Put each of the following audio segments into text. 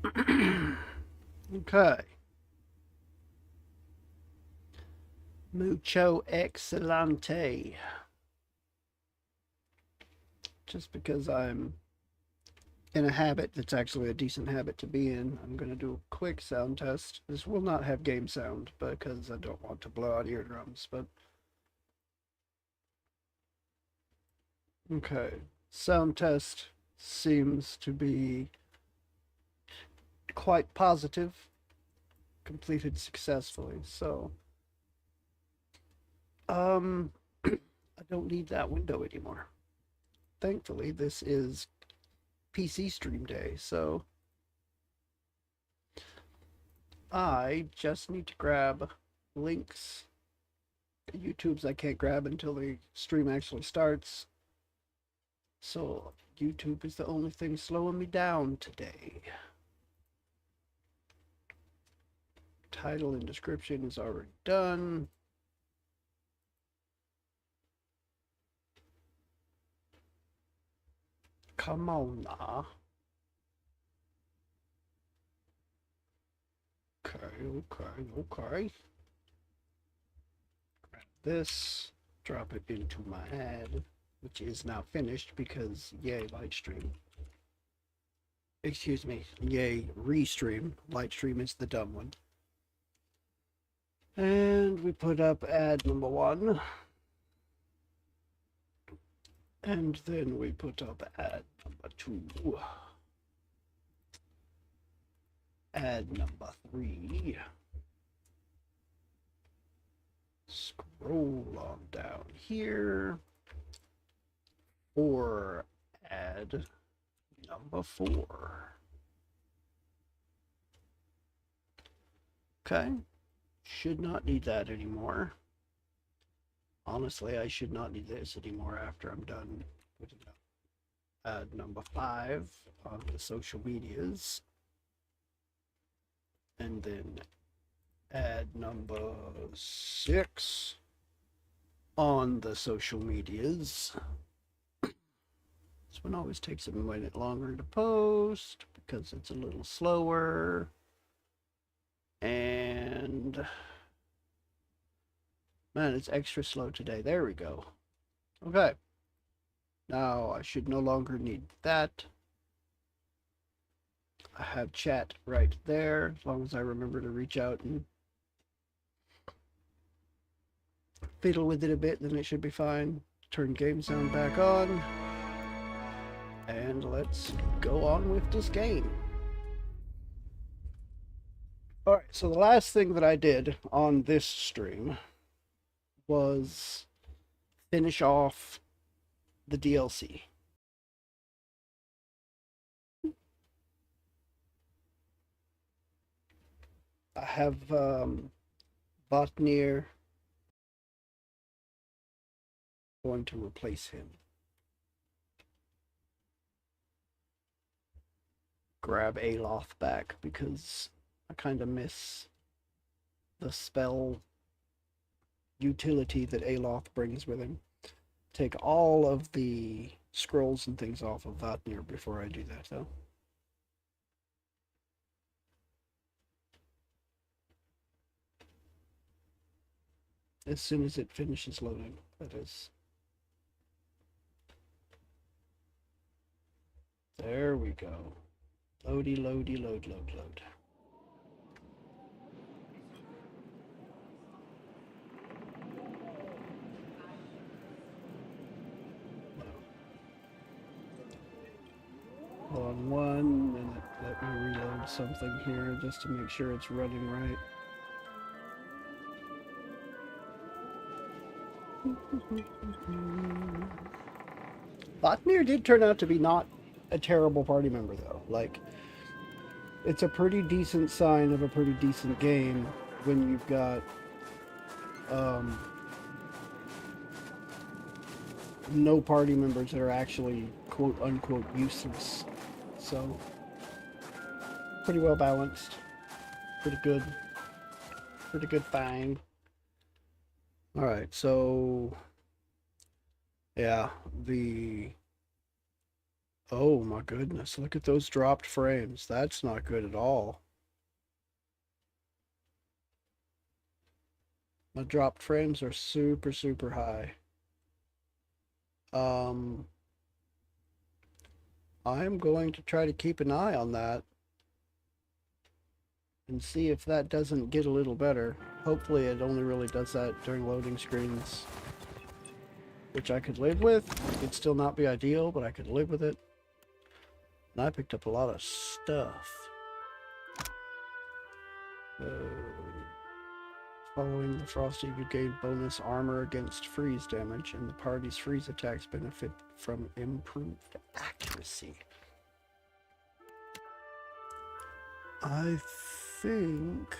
Okay. Mucho excelente. Just because I'm in a habit that's actually a decent habit to be in, I'm going to do a quick sound test. This will not have game sound because I don't want to blow out eardrums, but okay. Sound test seems to be quite positive, completed successfully. So, I don't need that window anymore. Thankfully, this is PC stream day, so I just need to grab links. YouTube's I can't grab until the stream actually starts. So YouTube is the only thing slowing me down today. Title and description is already done. Come on now. Okay. Grab this, drop it into my ad, which is now finished because yay, Lightstream. Excuse me, yay, Restream. Lightstream is the dumb one. And we put up ad number 1. And then we put up ad number 2. Ad number 3. Scroll on down here for ad number 4. Okay. Should not need that anymore. Honestly, I should not need this anymore after I'm done putting up ad number 5 on the social medias. And then ad number 6 on the social medias. This one always takes a minute longer to post because it's a little slower. And man, it's extra slow today. There we go. Okay. Now I should no longer need that. I have chat right there, as long as I remember to reach out and fiddle with it a bit, then it should be fine. Turn game sound back on. And let's go on with this game. Alright, so the last thing that I did on this stream was finish off the DLC. I have Botnir going to replace him. Grab Aloth back because I kind of miss the spell utility that Aloth brings with him. Take all of the scrolls and things off of Vatnir before I do that, though. As soon as it finishes loading, that is. There we go. Load. Hold on 1 minute. Let me reload something here just to make sure it's running right. Botnir did turn out to be not a terrible party member, though. Like, it's a pretty decent sign of a pretty decent game when you've got no party members that are actually quote unquote useless. So, pretty well balanced. Pretty good. Pretty good find. Alright, so yeah, the Oh my goodness, look at those dropped frames. That's not good at all. My dropped frames are super, super high. I'm going to try to keep an eye on that and see if that doesn't get a little better. Hopefully it only really does that during loading screens, which I could live with. It'd still not be ideal, but I could live with it. And I picked up a lot of stuff. Following the Frosty, you gain bonus armor against freeze damage, and the party's freeze attacks benefit from improved accuracy. I think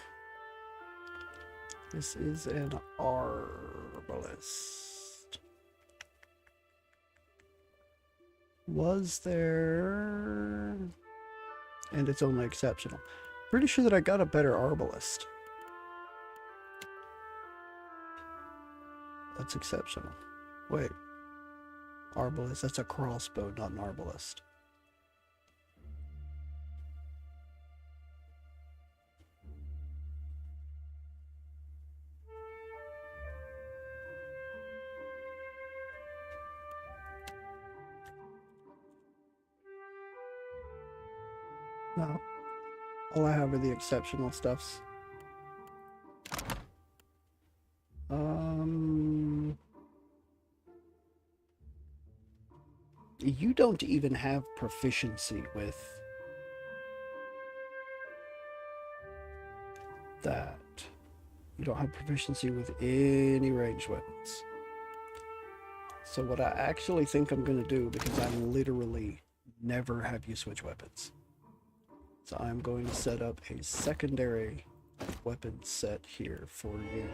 this is an arbalist. Was there... And it's only exceptional. Pretty sure that I got a better arbalist. That's exceptional. Wait. Arbalist, that's a crossbow, not an arbalist. No. All I have are the exceptional stuffs. You don't even have proficiency with that. You don't have proficiency with any ranged weapons. So what I actually think I'm going to do, because I literally never have you switch weapons, so I'm going to set up a secondary weapon set here for you.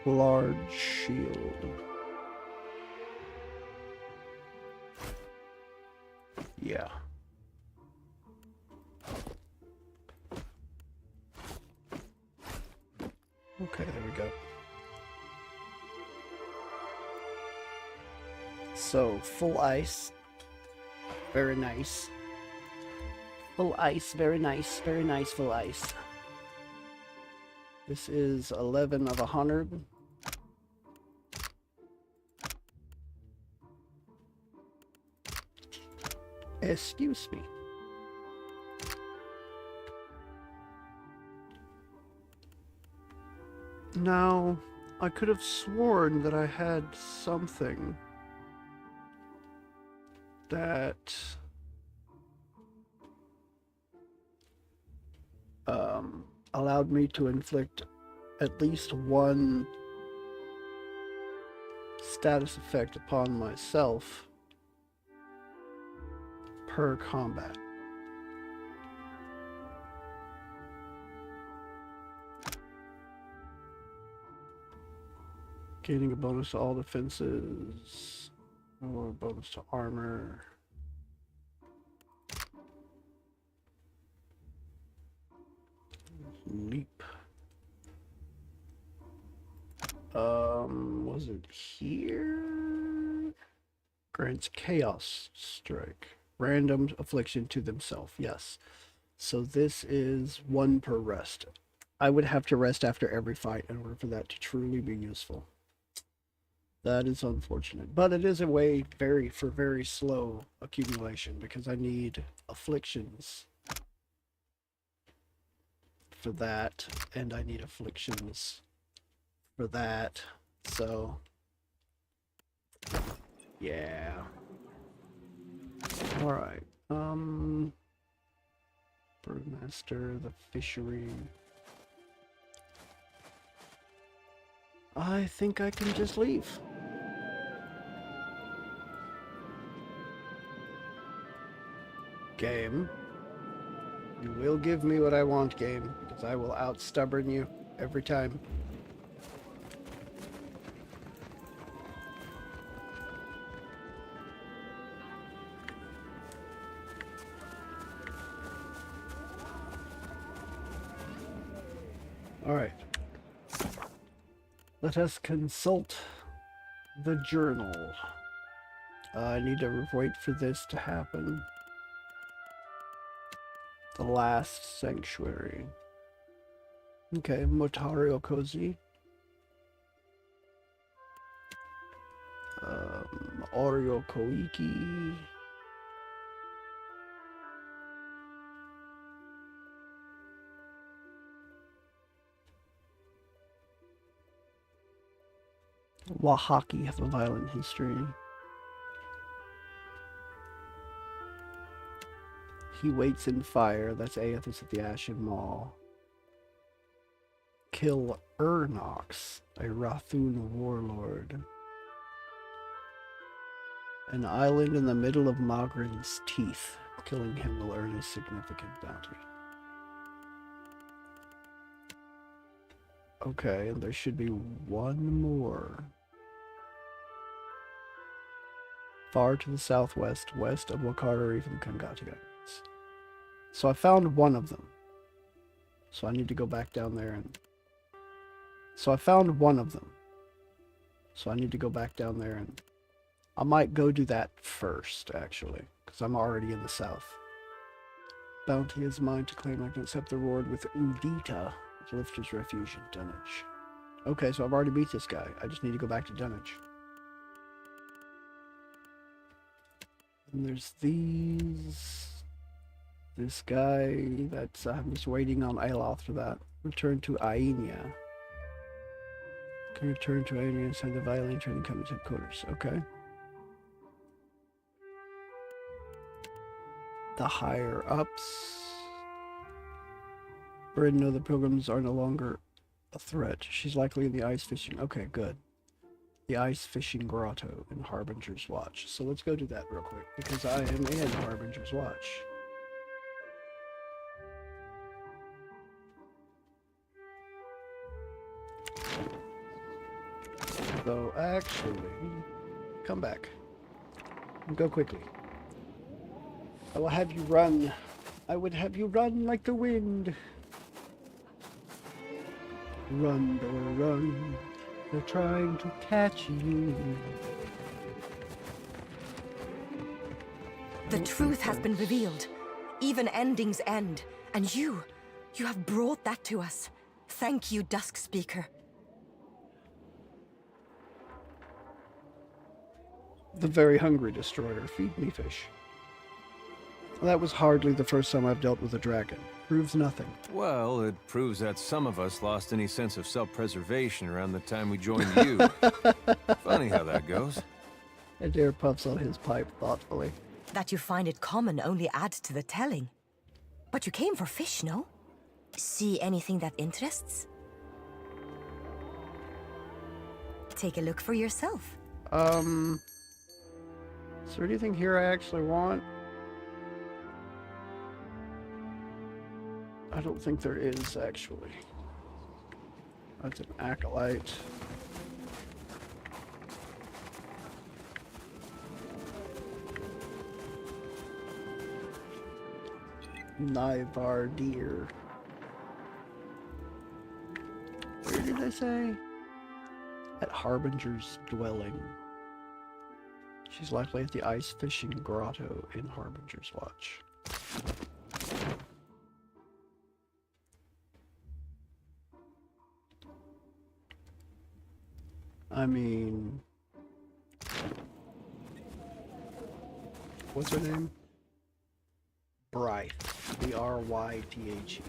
Large shield. Yeah. Okay, there we go. So, full ice. Very nice. Full ice, very nice, full ice. This is 11 of 100. Excuse me. Now, I could have sworn that I had something that allowed me to inflict at least one status effect upon myself per combat. Gaining a bonus to all defenses, or a bonus to armor. Leap. Was it here? Grants Chaos Strike. Random affliction to themselves. Yes. So this is one per rest. I would have to rest after every fight in order for that to truly be useful. That is unfortunate, but it is a way for very slow accumulation, because I need afflictions for that, and I need afflictions for that. So yeah. All right. Brewmaster, the fishery. I think I can just leave. Game. You will give me what I want, game, because I will out-stubborn you every time. All right. Let us consult the journal. I need to wait for this to happen. The last sanctuary. Okay, Motario Kozi. Oreo Koiki. Wahaki have a violent history. He waits in fire. That's Aethys at the Ashen Maw. Kill Urnox, a Rathun warlord. An island in the middle of Mogren's teeth. Killing him will earn a significant bounty. Okay, and there should be one more. Far to the southwest, west of Wakara from Kangati Islands. So I found one of them. So I need to go back down there and... So I found one of them. So I need to go back down there and... I might go do that first, actually, because I'm already in the south. Bounty is mine to claim. I can accept the reward with Udita, to lift his refuge in Dunwich. Okay, so I've already beat this guy. I just need to go back to Dunwich. And there's these... This guy, that's... I'm just waiting on Aloth for that. Return to Aenia. Can return to Aenia inside the violin training company's headquarters. Okay. The higher ups. Bryn, know the pilgrims are no longer a threat. She's likely in the ice fishing. Okay, good. The ice fishing grotto in Harbinger's Watch. So let's go do that real quick, because I am in Harbinger's Watch. So actually, come back. Go quickly. I will have you run. I would have you run like the wind. Run, Dora, run. They're trying to catch you. The truth has been revealed. Even endings end. And you have brought that to us. Thank you, Dusk Speaker. The very hungry destroyer. Feed me, fish. That was hardly the first time I've dealt with a dragon. Proves nothing. Well, it proves that some of us lost any sense of self-preservation around the time we joined you. Funny how that goes. Adair puffs on his pipe thoughtfully. That you find it common only adds to the telling. But you came for fish, no? See anything that interests? Take a look for yourself. Is there anything here I actually want? I don't think there is, actually. That's an acolyte. Nyvar deer. Where did I say? At Harbinger's dwelling. She's likely at the ice fishing grotto in Harbinger's Watch. I mean... What's her name? Brythe. B-R-Y-T-H-E.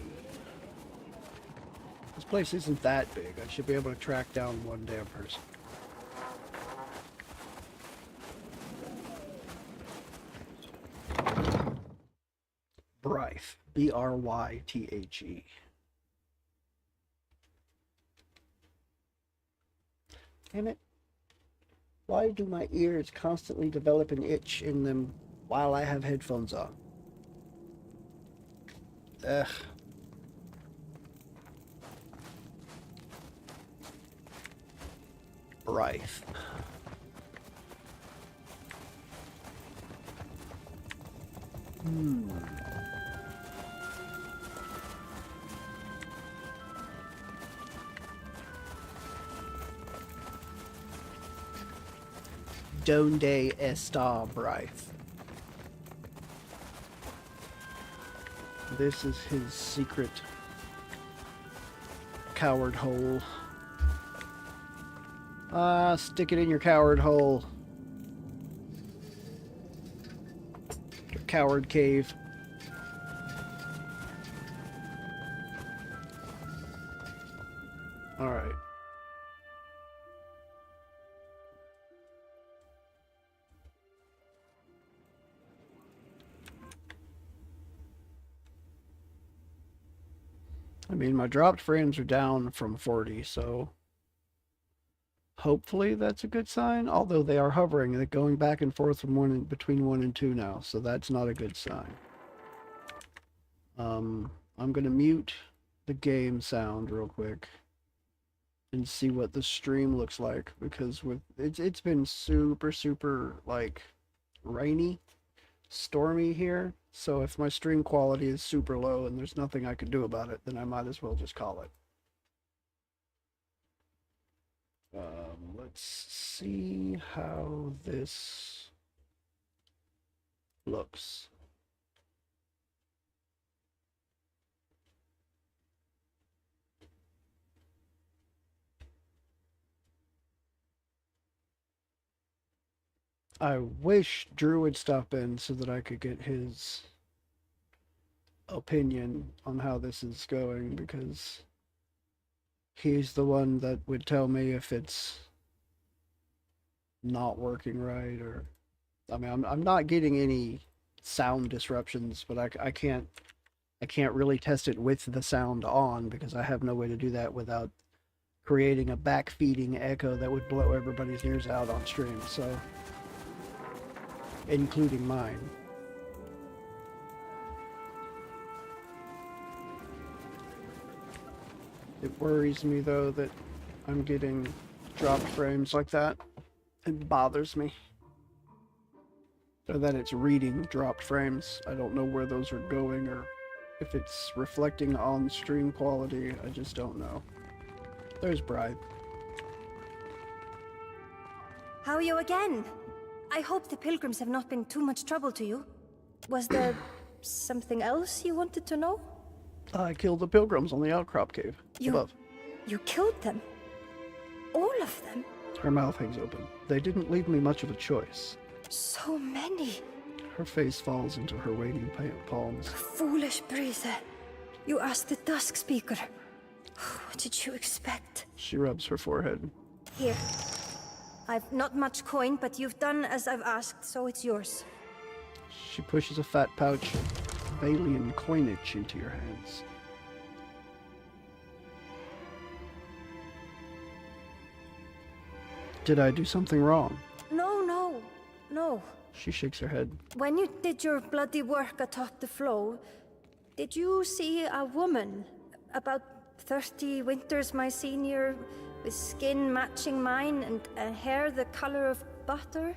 This place isn't that big. I should be able to track down one damn person. Brythe. B-R-Y-T-H-E. Damn it. Why do my ears constantly develop an itch in them while I have headphones on? Ugh. Brythe. Donde está Brythe? This is his secret coward hole. Stick it in your coward hole. Your coward cave. Alright. I mean, my dropped frames are down from 40, so hopefully that's a good sign. Although they are hovering, they're going back and forth from between 1 and 2 now, so that's not a good sign. I'm gonna mute the game sound real quick and see what the stream looks like, because with it's been super like rainy, stormy here. So if my stream quality is super low and there's nothing I can do about it, then I might as well just call it. Let's see how this looks. I wish Drew would stop in so that I could get his opinion on how this is going, because he's the one that would tell me if it's not working right, or I mean, I'm not getting any sound disruptions, but I can't really test it with the sound on, because I have no way to do that without creating a backfeeding echo that would blow everybody's ears out on stream, so including mine. It worries me though that I'm getting dropped frames like that. It bothers me. Or that it's reading dropped frames. I don't know where those are going, or if it's reflecting on stream quality. I just don't know. There's Brythe. How are you again? I hope the pilgrims have not been too much trouble to you. Was there something else you wanted to know? I killed the pilgrims on the outcrop cave above. You killed them? All of them? Her mouth hangs open. They didn't leave me much of a choice. So many. Her face falls into her waiting palms. Foolish Breeze. You asked the Dusk Speaker. What did you expect? She rubs her forehead. Here. I've not much coin, but you've done as I've asked, so it's yours. She pushes a fat pouch of Valian coinage into your hands. Did I do something wrong? No. She shakes her head. When you did your bloody work atop the flow, did you see a woman, about 30 winters my senior, with skin matching mine and hair the color of butter?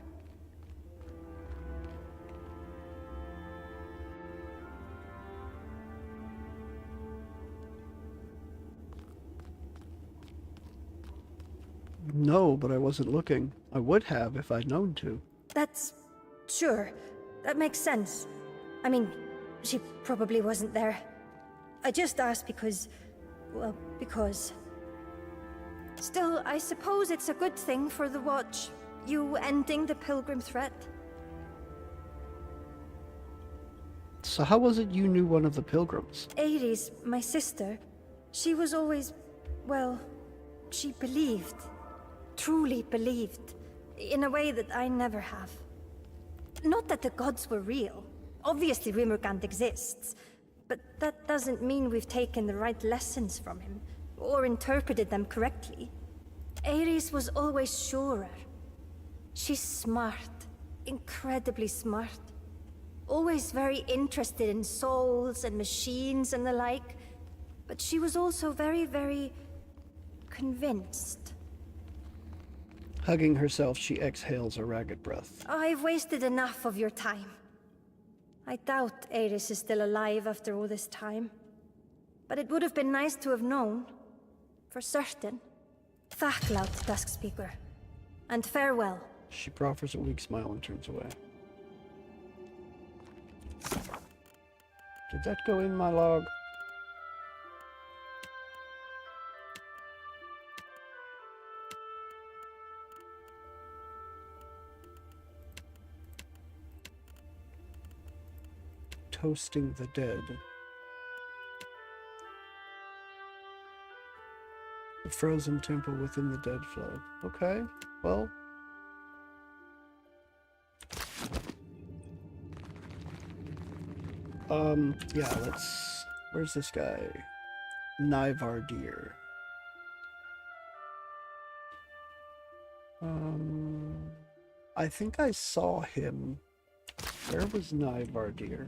No, but I wasn't looking. I would have if I'd known to. That's... sure. That makes sense. I mean, she probably wasn't there. I just asked because... well, because... Still, I suppose it's a good thing for the Watch, you ending the Pilgrim threat. So how was it you knew one of the pilgrims? Ares, my sister, she was always... well, she believed. Truly believed. In a way that I never have. Not that the gods were real. Obviously Rimurgant exists. But that doesn't mean we've taken the right lessons from him, or interpreted them correctly. Ares was always surer. She's smart. Incredibly smart. Always very interested in souls and machines and the like. But she was also very, very... convinced. Hugging herself, she exhales a ragged breath. I've wasted enough of your time. I doubt Ares is still alive after all this time. But it would have been nice to have known. For certain. Thacklaut, Dusk Speaker. And farewell. She proffers a weak smile and turns away. Did that go in my log? Toasting the dead. The frozen temple within the dead flow. Okay, well. Yeah, let's... Where's this guy? Nivardir. I think I saw him. Where was Nivardir?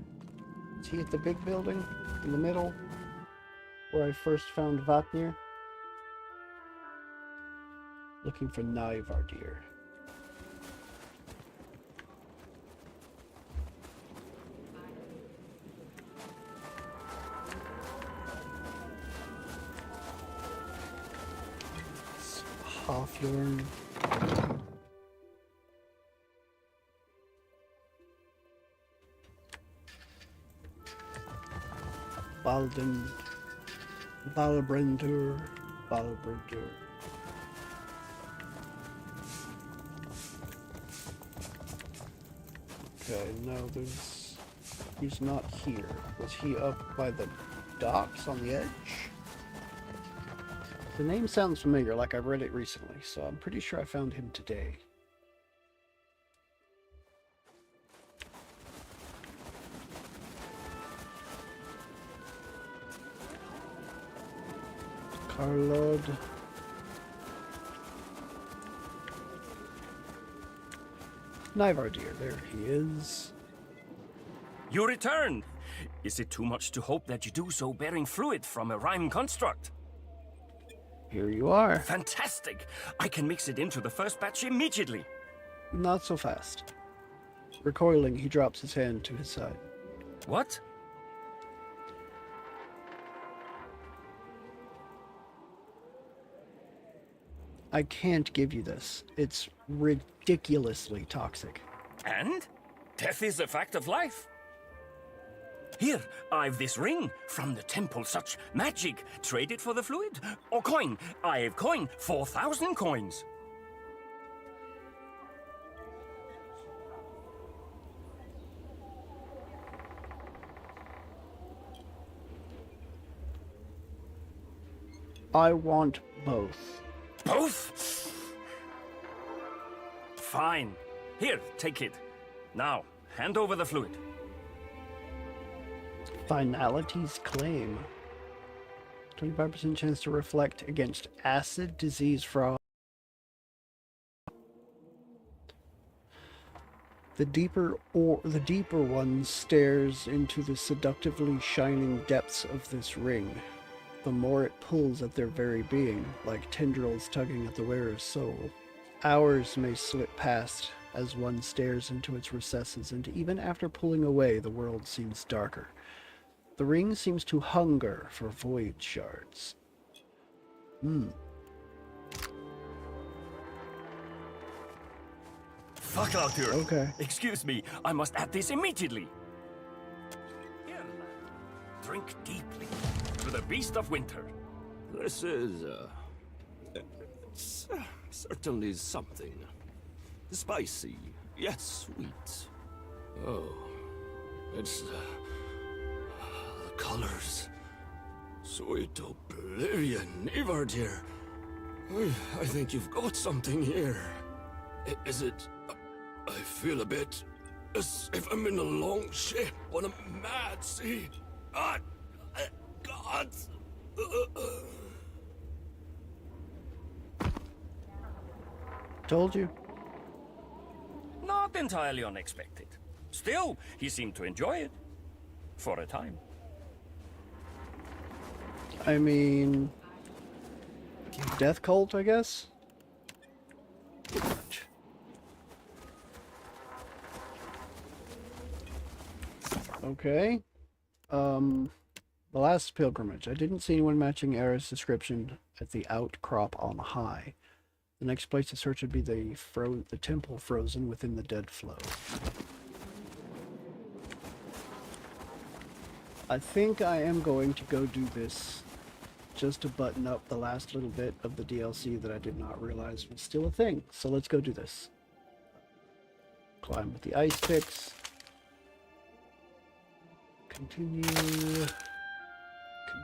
Is he at the big building? In the middle? Where I first found Vatnir? Looking for Nivardir. Hafjorn. Balden. Balbrendur. Balbrendur. Okay, no, there's... He's not here. Was he up by the docks on the edge? The name sounds familiar, like I've read it recently, so I'm pretty sure I found him today. Carlod. Nivardir, there he is. You return! Is it too much to hope that you do so bearing fluid from a rhyme construct? Here you are. Fantastic! I can mix it into the first batch immediately. Not so fast. Recoiling, he drops his hand to his side. What? I can't give you this. It's ridiculously toxic. And? Death is a fact of life. Here, I've this ring from the temple, such magic. Trade it for the fluid? Or coin? I've coin, 4,000 coins. I want both. Both? Fine. Here, take it. Now, hand over the fluid. Finality's claim. 25% chance to reflect against acid, disease, fraud. The deeper one stares into the seductively shining depths of this ring. The more it pulls at their very being, like tendrils tugging at the wearer's soul. Hours may slip past as one stares into its recesses, and even after pulling away, the world seems darker. The ring seems to hunger for void shards. Fuck out here. Okay. Excuse me, I must add this immediately. Here, lad. Drink deeply. To the beast of winter. This is, it's certainly something. Spicy, yet sweet. Oh, it's the colors. Sweet oblivion, Ivar dear. I think you've got something here. Is it... I feel a bit as if I'm in a long ship on a mad sea. God! Told you. Not entirely unexpected. Still, he seemed to enjoy it. For a time. I mean... Death cult, I guess? Okay. The last pilgrimage. I didn't see anyone matching Era's description at the outcrop on high. The next place to search would be the temple frozen within the dead flow. I think I am going to go do this just to button up the last little bit of the DLC that I did not realize was still a thing. So let's go do this. Climb with the ice picks. Continue.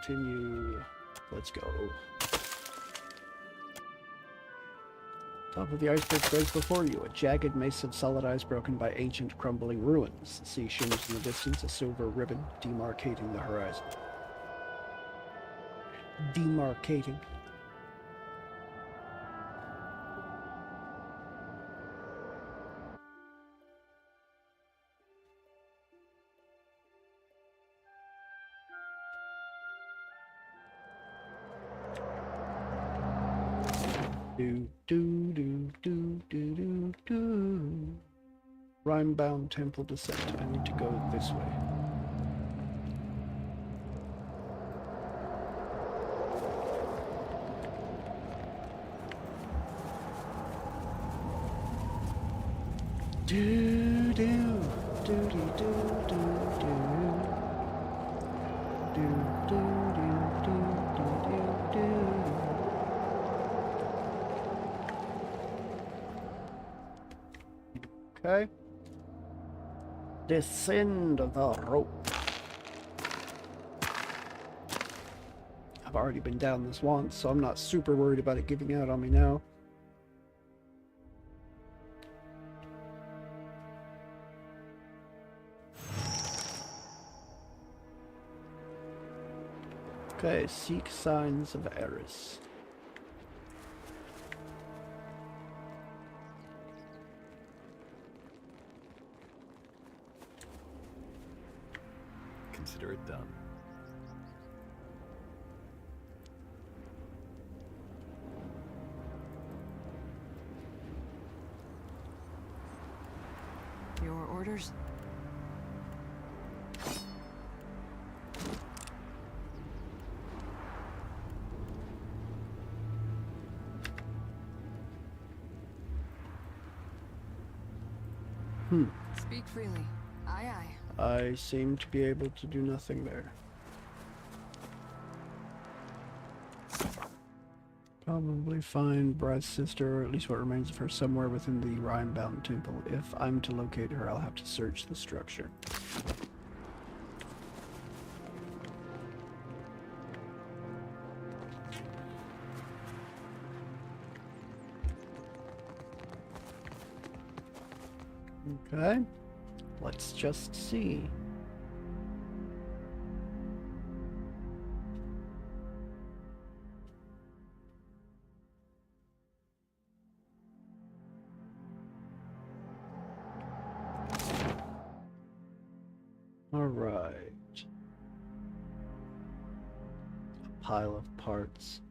Continue. Let's go. Top of the iceberg breaks before you, a jagged mesa of solid ice broken by ancient crumbling ruins. The sea shimmers in the distance, a silver ribbon demarcating the horizon. Demarcating. Do do do do do do do. Rhine-bound temple descent. I need to go this way. Do do do do do do do do do do do do do. Okay. Descend the rope. I've already been down this once, so I'm not super worried about it giving out on me now. Okay, seek signs of Eris. Consider it done. Your orders? Speak freely. Aye, aye. I seem to be able to do nothing there. Probably find Brad's sister, or at least what remains of her, somewhere within the Rhine-bound temple. If I'm to locate her, I'll have to search the structure. Okay, let's just see. All right. A pile of parts.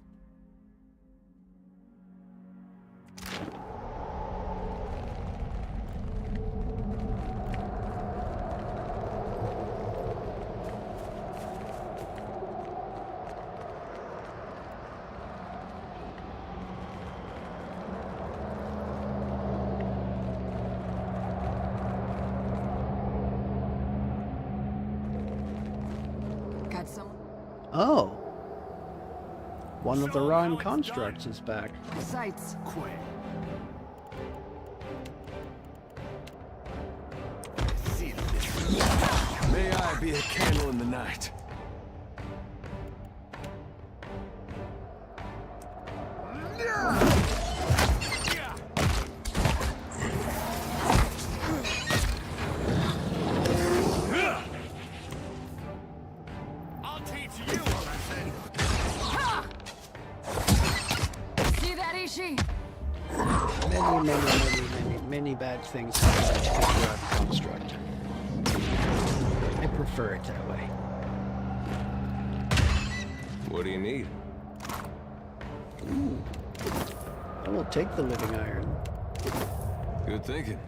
Got some Oh! One of the Rhine constructs is back. sights. Quick. May I be a candle in the night. I'll teach you a lesson. See that, Ishi? Many bad things happen to the Rhine construct. I prefer it that way. What do you need? Ooh. I will take the living iron. Good thinking.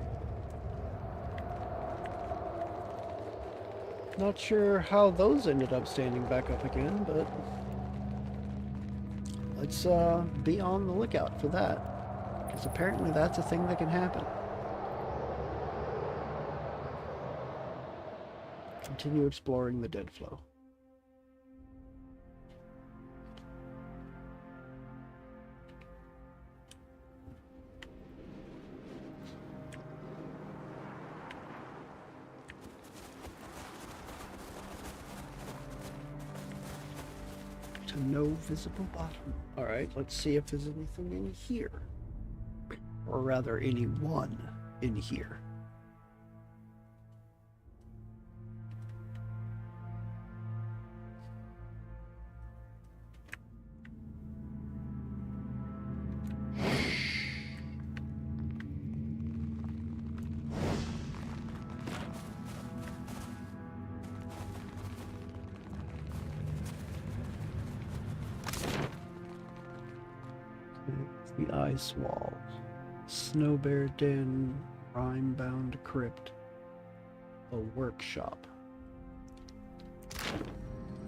Not sure how those ended up standing back up again, but let's be on the lookout for that. Because apparently that's a thing that can happen. Continue exploring the dead flow. To no visible bottom. Alright, let's see if there's anything in here. Or rather, anyone in here. The Ice Wall, Snowbear Den, Rime-bound Crypt, a workshop.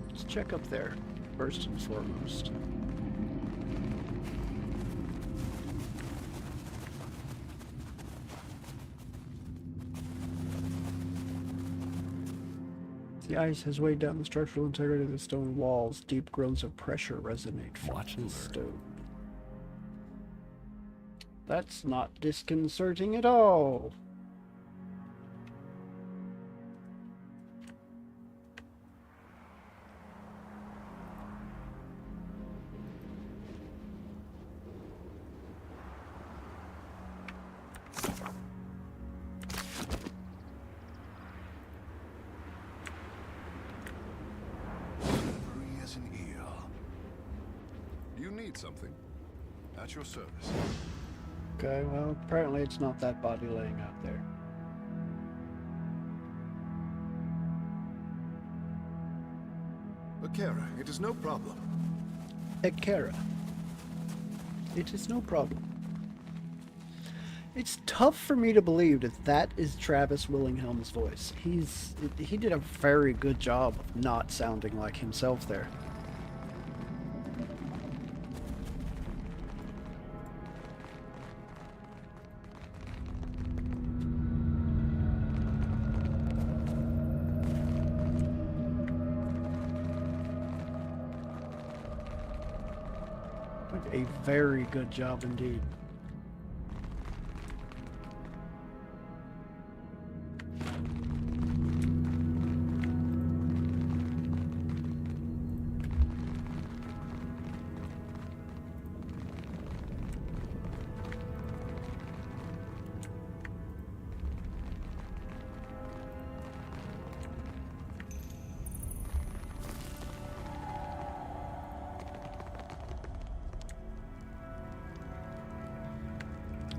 Let's check up there, first and foremost. The ice has weighed down the structural integrity of the stone walls. Deep groans of pressure resonate from the stone. That's not disconcerting at all. Free as an eel. You need something? At your service. Okay, well, apparently it's not that body laying out there. Akira, it is no problem. Akira. It is no problem. It's tough for me to believe that that is Travis Willinghelm's voice. He did a very good job of not sounding like himself there. A very good job indeed.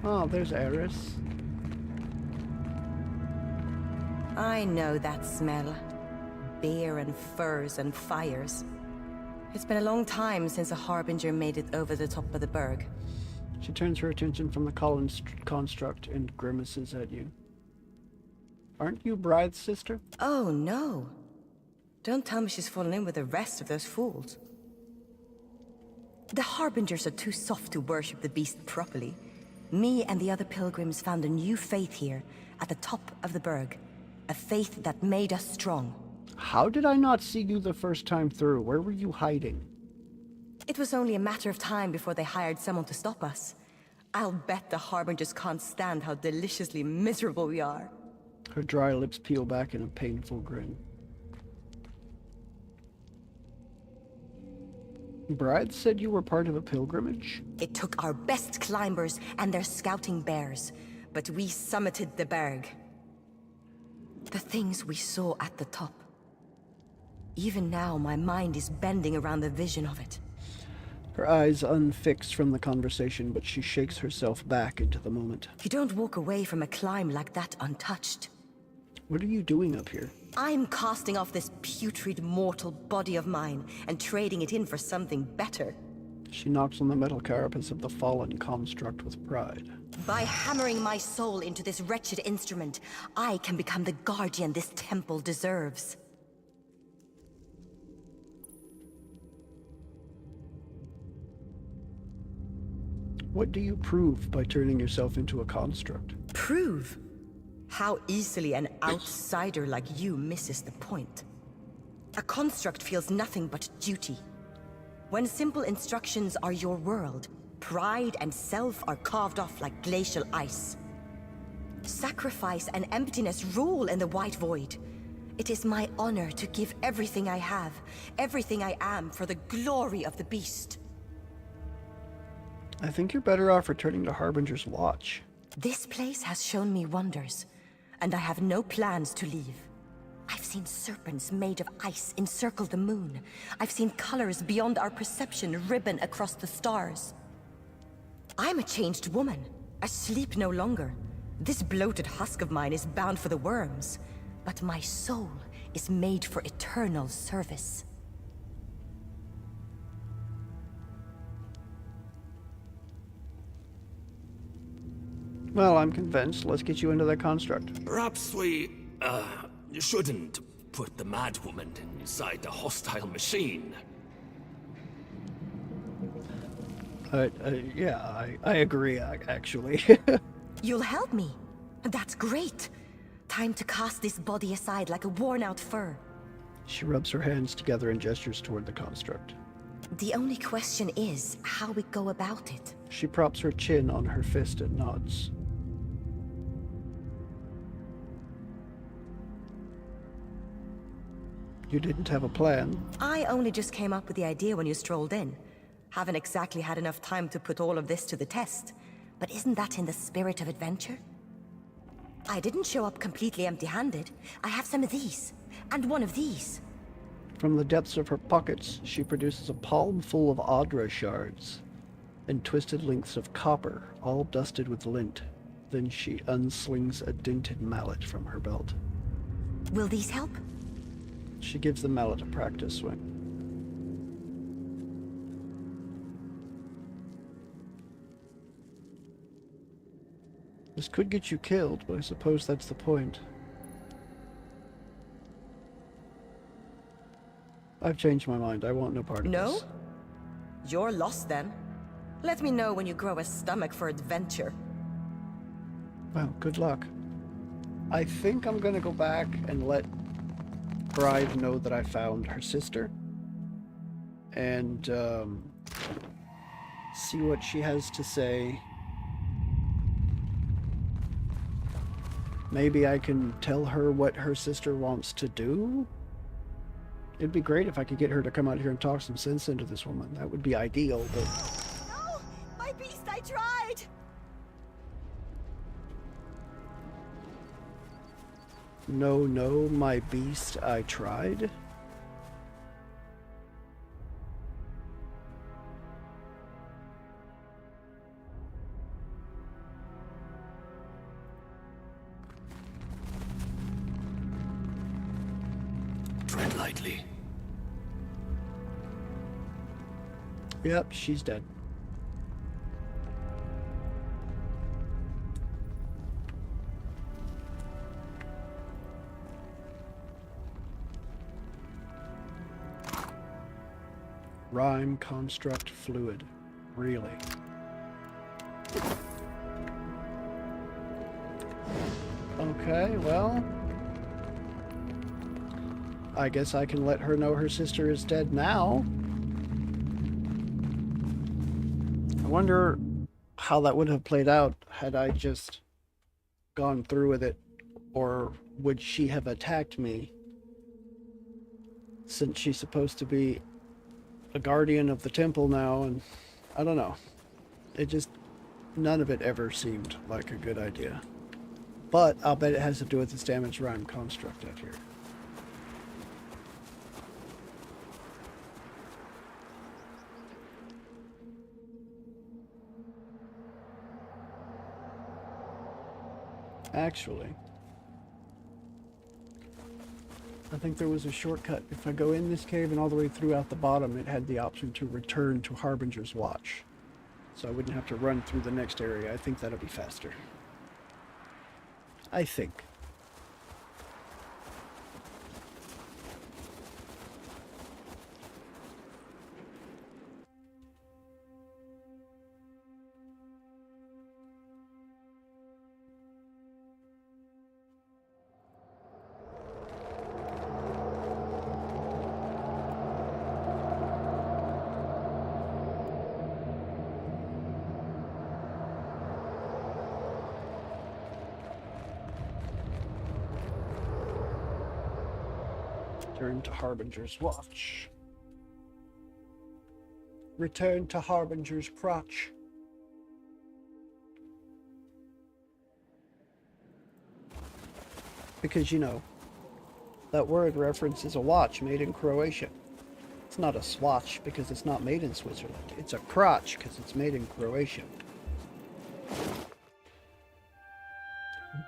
Oh, there's Eris. I know that smell. Beer and furs and fires. It's been a long time since a harbinger made it over the top of the berg. She turns her attention from the construct and grimaces at you. Aren't you Bride's sister? Oh, no. Don't tell me she's fallen in with the rest of those fools. The harbingers are too soft to worship the beast properly. Me and the other pilgrims found a new faith here, at the top of the berg. A faith that made us strong. How did I not see you the first time through? Where were you hiding? It was only a matter of time before they hired someone to stop us. I'll bet the harbingers can't stand how deliciously miserable we are. Her dry lips peel back in a painful grin. Bride said you were part of a pilgrimage? It took our best climbers and their scouting bears, but we summited the berg. The things we saw at the top. Even now, my mind is bending around the vision of it. Her eyes unfixed from the conversation, but she shakes herself back into the moment. You don't walk away from a climb like that untouched. What are you doing up here? I'm casting off this putrid mortal body of mine and trading it in for something better. She knocks on the metal carapace of the fallen construct with pride. By hammering my soul into this wretched instrument, I can become the guardian this temple deserves. What do you prove by turning yourself into a construct? Prove? How easily an outsider like you misses the point. A construct feels nothing but duty. When simple instructions are your world, pride and self are carved off like glacial ice. Sacrifice and emptiness rule in the white void. It is my honor to give everything I have, everything I am, for the glory of the beast. I think you're better off returning to Harbinger's Watch. This place has shown me wonders, and I have no plans to leave. I've seen serpents made of ice encircle the moon. I've seen colors beyond our perception ribbon across the stars. I'm a changed woman, asleep no longer. This bloated husk of mine is bound for the worms, but my soul is made for eternal service. Well, I'm convinced. Let's get you into that construct. Perhaps we, shouldn't put the madwoman inside the hostile machine. Yeah, I agree, actually. You'll help me. That's great. Time to cast this body aside like a worn-out fur. She rubs her hands together and gestures toward the construct. The only question is how we go about it. She props her chin on her fist and nods. You didn't have a plan? I only just came up with the idea when you strolled in. Haven't exactly had enough time to put all of this to the test. But isn't that in the spirit of adventure? I didn't show up completely empty-handed. I have some of these, and one of these. From the depths of her pockets, she produces a palm full of Adra shards and twisted lengths of copper, all dusted with lint. Then she unslings a dented mallet from her belt. Will these help? She gives the mallet a practice swing. This could get you killed, but I suppose that's the point. I've changed my mind. I want no part of No? this. You're lost then. Let me know when you grow a stomach for adventure. Well, good luck. I think I'm gonna go back and let Bride know that I found her sister. And, see what she has to say. Maybe I can tell her what her sister wants to do? It'd be great if I could get her to come out here and talk some sense into this woman. That would be ideal, but... No! My beast, I tried! No, my beast, I tried. Tread lightly. Yep, she's dead. Rhyme, construct, fluid. Really? Okay, well... I guess I can let her know her sister is dead now. I wonder how that would have played out had I just gone through with it, or would she have attacked me, since she's supposed to be a guardian of the temple now, and I don't know. It just, none of it ever seemed like a good idea. But I'll bet it has to do with this damaged rhyme construct out here. Actually, I think there was a shortcut. If I go in this cave and all the way through out the bottom, it had the option to return to Harbinger's Watch. So I wouldn't have to run through the next area. I think that'll be faster. I think. Return to Harbinger's watch. Return to Harbinger's crotch. Because, you know, that word references a watch made in Croatia. It's not a swatch because it's not made in Switzerland. It's a crotch because it's made in Croatia.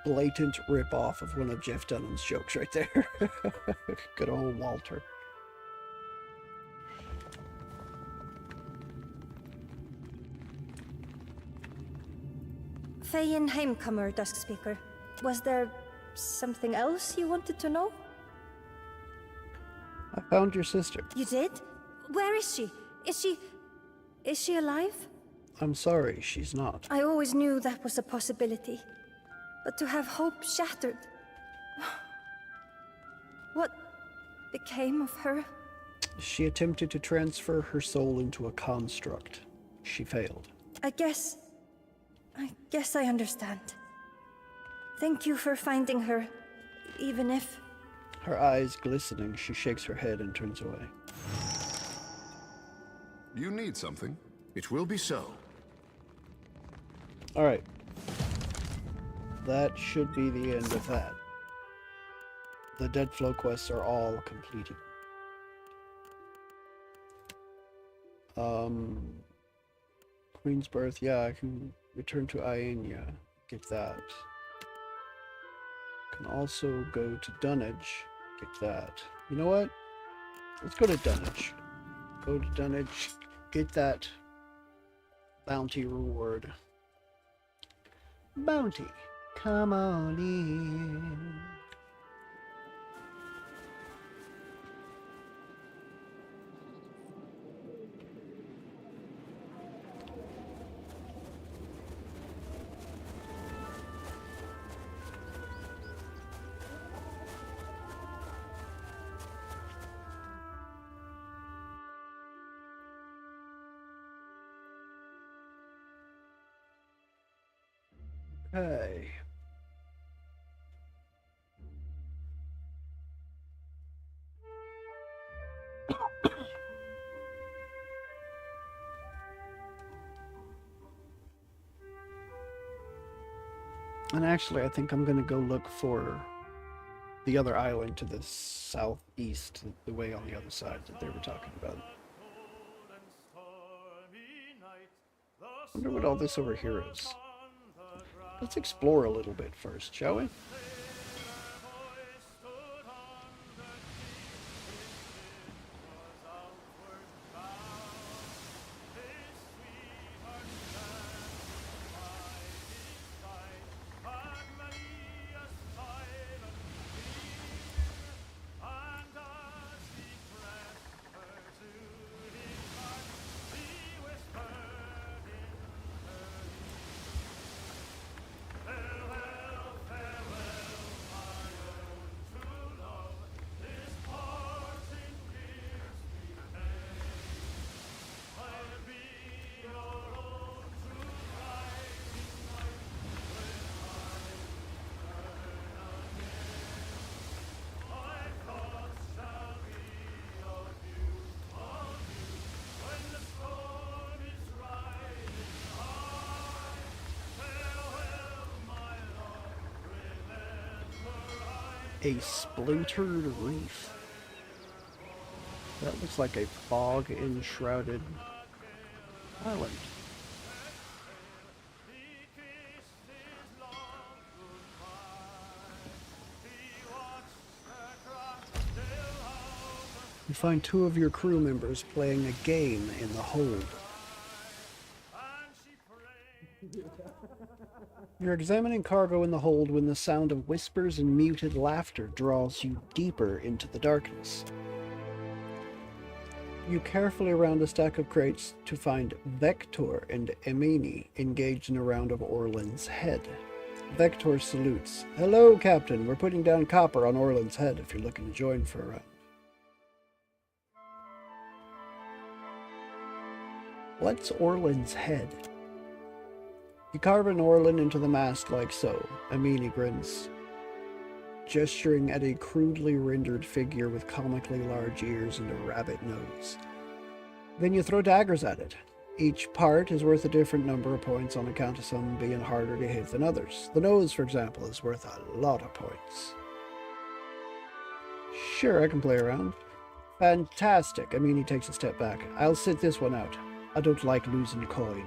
Blatant rip-off of one of Jeff Dunham's jokes right there. Good old Walter. Feyin Heimcomer, Dusk Speaker. Was there something else you wanted to know? I found your sister. You did? Where is she? Is she alive? I'm sorry, she's not. I always knew that was a possibility. But to have hope shattered... What became of her? She attempted to transfer her soul into a construct. She failed. I guess I understand. Thank you for finding her, even if... Her eyes glistening, she shakes her head and turns away. You need something? It will be so. Alright. That should be the end of that. The Dead Flow quests are all completed. Queen's Birth, yeah, I can return to Aenia. Get that. Can also go to Dunwich. Get that. You know what? Let's go to Dunwich. Go to Dunwich. Get that bounty reward. Bounty. Come on in. Okay. And actually, I think I'm going to go look for the other island to the southeast, the way on the other side that they were talking about. I wonder what all this over here is. Let's explore a little bit first, shall we? A splintered reef. That looks like a fog-enshrouded island. You find two of your crew members playing a game in the hold. You're examining cargo in the hold when the sound of whispers and muted laughter draws you deeper into the darkness. You carefully round a stack of crates to find Vector and Emini engaged in a round of Orland's Head. Vector salutes. Hello, Captain. We're putting down copper on Orland's Head if you're looking to join for a round. What's Orland's Head? You carve an Orlan into the mast like so. Emini grins. gesturing at a crudely rendered figure with comically large ears and a rabbit nose. Then you throw daggers at it. Each part is worth a different number of points on account of some being harder to hit than others. The nose, for example, is worth a lot of points. Sure, I can play around. Fantastic. I mean, he takes a step back. I'll sit this one out. I don't like losing coin.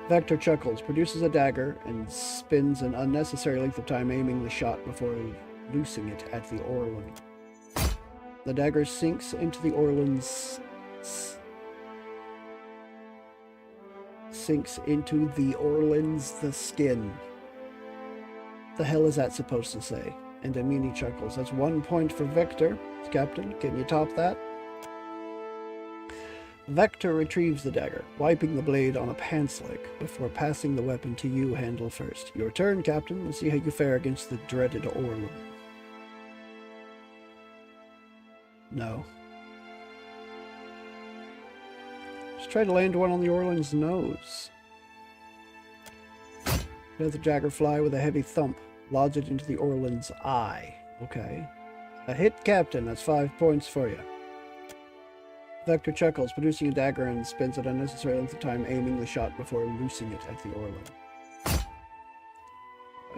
Vector chuckles, produces a dagger, and spends an unnecessary length of time aiming the shot before loosing it at the Orlan. The dagger sinks into the Orlan's the skin. The hell is that supposed to say? And Amini chuckles. That's 1 point for Vector. Captain, can you top that? Vector retrieves the dagger, wiping the blade on a pants leg before passing the weapon to you handle first. Your turn, Captain. Let's see how you fare against the dreaded Orlan. No. Just try to land one on the Orlan's nose. Let the dagger fly with a heavy thump. Lodge it into the Orlan's eye. Okay. A hit, Captain. That's 5 points for you. Vector chuckles, producing a dagger, and spends an unnecessary length of time aiming the shot before loosing it at the Orlan.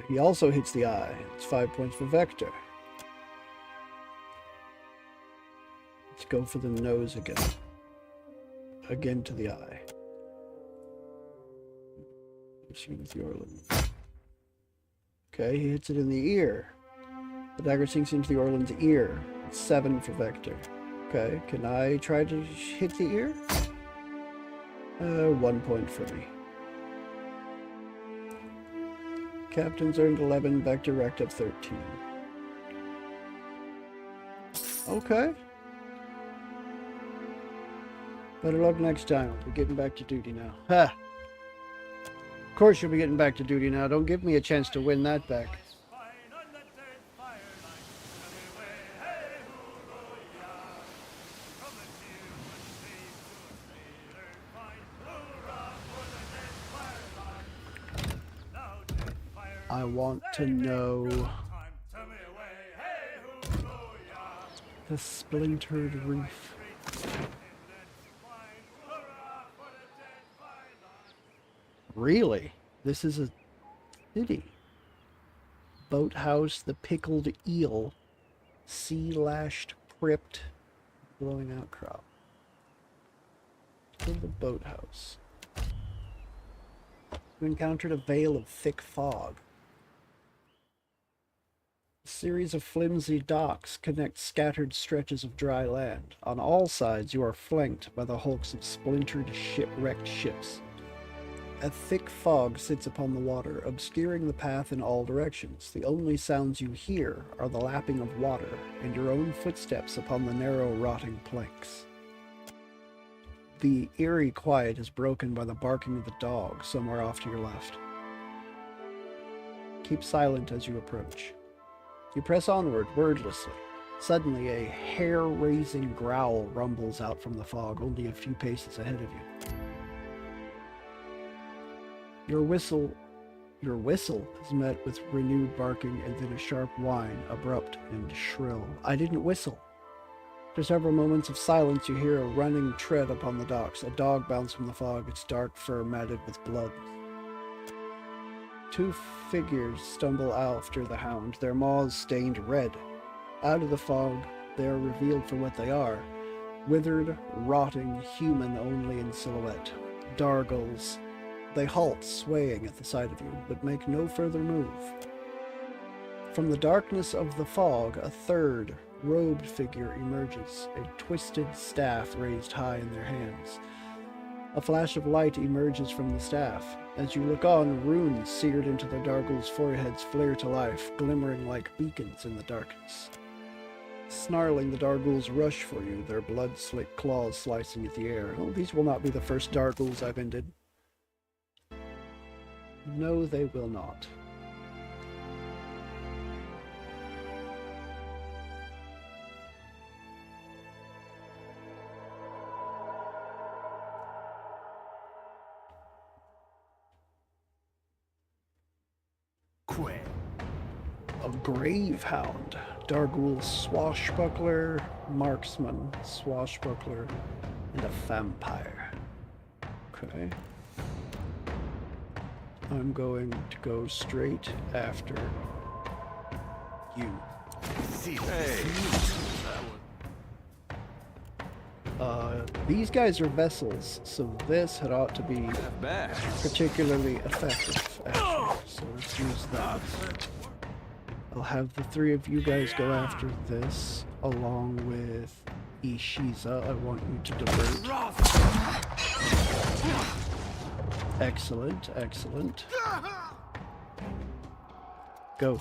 He also hits the eye. It's 5 points for Vector. Let's go for the nose again. Again to the eye. With the Orlan. Okay, he hits it in the ear. The dagger sinks into the Orlan's ear. It's 7 for Vector. Okay, can I try to hit the ear? 1 point for me. Captain's earned 11, Vector racked up 13. Okay. Better luck next time. We're getting back to duty now. Ha! Of course you'll be getting back to duty now. Don't give me a chance to win that back. I want to know the splintered roof. Really? This is a city. Boathouse, the pickled eel, sea-lashed crypt, blowing out crop. To the boathouse. We encountered a veil of thick fog. A series of flimsy docks connect scattered stretches of dry land. On all sides you are flanked by the hulks of splintered, shipwrecked ships. A thick fog sits upon the water, obscuring the path in all directions. The only sounds you hear are the lapping of water and your own footsteps upon the narrow, rotting planks. The eerie quiet is broken by the barking of a dog somewhere off to your left. Keep silent as you approach. You press onward, wordlessly. Suddenly, a hair-raising growl rumbles out from the fog, only a few paces ahead of you. Your whistle is met with renewed barking and then a sharp whine, abrupt and shrill. I didn't whistle. After several moments of silence, you hear a running tread upon the docks. A dog bounds from the fog, its dark fur matted with blood. Two figures stumble after the hound, their maws stained red. Out of the fog, they are revealed for what they are. Withered, rotting, human only in silhouette. Dargles. They halt, swaying at the sight of you, but make no further move. From the darkness of the fog, a third, robed figure emerges, a twisted staff raised high in their hands. A flash of light emerges from the staff. As you look on, runes seared into the Dargles' foreheads flare to life, glimmering like beacons in the darkness. Snarling, the Dargles rush for you, their blood-slick claws slicing at the air. Oh, these will not be the first Dargles I've ended. No, they will not. Gravehound. Dargul swashbuckler, marksman, swashbuckler, and a vampire. Okay. I'm going to go straight after you. Hey. These guys are vessels, so this had ought to be Not bad. particularly effective, actually. So let's use that. I'll have the three of you guys go after this, along with Ishiza. I want you to divert. Excellent, excellent. Go.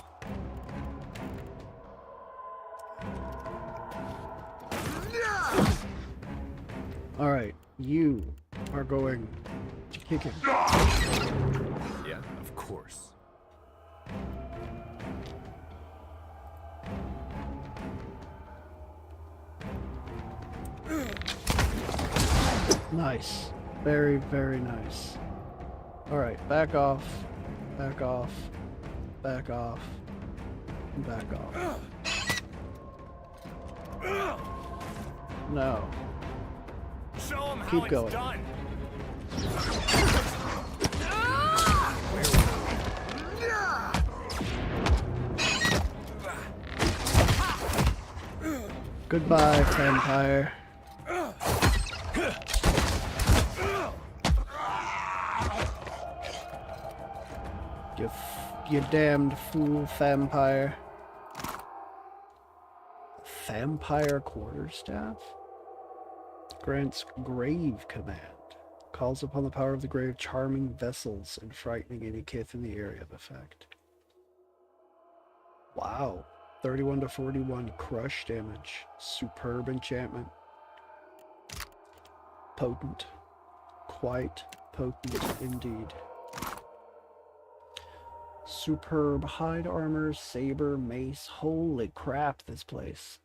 Alright, you are going to kick him. Yeah, of course. Nice. Very, very nice. Alright, back off. Back off. Back off. Back off. No. Show him how Keep it's going. done. Goodbye, vampire. You damned fool, vampire. Vampire quarterstaff? Grants grave command. Calls upon the power of the grave, charming vessels and frightening any kith in the area of effect. Wow. 31 to 41 crush damage. Superb enchantment. Potent. Quite potent indeed. Superb hide armor, saber, mace. Holy crap, this place.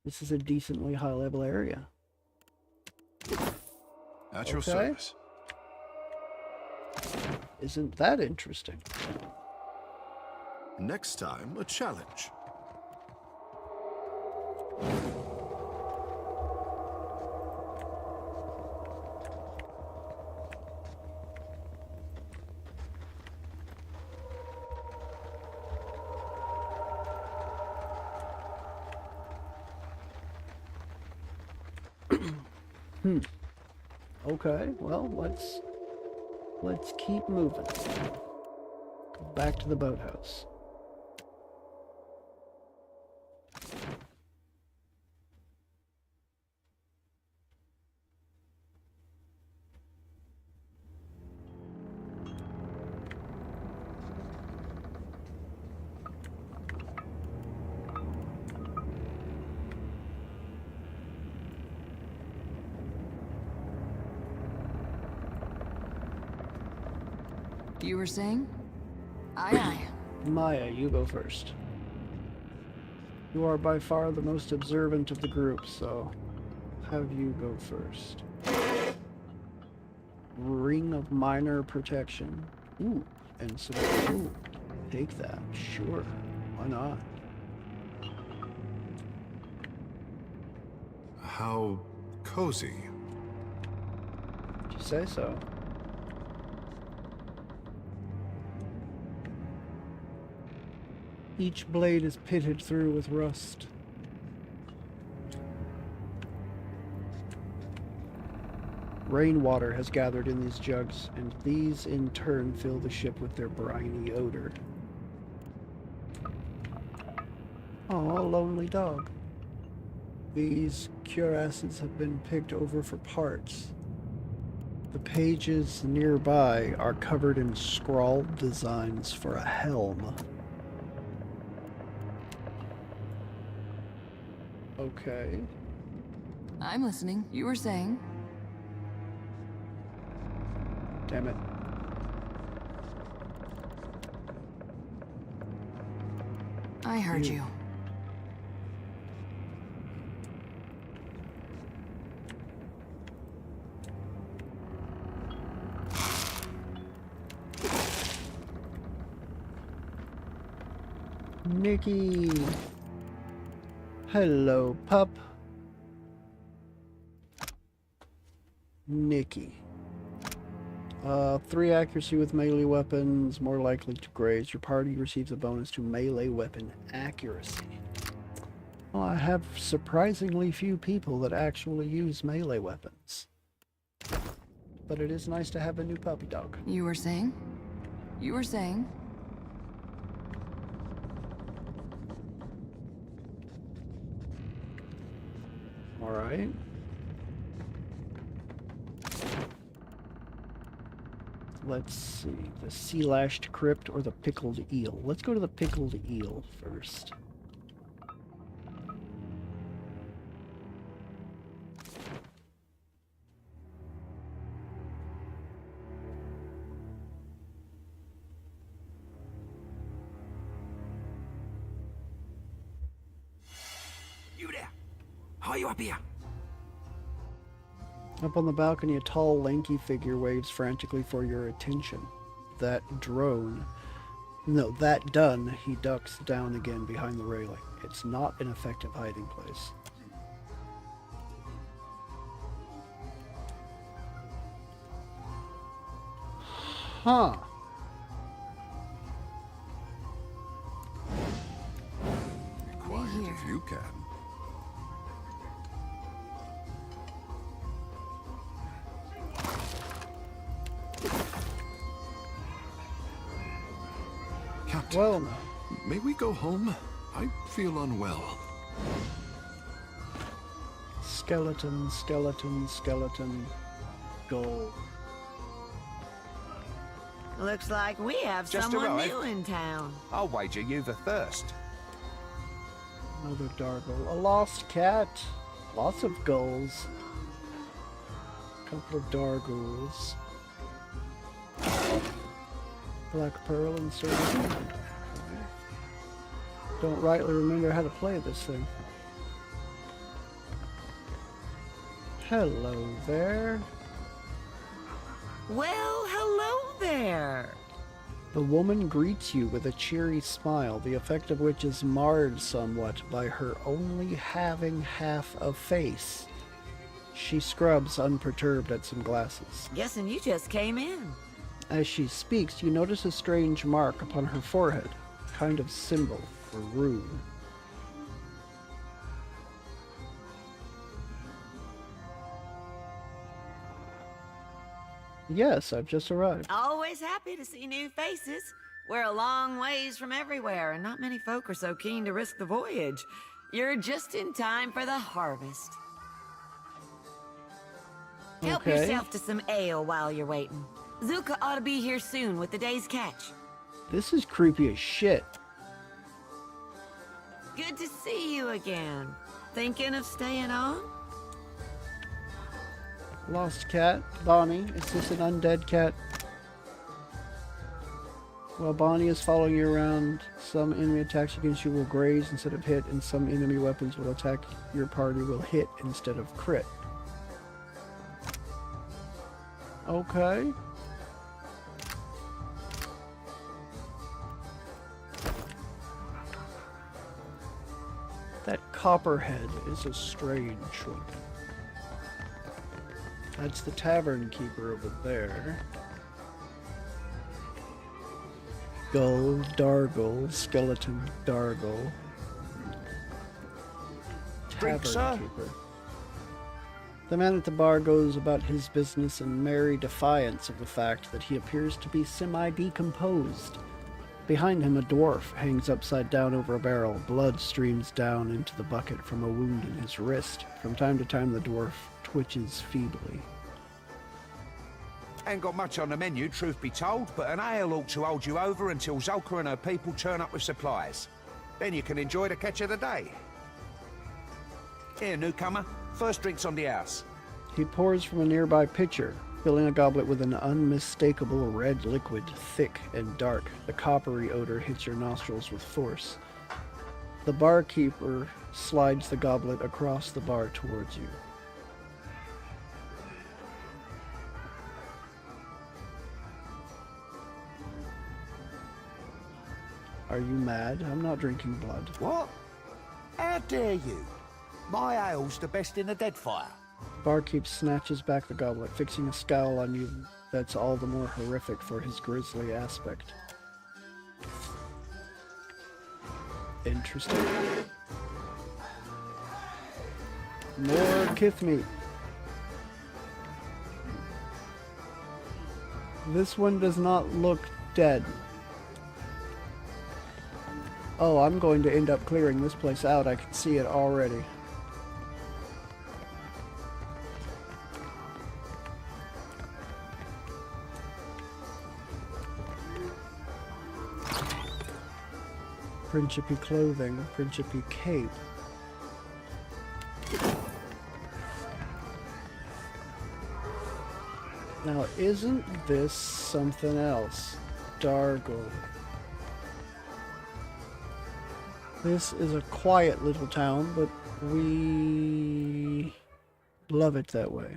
This is a decently high level area. At your Okay. service. Isn't that interesting? Next time, a challenge. Okay, well, let's keep moving. Go back to the boathouse. You were saying? Aye, aye. Maya, you go first. You are by far the most observant of the group, so have you go first. Ring of minor protection. Ooh, and some ooh, take that. Sure. Why not? How cozy. Did you say so? Each blade is pitted through with rust. Rainwater has gathered in these jugs, and these in turn fill the ship with their briny odor. Aw, lonely dog. These cuirasses have been picked over for parts. The pages nearby are covered in scrawled designs for a helm. Okay. I'm listening. You were saying? Damn it. I heard you. Nikki. Hello, pup. Nikki. 3 accuracy with melee weapons, more likely to graze. Your party receives a bonus to melee weapon accuracy. Well, I have surprisingly few people that actually use melee weapons. But it is nice to have a new puppy dog. You were saying? You were saying? Alright. Let's see. The sea-lashed crypt or the pickled eel. Let's go to the pickled eel first. You there? How are you up here? Up on the balcony, a tall, lanky figure waves frantically for your attention. That done, he ducks down again behind the railing. It's not an effective hiding place. Huh. Be quiet if you can. Captain, Well, no. may we go home? I feel unwell. Skeleton, skeleton, skeleton. Gold. Looks like we have Just someone arrived. new in town. I'll wager you've a thirst. Another Dargle. A lost cat. Lots of gulls. A couple of Dargles. Black Pearl and Serpent. Don't rightly remember how to play this thing. Hello there. Well, hello there. The woman greets you with a cheery smile, the effect of which is marred somewhat by her only having half a face. She scrubs unperturbed at some glasses. Guessing you just came in. As she speaks, you notice a strange mark upon her forehead, a kind of symbol or rune. Yes, I've just arrived. Always happy to see new faces. We're a long ways from everywhere, and not many folk are so keen to risk the voyage. You're just in time for the harvest. Help Okay. yourself to some ale while you're waiting. Zuka ought to be here soon with the day's catch. This is creepy as shit. Good to see you again. Thinking of staying on? Lost cat. Bonnie, is this an undead cat? While Bonnie is following you around, some enemy attacks against you will graze instead of hit, and some enemy weapons will attack your party will hit instead of crit. Okay. That copperhead is a strange one. That's the tavern keeper over there. Gull, Dargle, skeleton, Dargle. Drink, Tavern sir? keeper. The man at the bar goes about his business in merry defiance of the fact that he appears to be semi-decomposed. Behind him, a dwarf hangs upside down over a barrel. Blood streams down into the bucket from a wound in his wrist. From time to time, the dwarf twitches feebly. Ain't got much on the menu, truth be told, but an ale ought to hold you over until Zolka and her people turn up with supplies. Then you can enjoy the catch of the day. Here, newcomer. First drinks on the house. He pours from a nearby pitcher, filling a goblet with an unmistakable red liquid, thick and dark. The coppery odor hits your nostrils with force. The barkeeper slides the goblet across the bar towards you. Are you mad? I'm not drinking blood. What? How dare you? My ale's the best in the Deadfire. Barkeep snatches back the goblet, fixing a scowl on you that's all the more horrific for his grisly aspect. Interesting. More kith meat. This one does not look dead. Oh, I'm going to end up clearing this place out. I can see it already. Principe clothing, Principe cape. Now, isn't this something else? Dargle. This is a quiet little town, but we love it that way.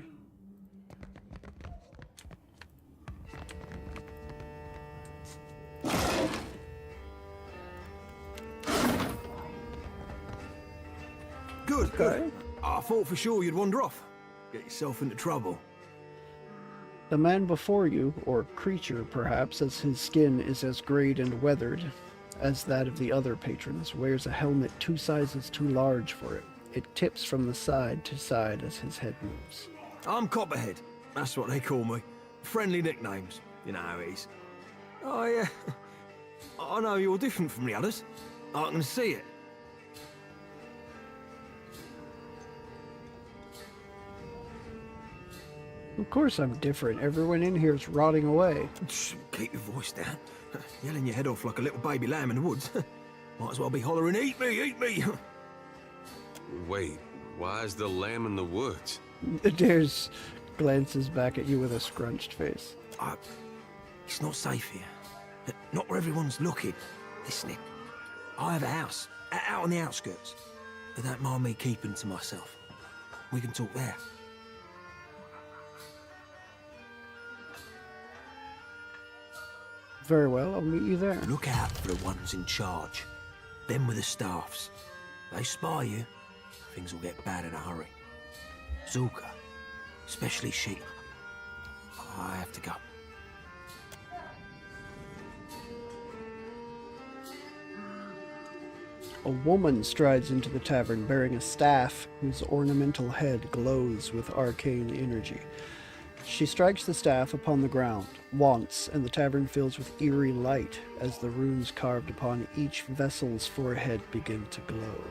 Good, good. I thought for sure you'd wander off. Get yourself into trouble. The man before you, or creature perhaps, as his skin is as grayed and weathered as that of the other patrons, wears a helmet 2 sizes too large for it. It tips from the side to side as his head moves. I'm Copperhead. That's what they call me. Friendly nicknames. You know how it is. Oh, yeah. I know you're different from the others. I can see it. Of course I'm different. Everyone in here is rotting away. Shh, keep your voice down. Yelling your head off like a little baby lamb in the woods. Might as well be hollering, eat me, eat me. Wait, why is the lamb in the woods? Dares glances back at you with a scrunched face. It's not safe here. Not where everyone's looking, listening. I have a house, out on the outskirts. They don't mind me keeping to myself. We can talk there. Very well, I'll meet you there. Look out for the ones in charge. Them with the staffs. They spy you, things will get bad in a hurry. Zulka, especially she. I have to go. A woman strides into the tavern bearing a staff whose ornamental head glows with arcane energy. She strikes the staff upon the ground once, and the tavern fills with eerie light as the runes carved upon each vessel's forehead begin to glow.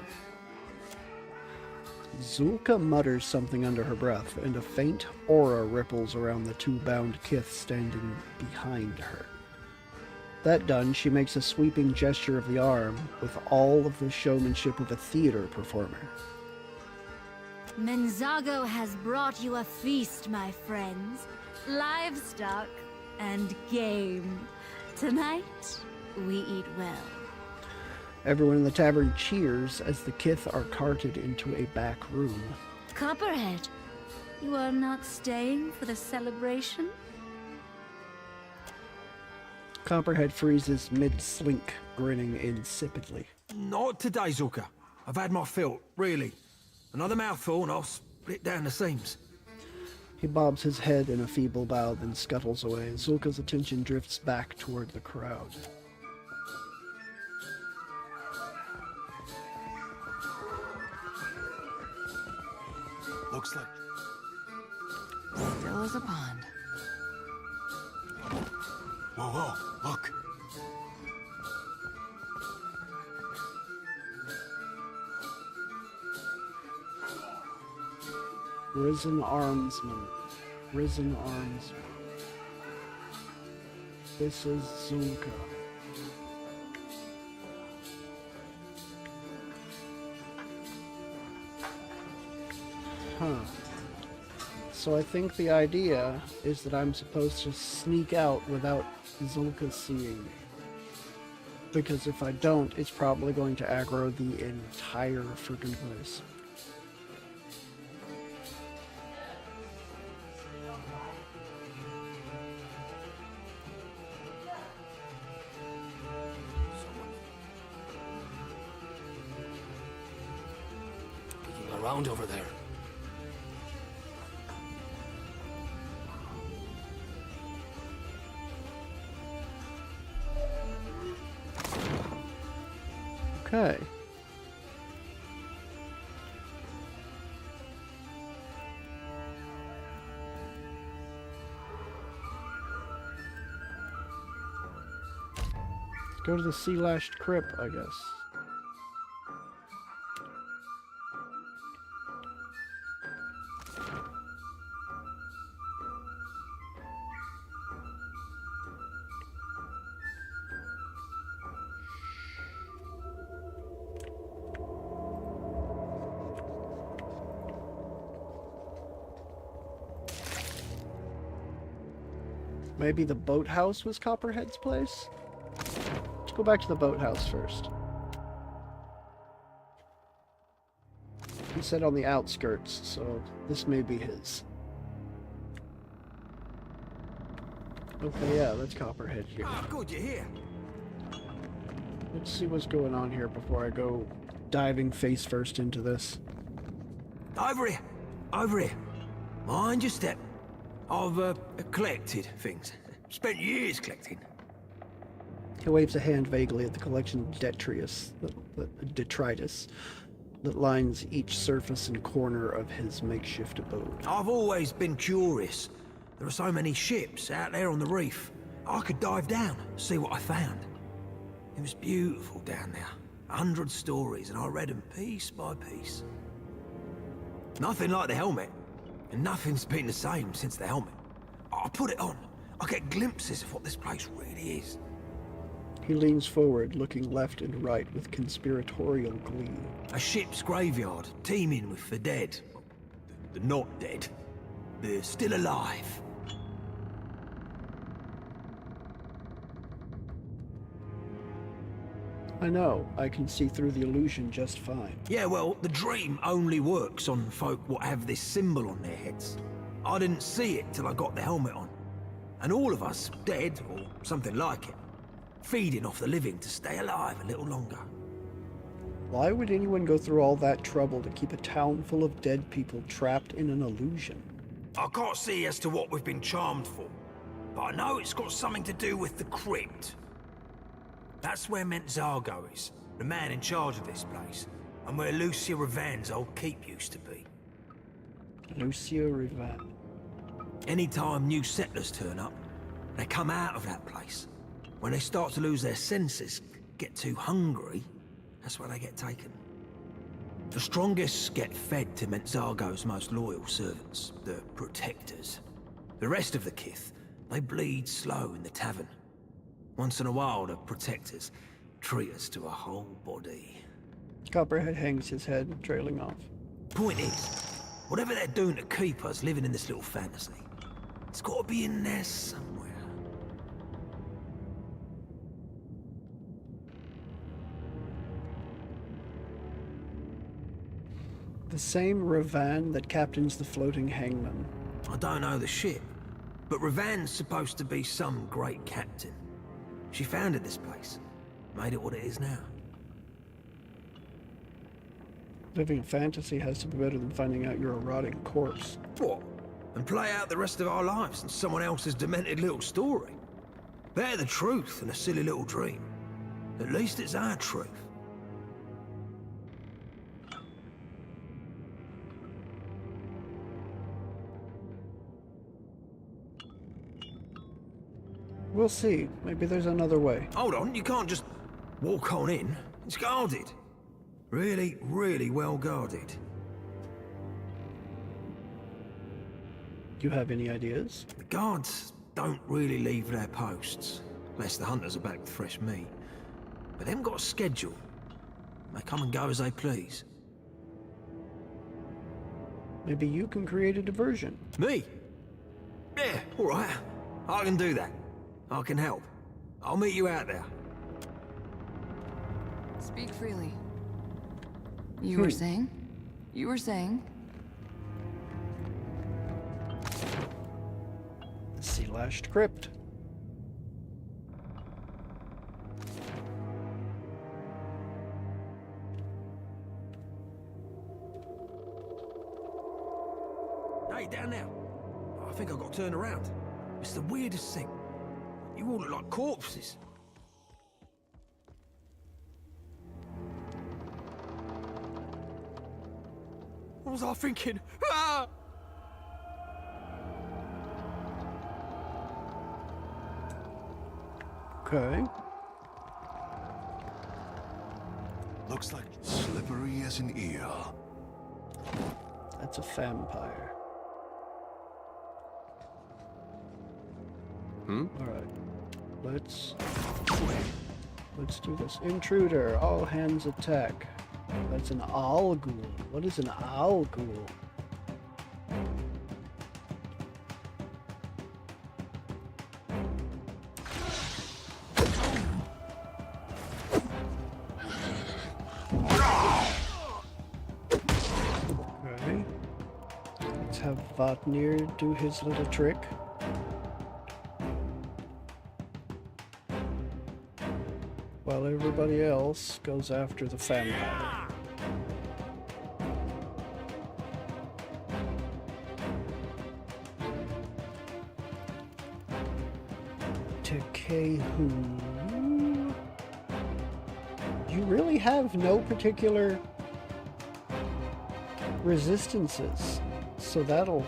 Zulka mutters something under her breath, and a faint aura ripples around the 2 bound kith standing behind her. That done, she makes a sweeping gesture of the arm with all of the showmanship of a theater performer. Menzago has brought you a feast, my friends. Livestock and game. Tonight, we eat well. Everyone in the tavern cheers as the kith are carted into a back room. Copperhead, you are not staying for the celebration? Copperhead freezes mid-slink, grinning insipidly. Not today, Zulka. I've had my fill, really. Another mouthful and I'll split down the seams. He bobs his head in a feeble bow, then scuttles away. Zulka's attention drifts back toward the crowd. Looks like... Still as a pond. Whoa, whoa, look. Risen Armsman. Risen Armsman. This is Zulka. Huh. So I think the idea is that I'm supposed to sneak out without Zulka seeing me. Because if I don't, it's probably going to aggro the entire freaking place. around over there. Okay. Let's go to the sea-lashed crypt, I guess. Maybe the boathouse was Copperhead's place? Let's go back to the boathouse first. He said on the outskirts, so this may be his. Okay, yeah, that's Copperhead here. Ah, good, you're here. Let's see what's going on here before I go diving face first into this. Over here. Over here. Mind your step. I've collected things. Spent years collecting. He waves a hand vaguely at the collection of detritus that lines each surface and corner of his makeshift abode. I've always been curious. There are so many ships out there on the reef. I could dive down, see what I found. It was beautiful down there. 100 stories, and I read them piece by piece. Nothing like the helmet. And nothing's been the same since the helmet. I put it on. I get glimpses of what this place really is. He leans forward, looking left and right with conspiratorial glee. A ship's graveyard, teeming with the dead. The not dead. They're still alive. I know. I can see through the illusion just fine. Yeah, well, the dream only works on folk what have this symbol on their heads. I didn't see it till I got the helmet on. And all of us, dead, or something like it, feeding off the living to stay alive a little longer. Why would anyone go through all that trouble to keep a town full of dead people trapped in an illusion? I can't see as to what we've been charmed for, but I know it's got something to do with the crypt. That's where Mentzago is, the man in charge of this place, and where Lucia Ravan's old keep used to be. Lucia Ravan. Anytime new settlers turn up, they come out of that place. When they start to lose their senses, get too hungry, that's where they get taken. The strongest get fed to Mentzago's most loyal servants, the protectors. The rest of the kith, they bleed slow in the tavern. Once in a while, the protectors treat us to a whole body. Copperhead hangs his head, trailing off. Point is, whatever they're doing to keep us living in this little fantasy, it's got to be in there somewhere. The same Ravan that captains the floating hangman. I don't know the ship, but Ravan's supposed to be some great captain. She founded this place, made it what it is now. Living a fantasy has to be better than finding out you're a rotting corpse. What? And play out the rest of our lives in someone else's demented little story? Better the truth than a silly little dream. At least it's our truth. We'll see. Maybe there's another way. Hold on, you can't just walk on in. It's guarded. Really, really well guarded. Do you have any ideas? The guards don't really leave their posts, unless the hunters are back with fresh meat. But they've got a schedule. They come and go as they please. Maybe you can create a diversion. Me? Yeah, all right. I can do that. I can help. I'll meet you out there. Speak freely. You were saying? You were saying? The sea-lashed crypt. Get down now. I think I've got to turn around. It's the weirdest thing. You all look like corpses. What was I thinking? Ah! Okay. Looks like slippery as an eel. That's a vampire. Alright. Let's do this. Intruder, all hands attack. That's an owl ghoul. What is an owl ghoul? Okay. Let's have Vatnir do his little trick. While everybody else goes after the vampire. Tekehu. You really have no particular resistances, so that'll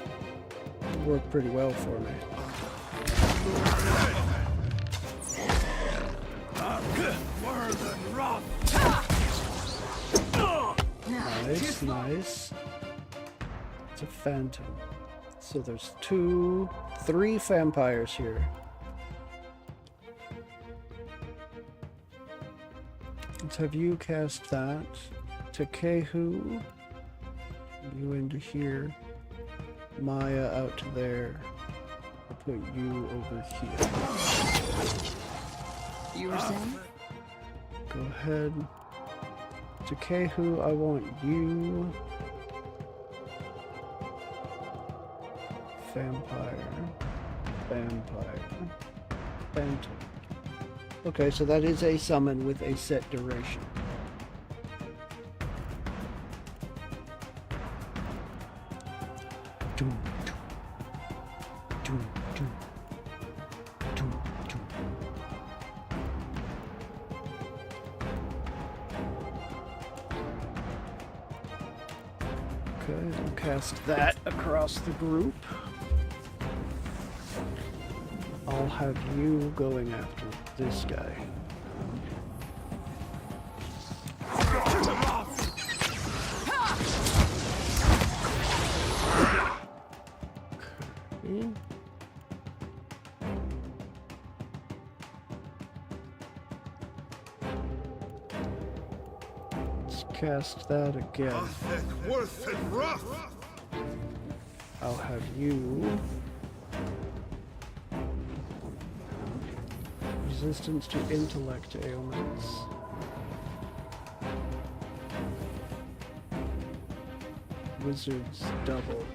work pretty well for me. Nice, nice. It's a phantom. So there's 3 vampires here. Let's have you cast that. Tekehu. You into here. Maya out to there. I'll put you over here. You were saying? Go ahead. Tekehu, I want you. Vampire. Vampire. Phantom. Okay, so that is a summon with a set duration. Doom, doom. Doom, doom. Doom, doom. Okay, I'll cast that across the group. I'll have you going after this guy. Okay. Let's cast that again. Worth it rough. I'll have you. Resistance to intellect ailments. Wizards double.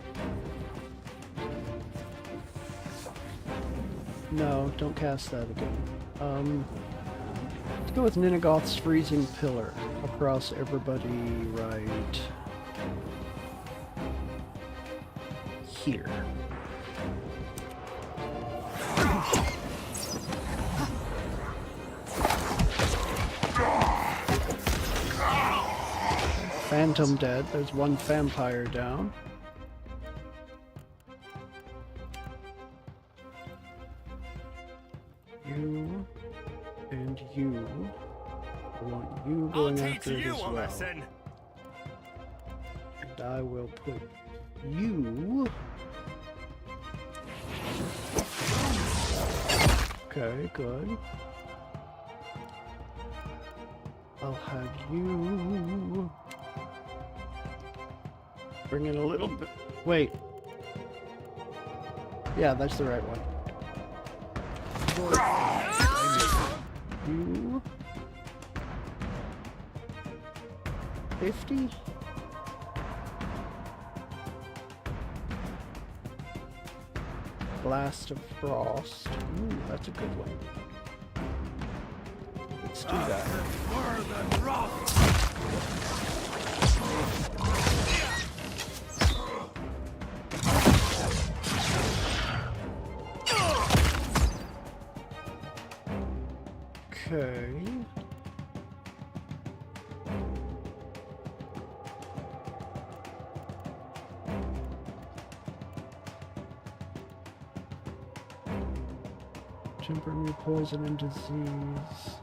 No, don't cast that again. Let's go with Ninnagoth's Freezing Pillar across everybody right here. Phantom dead. There's one vampire down. You and you. I want you going after it as well. And I will put you. Okay, good. I'll have you bring in a little bit. Wait. Yeah, that's the right one. You 50? Blast of Frost. Ooh, that's a good one. Let's do that. Okay. Temporary poison and disease.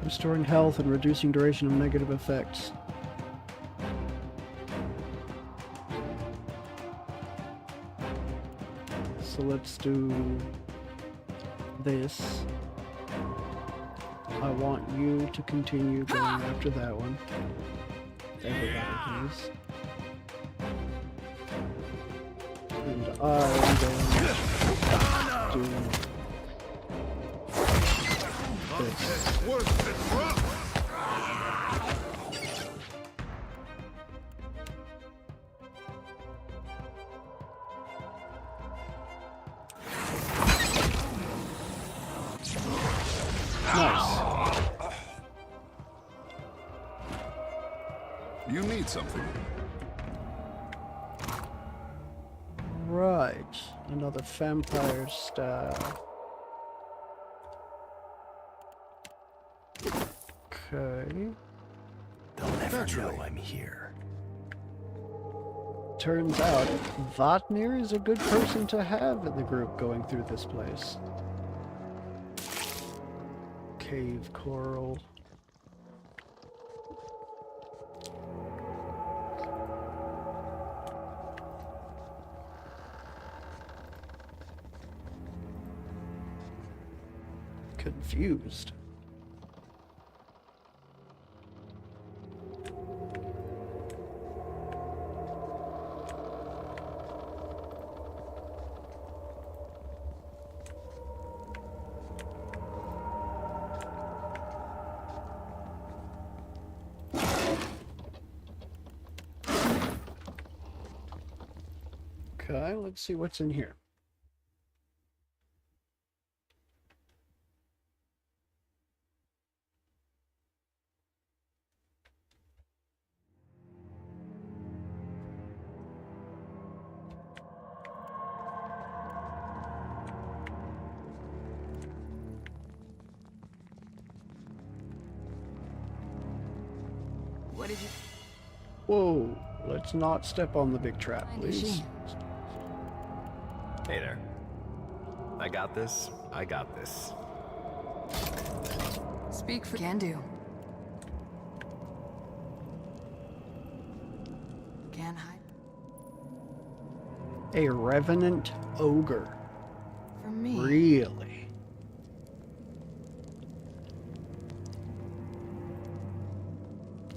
Restoring health and reducing duration of negative effects. So let's do this. I want you to continue going after that one. Everybody, please. And I am going to do this. Nice. You need something. Right. Another vampire style. Okay. They'll never know I'm here. Turns out, Vatnir is a good person to have in the group going through this place. Cave coral. Confused. Okay, let's see what's in here. What did you... Whoa, let's not step on the big trap, please. Hey there. I got this. I got this. Speak for can do. Can hide. A revenant ogre. For me. Really?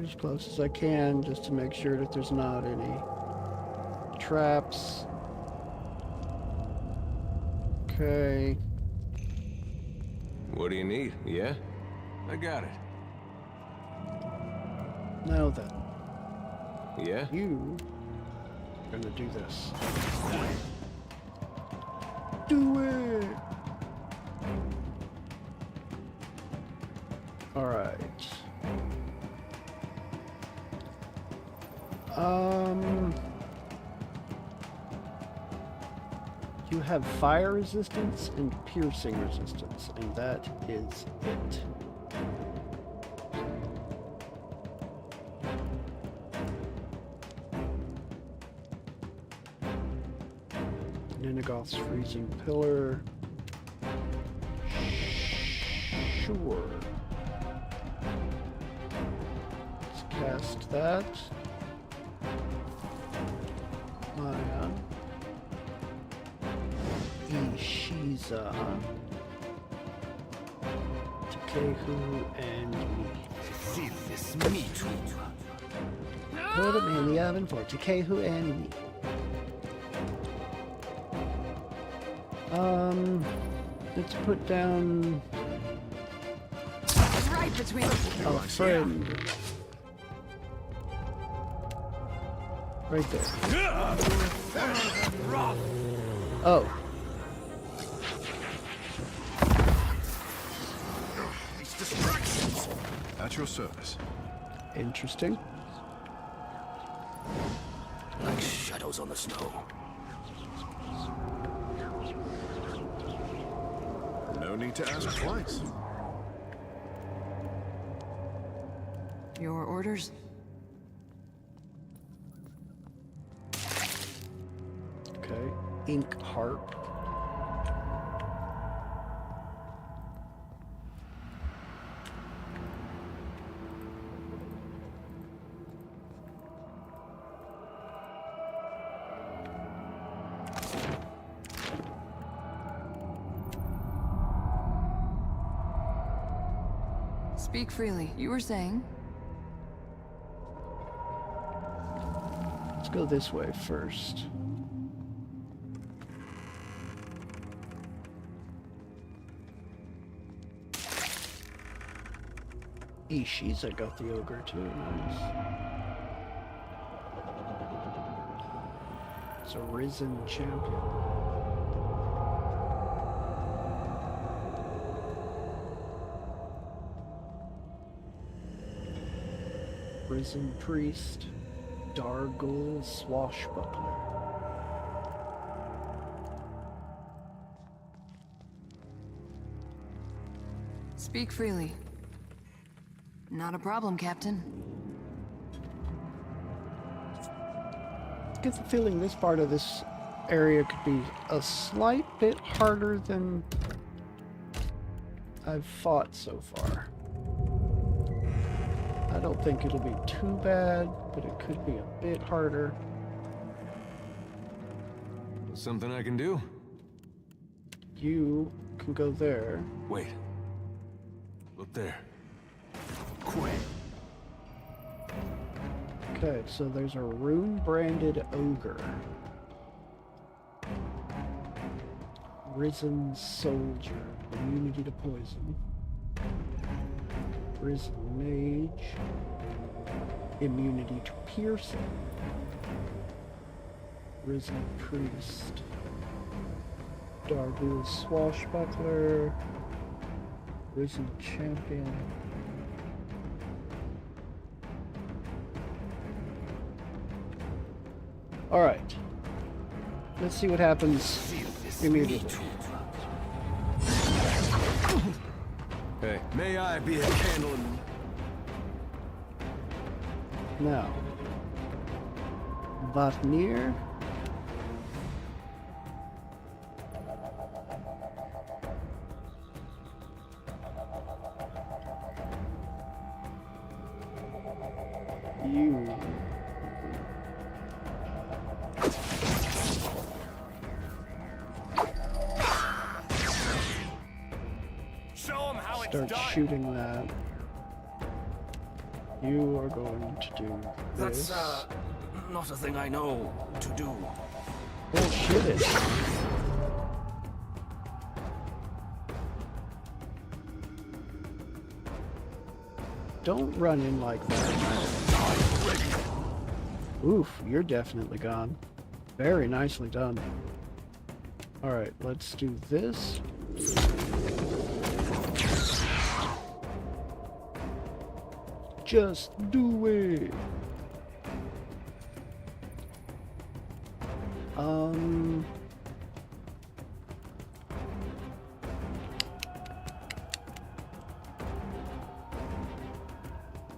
As close as I can, just to make sure that there's not any traps. Okay. What do you need? Yeah? I got it. Now then. Yeah? You are gonna do this. Do it! Alright. You have fire resistance and piercing resistance, and that is it. Ninagoth's freezing pillar. Sure. Let's cast that. Maya. Ishiza. Takehu and me. Put them in the oven for Takehu and me. Let's put down Right between a friend. Right there. Oh. At your service. Interesting. Like shadows on the snow. No need to ask twice. Your orders? Okay. Ink harp. Speak freely. You were saying? Let's go this way first. Ishiza got the ogre too, nice. It's a risen champion. Risen priest, Dargul swashbuckler. Speak freely. Not a problem, Captain. I get the feeling this part of this area could be a slight bit harder than I've fought so far. I don't think it'll be too bad, but it could be a bit harder. Something I can do? You can go there. Wait. Look there. Quick. Okay, so there's a rune-branded ogre. Risen soldier. Immunity to poison. Risen mage. Immunity to piercing. Risen priest. Dargul swashbuckler. Risen champion. Alright. Let's see what happens immediately. Hey, may I be a candle in... Now. Vatnir. You. Start shooting that. You are going to do this. That's, not a thing I know to do. Oh, shit it. Don't run in like that. Oof, you're definitely gone. Very nicely done. Alright, let's do this. Just do it.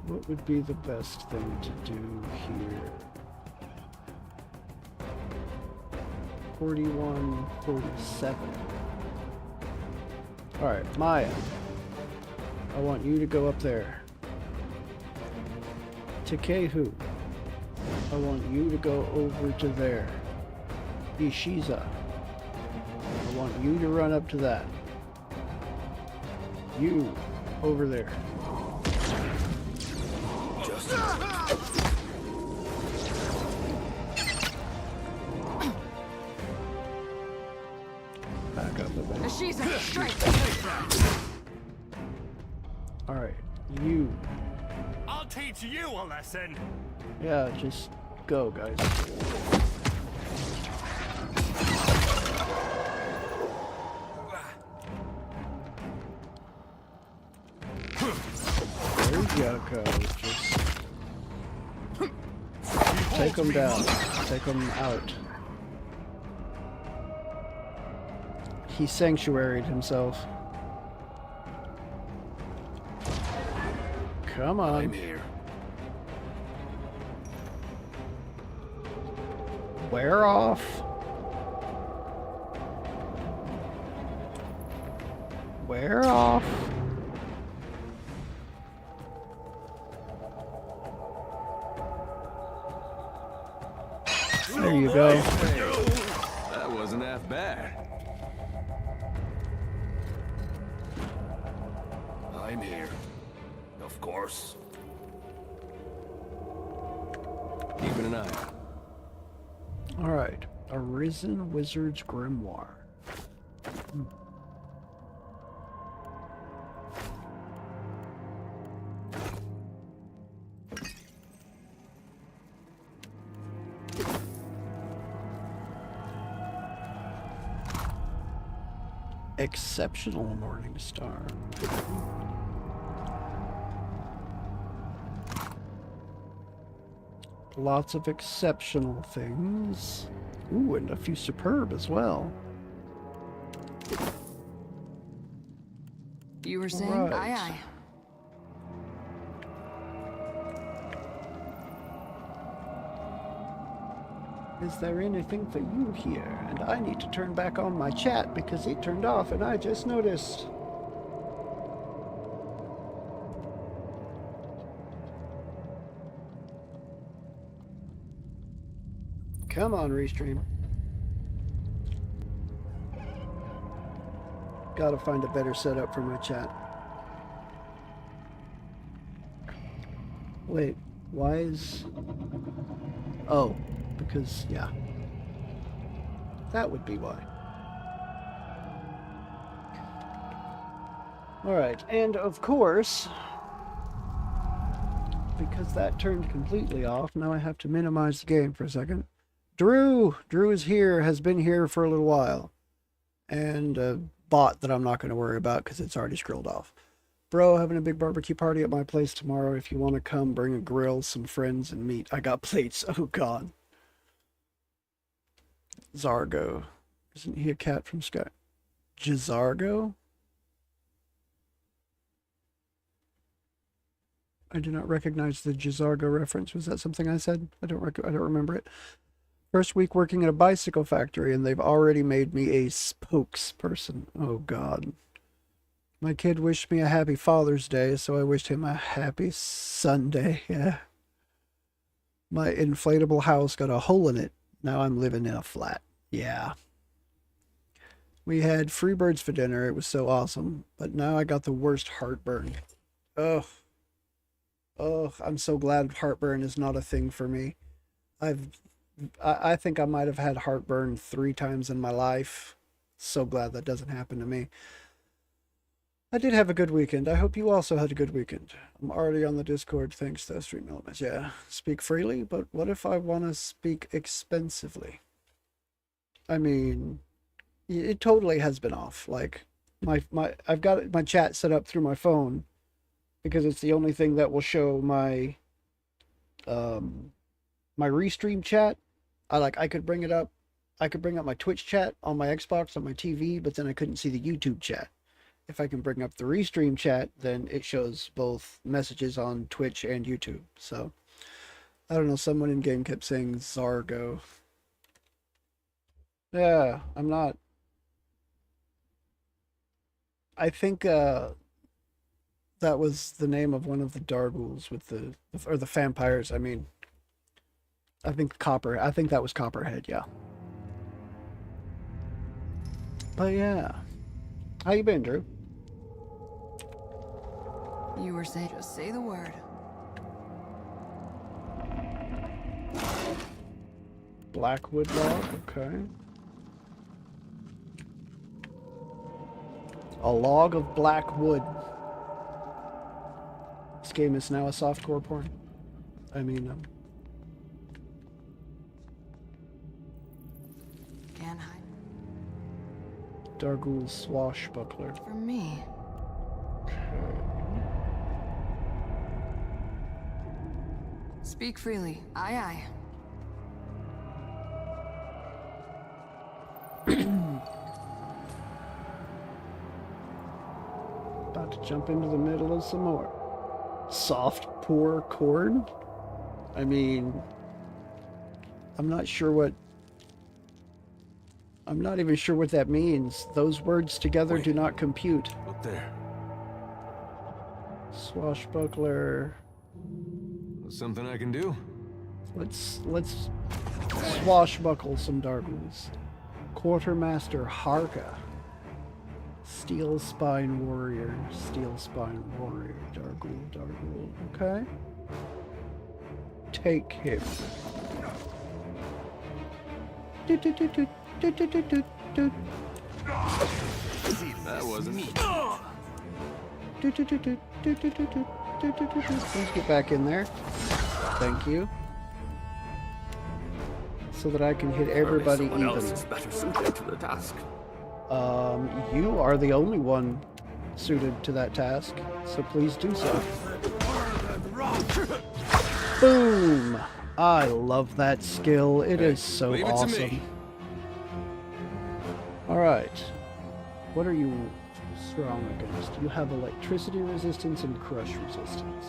What would be the best thing to do here? 41, 47. Alright, Maya. I want you to go up there. Takehu. I want you to go over to there. Ishiza. I want you to run up to that. You, over there. Back up a bit. Ishiza, straight! Alright, you. I'll teach you a lesson. Yeah, just go, guys. you go. Just take him down. Take him out. He sanctuaried himself. Come on. I'm here. Wear off. Wear off. There you go. That wasn't half bad. I'm here. Of course. Keeping an eye out. Alright. Arisen Wizard's Grimoire. Exceptional Morning Star. Lots of exceptional things. Ooh, and a few superb as well. You were saying? Right. Aye, aye. Is there anything for you here? And I need to turn back on my chat because it turned off and I just noticed. Come on, Restream. Gotta find a better setup for my chat. Wait, why is... Oh, because, yeah. That would be why. Alright, and of course, because that turned completely off, now I have to minimize the game for a second. Drew is here, has been here for a little while. And a bot that I'm not going to worry about because it's already scrolled off. Bro, having a big barbecue party at my place tomorrow. If you want to come, bring a grill, some friends, and meat. I got plates. Oh, God. Zargo. Isn't he a cat from Sky? Jizargo? I do not recognize the Jizargo reference. Was that something I said? I don't remember it. First week working at a bicycle factory, and they've already made me a spokesperson. Oh, God. My kid wished me a happy Father's Day, so I wished him a happy Sunday. Yeah. My inflatable house got a hole in it. Now I'm living in a flat. Yeah. We had Freebirds for dinner. It was so awesome. But now I got the worst heartburn. Ugh. Ugh. I'm so glad heartburn is not a thing for me. I think I might have had heartburn 3 times in my life. So glad that doesn't happen to me. I did have a good weekend. I hope you also had a good weekend. I'm already on the Discord thanks to Stream Elements. Yeah, speak freely, but what if I want to speak expensively? I mean, it totally has been off. Like, I've got my chat set up through my phone because it's the only thing that will show my my restream chat. I could bring it up. I could bring up my Twitch chat on my Xbox on my TV, but then I couldn't see the YouTube chat. If I can bring up the restream chat, then it shows both messages on Twitch and YouTube. So, I don't know, someone in game kept saying Zargo. Yeah, I'm not. I think that was the name of one of the Dargools with or the vampires, I mean. I think that was Copperhead, yeah. But yeah. How you been, Drew? You were saying, just say the word. Blackwood log, okay. A log of black wood. This game is now a softcore porn. I mean, Can't hide Dargul's swashbuckler. from me. Speak freely. Aye, aye. About to jump into the middle of some more. Soft pour corn? I mean, I'm not even sure what that means. Those words together do not compute. Look there. Swashbuckler. Something I can do? Let's swashbuckle some Dargles. Quartermaster Harka. Steel Spine Warrior. Steel Spine Warrior. Dargle. Okay. Take him. That wasn't me. Please get back in there. Thank you. So that I can hit everybody Someone else evenly. is better suited to the task. You are the only one suited to that task, so please do so. Boom! I love that skill. It is so leave it to awesome. me. Alright. What are you strong against? You have electricity resistance and crush resistance.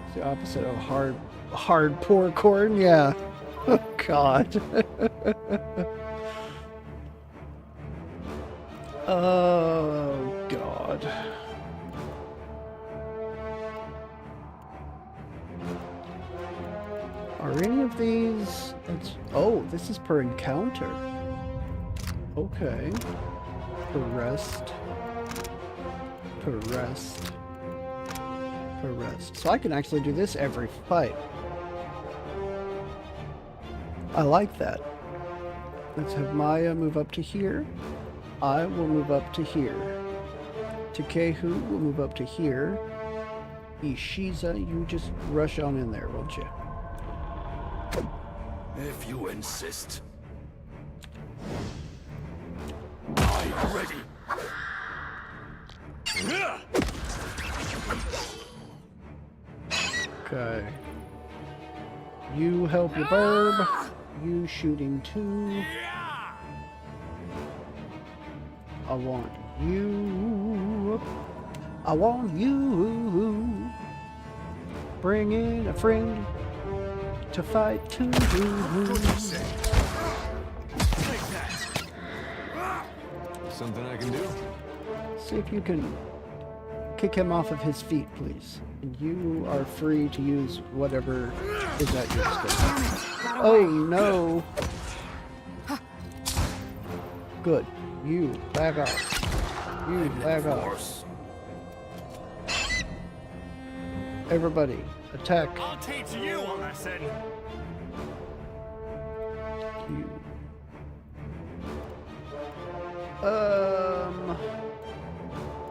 It's the opposite of hard pour corn, yeah. Oh god. Oh god. Are any of these... Oh, this is per encounter. Okay. Per rest. Per rest. Per rest. So I can actually do this every fight. I like that. Let's have Maya move up to here. I will move up to here. Takehu will move up to here. Ishiza, you just rush on in there, won't you? If you insist. I'm ready. Okay. You help your burb. You shooting too. I want you. I want you. Bring in a friend to fight too. Something I can do? See if you can kick him off of his feet, please. And you are free to use whatever is at your disposal. Oh no! Good. You back off. You back off. Everybody, attack. I'll teach you a lesson. You.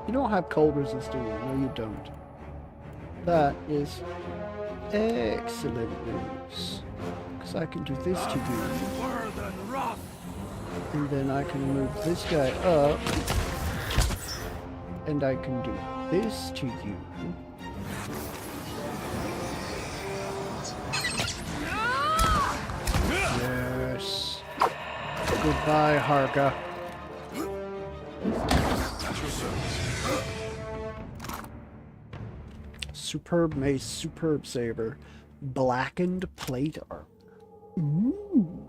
You don't have cold resist, do you? No, you don't. That is excellent news. Because I can do this to you. And then I can move this guy up. And I can do this to you. Yes. Goodbye, Harka. Superb mace, superb saber, blackened plate armor. Ooh.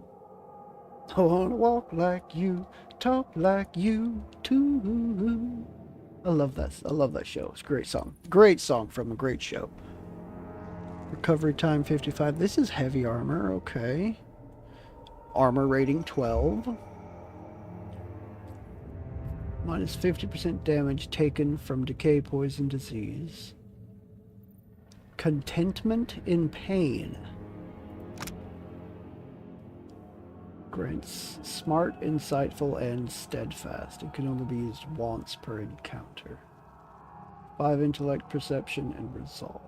I wanna walk like you, talk like you too. I love that. I love that show. It's a great song. Great song from a great show. Recovery time 55. This is heavy armor. Okay. Armor rating 12. Minus 50% damage taken from decay, poison, disease. Contentment in pain. Grants smart, insightful, and steadfast. It can only be used once per encounter. 5 intellect, perception, and resolve.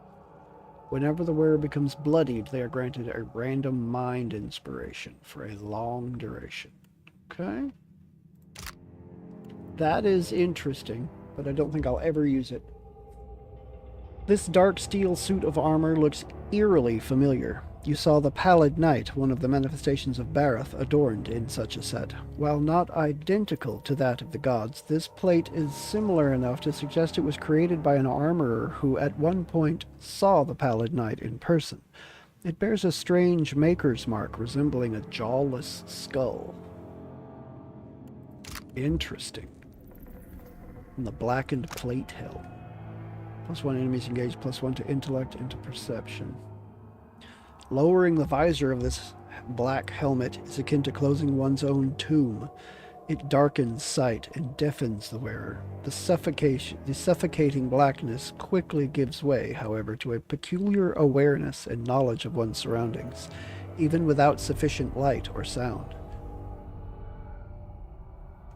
Whenever the wearer becomes bloodied, they are granted a random mind inspiration for a long duration. Okay. That is interesting, but I don't think I'll ever use it. This dark steel suit of armor looks eerily familiar. You saw the Pallid Knight, one of the manifestations of Barroth, adorned in such a set. While not identical to that of the gods, this plate is similar enough to suggest it was created by an armorer who at one point saw the Pallid Knight in person. It bears a strange maker's mark resembling a jawless skull. Interesting. And the blackened plate helm. +1 enemies engaged, +1 to intellect and to perception. Lowering the visor of this black helmet is akin to closing one's own tomb. It darkens sight and deafens the wearer. The suffocating blackness quickly gives way, however, to a peculiar awareness and knowledge of one's surroundings, even without sufficient light or sound.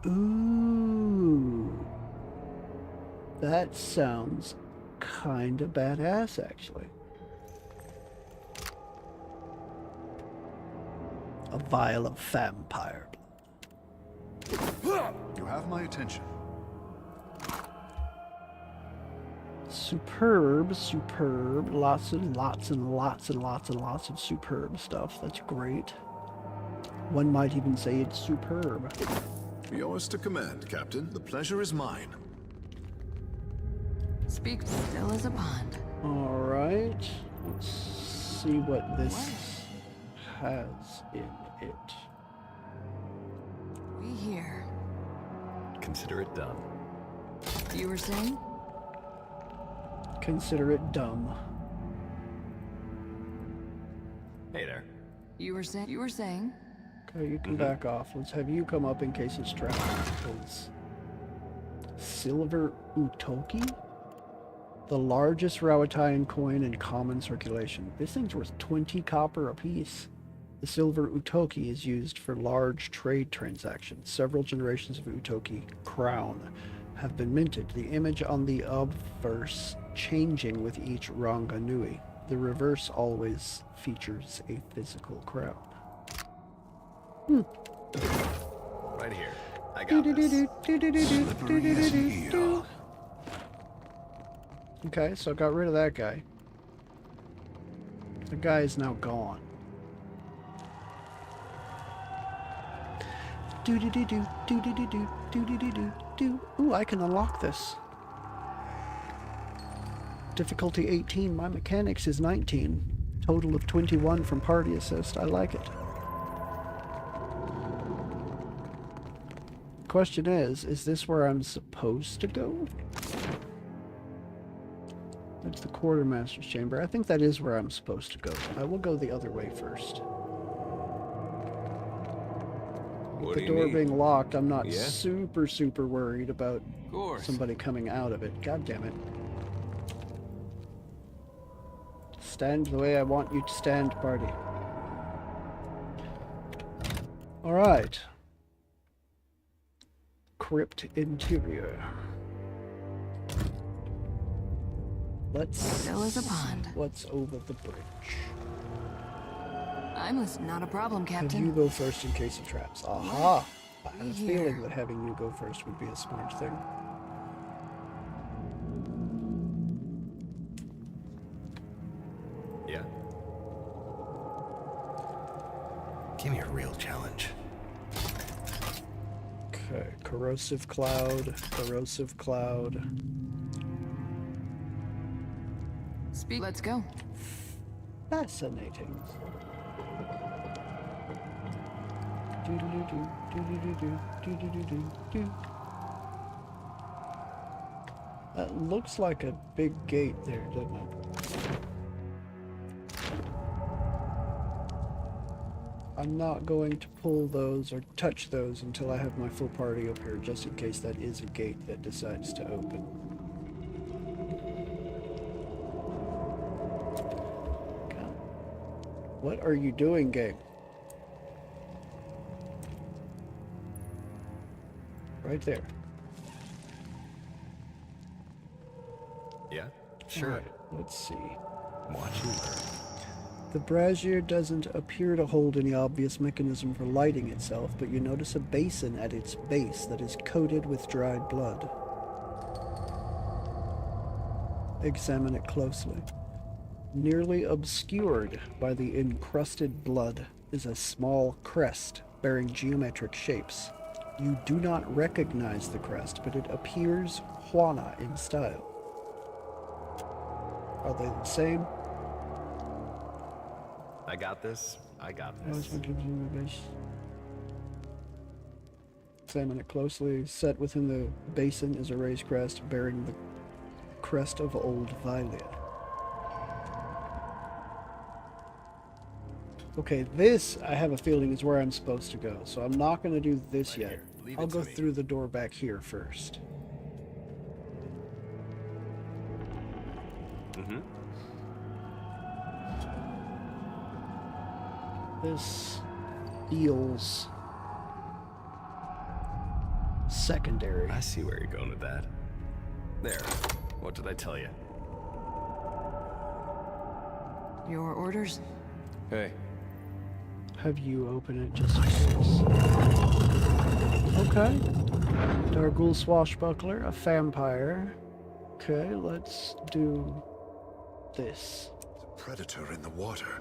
Ooh. That sounds kinda badass, actually. A vial of vampire blood. You have my attention. Superb, superb. Lots and lots and lots and lots and lots of superb stuff. That's great. One might even say it's superb. Yours to command, Captain. The pleasure is mine. Speak still as a pond. Alright. Let's see what this has in it. We hear. Consider it done. You were saying? Consider it dumb. Hey there. You were saying? Okay, you can back off. Let's have you come up in case it's trapped, please. Silver Utoki? The largest Rawatayan coin in common circulation. This thing's worth 20 copper apiece. The silver Utoki is used for large trade transactions. Several generations of Utoki crown have been minted, the image on the obverse changing with each Ranganui. The reverse always features a physical crown. Right here. I got this. Slippery as an eel. Okay, so I got rid of that guy. The guy is now gone. Do-do-do-do, do-do-do-do, do-do-do-do, do. Ooh, I can unlock this. Difficulty 18, my mechanics is 19. Total of 21 from party assist. I like it. Question is this where I'm supposed to go? That's the quartermaster's chamber. I think that is where I'm supposed to go. I will go the other way first. With the door being locked, I'm not super worried about somebody coming out of it. God damn it. Stand the way I want you to stand, party. Alright. Crypt interior. Let's Still as a pond. see what's over the bridge. I'm not a problem, Have Captain. you go first in case of traps. Aha! I had a feeling that having you go first would be a smart thing. Yeah. Give me a real challenge. Okay, corrosive cloud, corrosive cloud. Speak. Let's go. Fascinating. Do-do-do-do, do-do-do-do, do-do-do-do-do. That looks like a big gate there, doesn't it? I'm not going to pull those or touch those until I have my full party up here, just in case that is a gate that decides to open. God. What are you doing, game? Right there. Yeah, sure. Right, let's see. Watch and learn. The brazier doesn't appear to hold any obvious mechanism for lighting itself, but you notice a basin at its base that is coated with dried blood. Examine it closely. Nearly obscured by the encrusted blood is a small crest bearing geometric shapes. You do not recognize the crest, but it appears Juana in style. Are they the same? I got this. I got this. Examine it closely. Set within the basin is a raised crest bearing the crest of old Vylia. Okay, this, I have a feeling, is where I'm supposed to go, so I'm not going to do this yet. I'll go through the door back here first. Mm-hmm. This feels secondary. I see where you're going with that. There. What did I tell you? Your orders? Hey. Have you open it just in case. Okay. Dargul Swashbuckler, a vampire. Okay, let's do this. The predator in the water.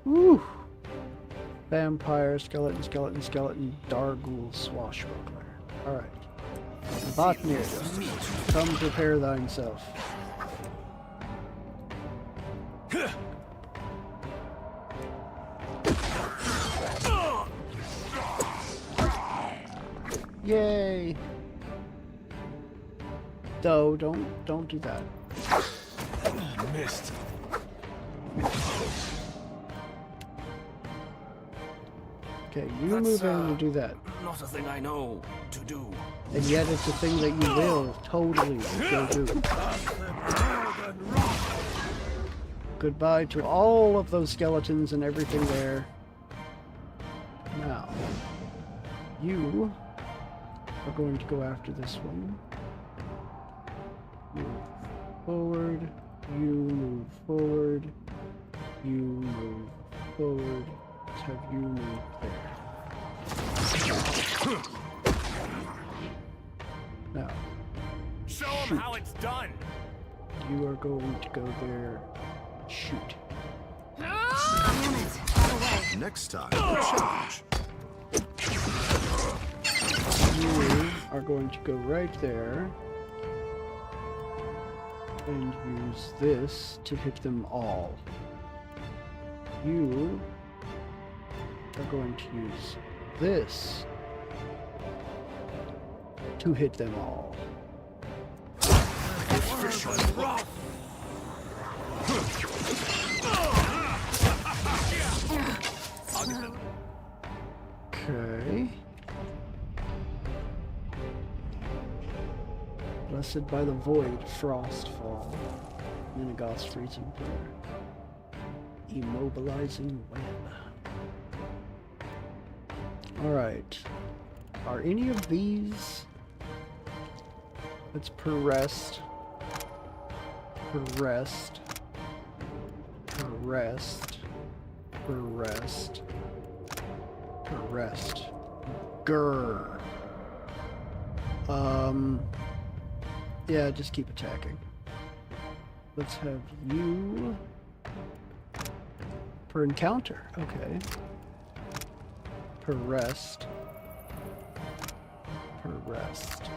Woo! Vampire, skeleton, skeleton, skeleton, Dargul Swashbuckler. Alright. Botnir, come prepare thyself. Yay! No, don't do that. Missed. Okay, you move in and do that. Not a thing I know to do. And yet it's a thing that you will totally go do. Goodbye to all of those skeletons and everything there. Now, you are going to go after this one. Move forward. You move forward. You move forward. Let's have you move there. Now, show them how it's done. You are going to go there. Shoot. Next time, challenge. You are going to go right there and use this to hit them all. You are going to use this to hit them all. Okay. Blessed by the void, Frostfall. Minagoth's freezing pillar. Immobilizing web. Alright. Are any of these... Let's per rest. Per rest. Per rest. Per rest. Per rest. Grr. Yeah, just keep attacking. Let's have you per encounter. Okay. Per rest. Per rest.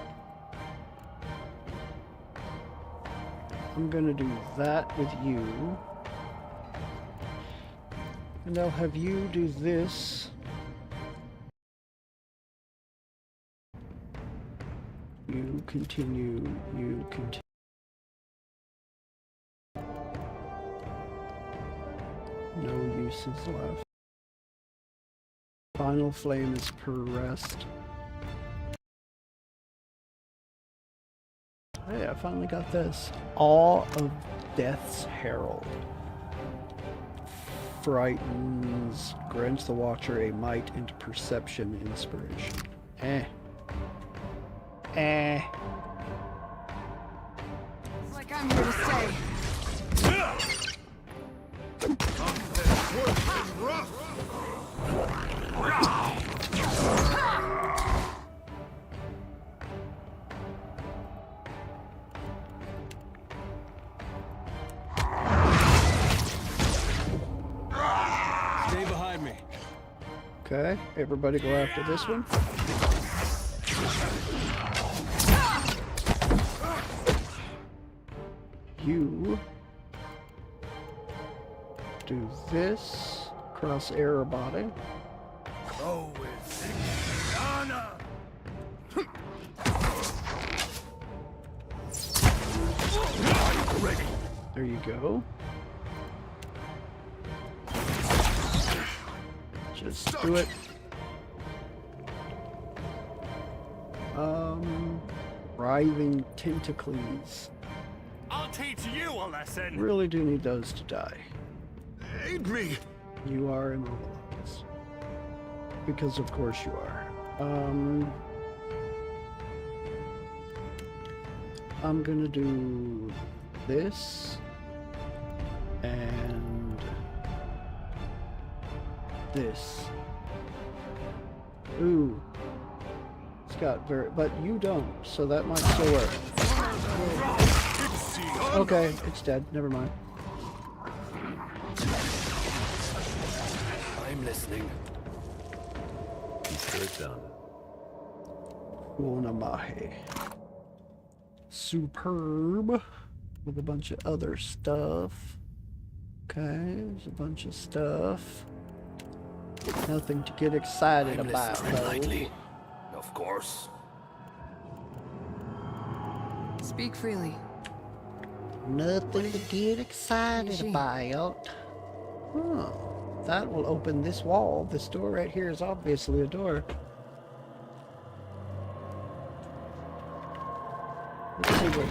I'm gonna do that with you. And I'll have you do this. You continue. No uses left. Final flame is per rest. Hey, I finally got this. Awe of Death's Herald. Frightens, grants the watcher a might and perception inspiration. It's like I'm here to stay. Okay, everybody go after this one. You do this, cross error body. Go with Anna. Ready. There you go. Just do it. Writhing tentacles. I'll teach you a lesson. Really do need those to die. Aid me. You are immobilized. Because of course you are. I'm gonna do this and this. Ooh. It's got very, but you don't, so that might still work. Okay, it's dead. Never mind. I'm listening. Consider it done. Unamahe. Superb. With a bunch of other stuff. Okay, there's a bunch of stuff. Nothing to get excited about, though. Of course. Speak freely. Nothing to get excited about. Huh. That will open this wall. This door right here is obviously a door. Let's see what...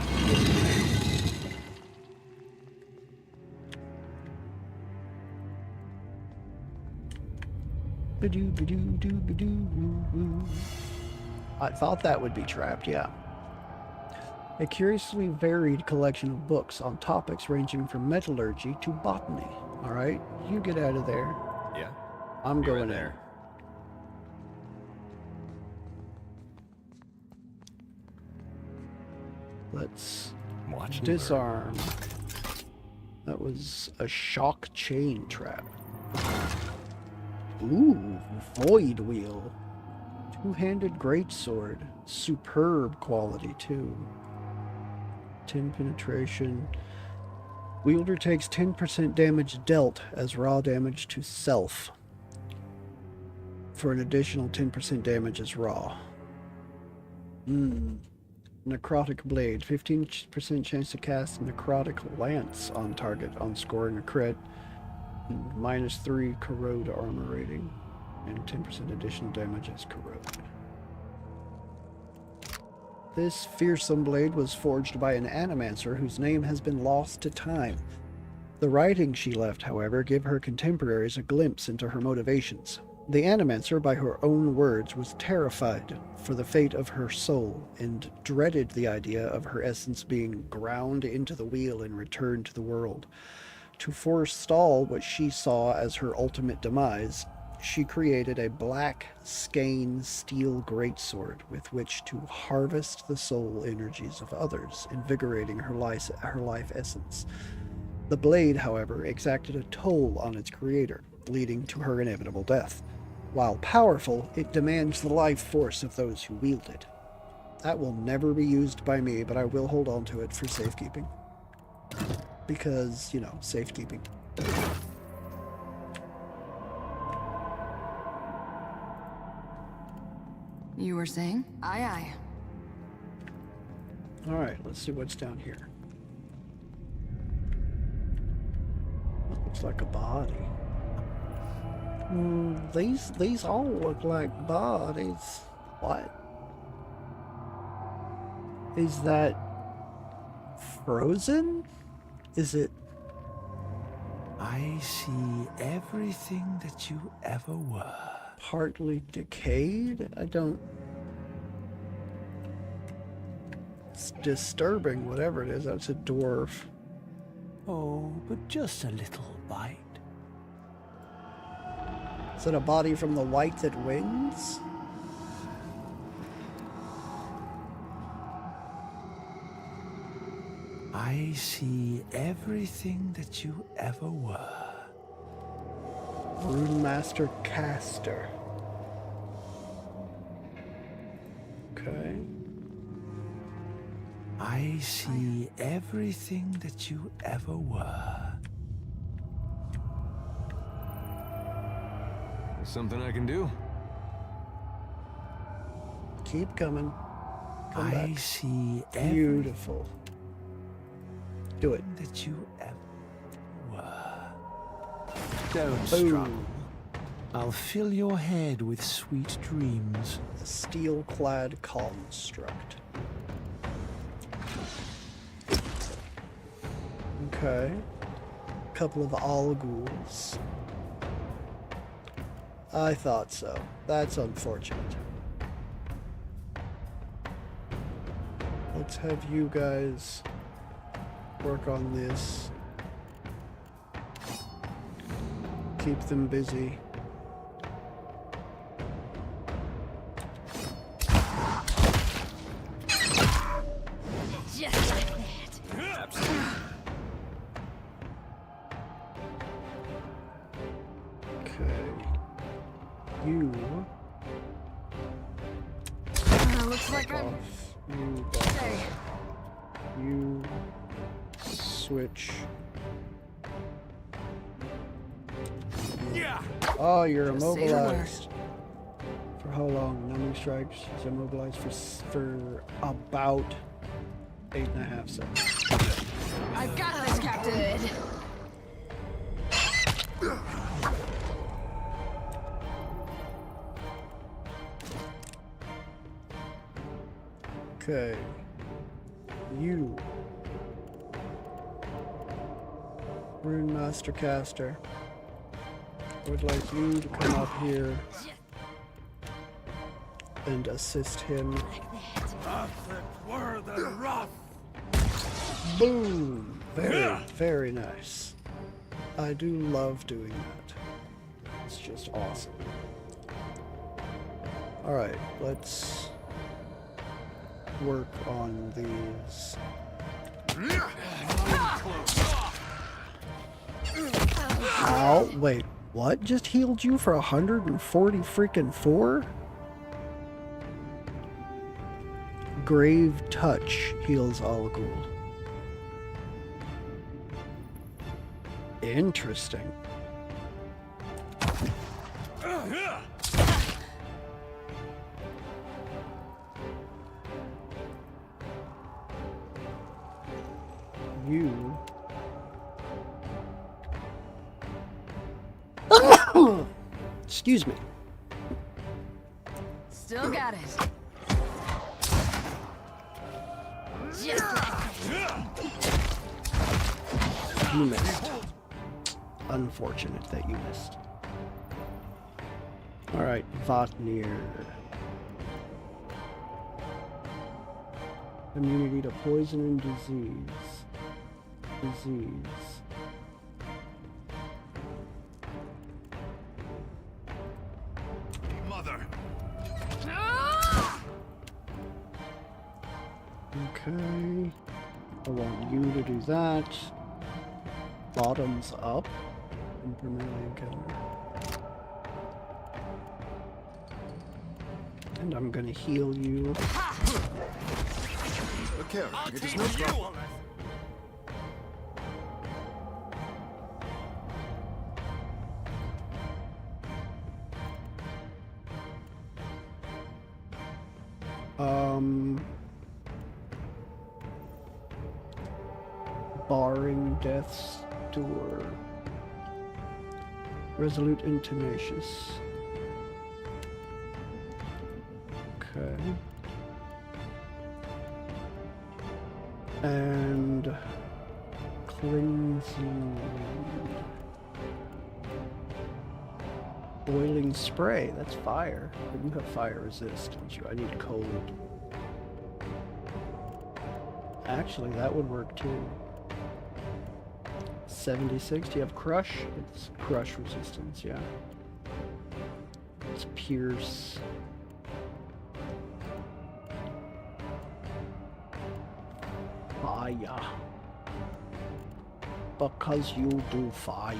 I thought that would be trapped, yeah. A curiously varied collection of books on topics ranging from metallurgy to botany. All right, you get out of there. Yeah. I'm You're going in there. Let's Watch and disarm. That was a shock chain trap. Ooh, void wheel. Two-handed greatsword. Superb quality, too. 10 penetration. Wielder takes 10% damage dealt as raw damage to self. For an additional 10% damage as raw. Necrotic blade. 15% chance to cast necrotic lance on target on scoring a crit. -3 corrode armor rating. And 10% additional damage as corrode. This fearsome blade was forged by an animancer whose name has been lost to time. The writings she left, however, give her contemporaries a glimpse into her motivations. The animancer, by her own words, was terrified for the fate of her soul and dreaded the idea of her essence being ground into the wheel and returned to the world. To forestall what she saw as her ultimate demise, she created a black skein steel greatsword with which to harvest the soul energies of others, invigorating her life essence. The blade, however, exacted a toll on its creator, leading to her inevitable death. While powerful, it demands the life force of those who wield it. That will never be used by me, but I will hold on to it for safekeeping. Because, you know, safekeeping. You were saying? Aye, aye. Alright, let's see what's down here. That looks like a body. These all look like bodies. What? Is that frozen? Is it? I see everything that you ever were. Partly decayed? I don't... It's disturbing, whatever it is. That's a dwarf. Oh, but just a little bite. Is it a body from the white that wins? I see everything that you ever were. Runemaster Caster. Okay. I see everything that you ever were. There's something I can do? Keep coming. Come I back. see Beautiful. Do it. that you ever were. Don't Boom. struggle. I'll fill your head with sweet dreams. A steel-clad construct. Okay. Couple of Alguls. I thought so. That's unfortunate. Let's have you guys work on this. Keep them busy. Just like that. Absolutely. Okay. You Looks like I'm... off. You off. There. You switch. Yeah. Oh, you're Just say the immobilized. For how long? Numbing strikes is immobilized for about 8.5 seconds. I've got this, Captain. Okay. You. Rune Master Caster. I would like you to come up here and assist him. Boom! Very, very nice. I do love doing that. It's just awesome. Alright, let's work on these. Ow, wait, what? Just healed you for 140 freaking 4? Grave Touch heals Algul. Interesting. You excuse me. Still got it. Just like You missed. Unfortunate that you missed. Alright, Vatnir. Immunity to poison and disease. Mother. Okay. I want you to do that. Bottoms up. Impermanently encounter. And I'm gonna heal you. Look here, it is no problem. Barring death's door. Resolute and tenacious. Okay. And cleansing. Boiling spray, that's fire. But you have fire resist, don't you? I need cold. Actually, that would work too. 76, do you have crush? It's crush resistance, yeah. It's pierce. Fire. Because you do fire.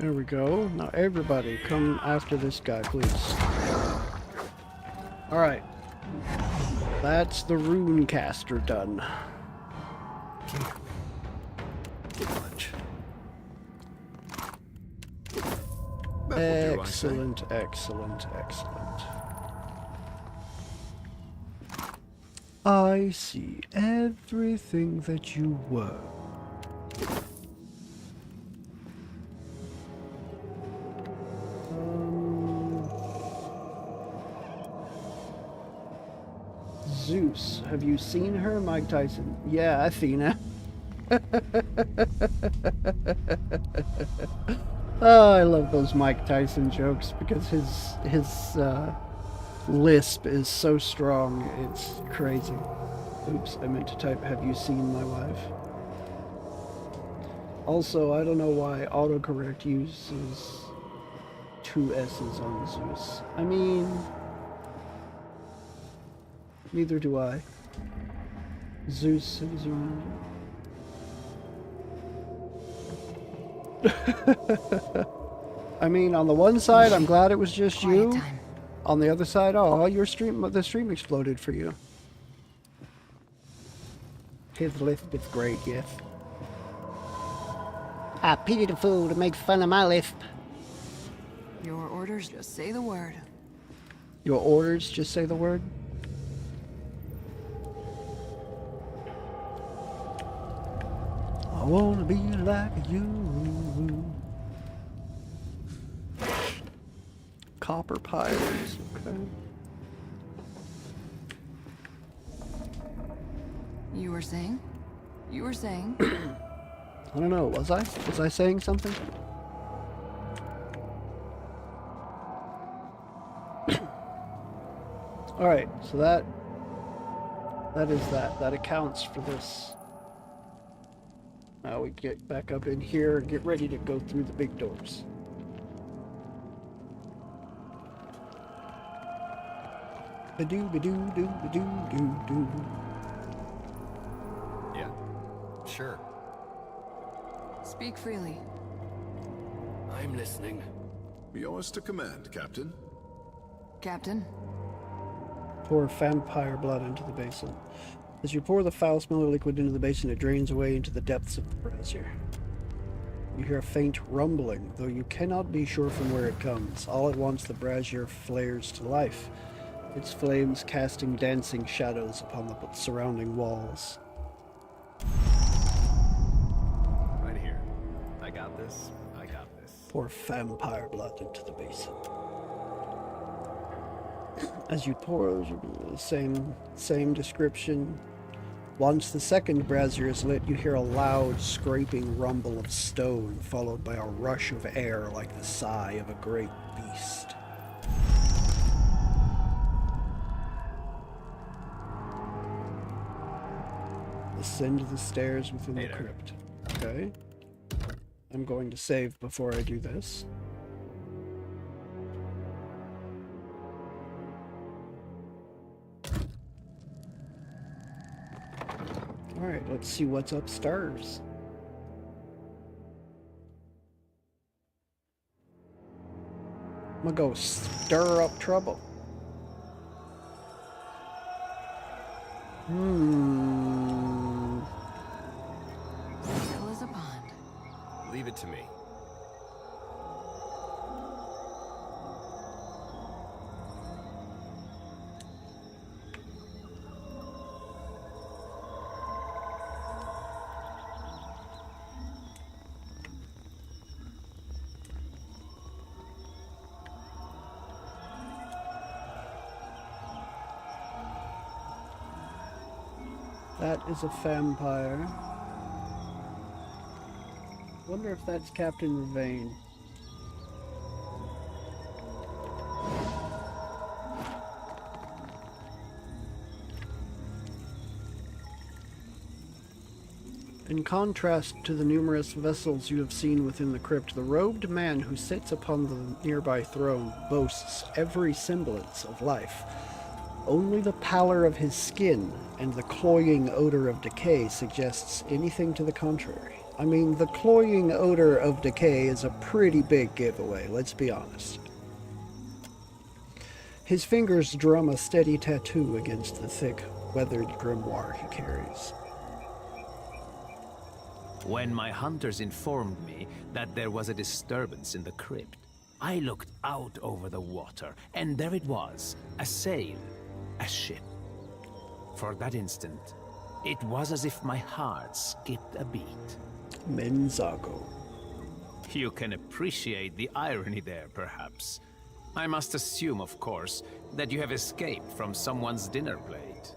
There we go. Now everybody come after this guy, please. Alright. That's the rune caster done. Excellent, excellent, excellent. I see everything that you were. Zeus, have you seen her? Mike Tyson. Yeah, I've seen her. Oh, I love those Mike Tyson jokes because his lisp is so strong, it's crazy. Oops, I meant to type, have you seen my wife? Also, I don't know why autocorrect uses 2 S's on Zeus. I mean, neither do I. Zeus is around. I mean, on the one side, I'm glad it was just you. On the other side, oh, the stream exploded for you. His lisp is great, yes. I pity the fool to make fun of my lisp. Your orders, just say the word. Your orders, just say the word? I wanna be like you. Copper pirates, okay. You were saying? You were saying? I don't know, was I? Was I saying something? Alright, so that accounts for this. Now we get back up in here and get ready to go through the big doors. Ba-doo-ba-doo-doo-ba-doo-doo-doo. Yeah, sure. Speak freely. I'm listening. Yours to command, Captain. Captain? Pour vampire blood into the basin. As you pour the foul-smelling liquid into the basin, it drains away into the depths of the brazier. You hear a faint rumbling, though you cannot be sure from where it comes. All at once, the brazier flares to life, its flames casting dancing shadows upon the surrounding walls. Right here. I got this. I got this. Pour vampire blood into the basin. As you pour, same description. Once the second brazier is lit, you hear a loud, scraping rumble of stone, followed by a rush of air like the sigh of a great beast. Ascend the stairs within the crypt. Okay. I'm going to save before I do this. Alright, let's see what's upstairs. I'm gonna go stir up trouble. Still as a pond. Leave it to me. That is a vampire. Wonder if that's Captain Ravane. In contrast to the numerous vessels you have seen within the crypt, the robed man who sits upon the nearby throne boasts every semblance of life. Only the pallor of his skin and the cloying odor of decay suggests anything to the contrary. I mean, the cloying odor of decay is a pretty big giveaway, let's be honest. His fingers drum a steady tattoo against the thick, weathered grimoire he carries. When my hunters informed me that there was a disturbance in the crypt, I looked out over the water, and there it was, a sail, a ship. For that instant, it was as if my heart skipped a beat. Menzago. You can appreciate the irony there, perhaps. I must assume, of course, that you have escaped from someone's dinner plate.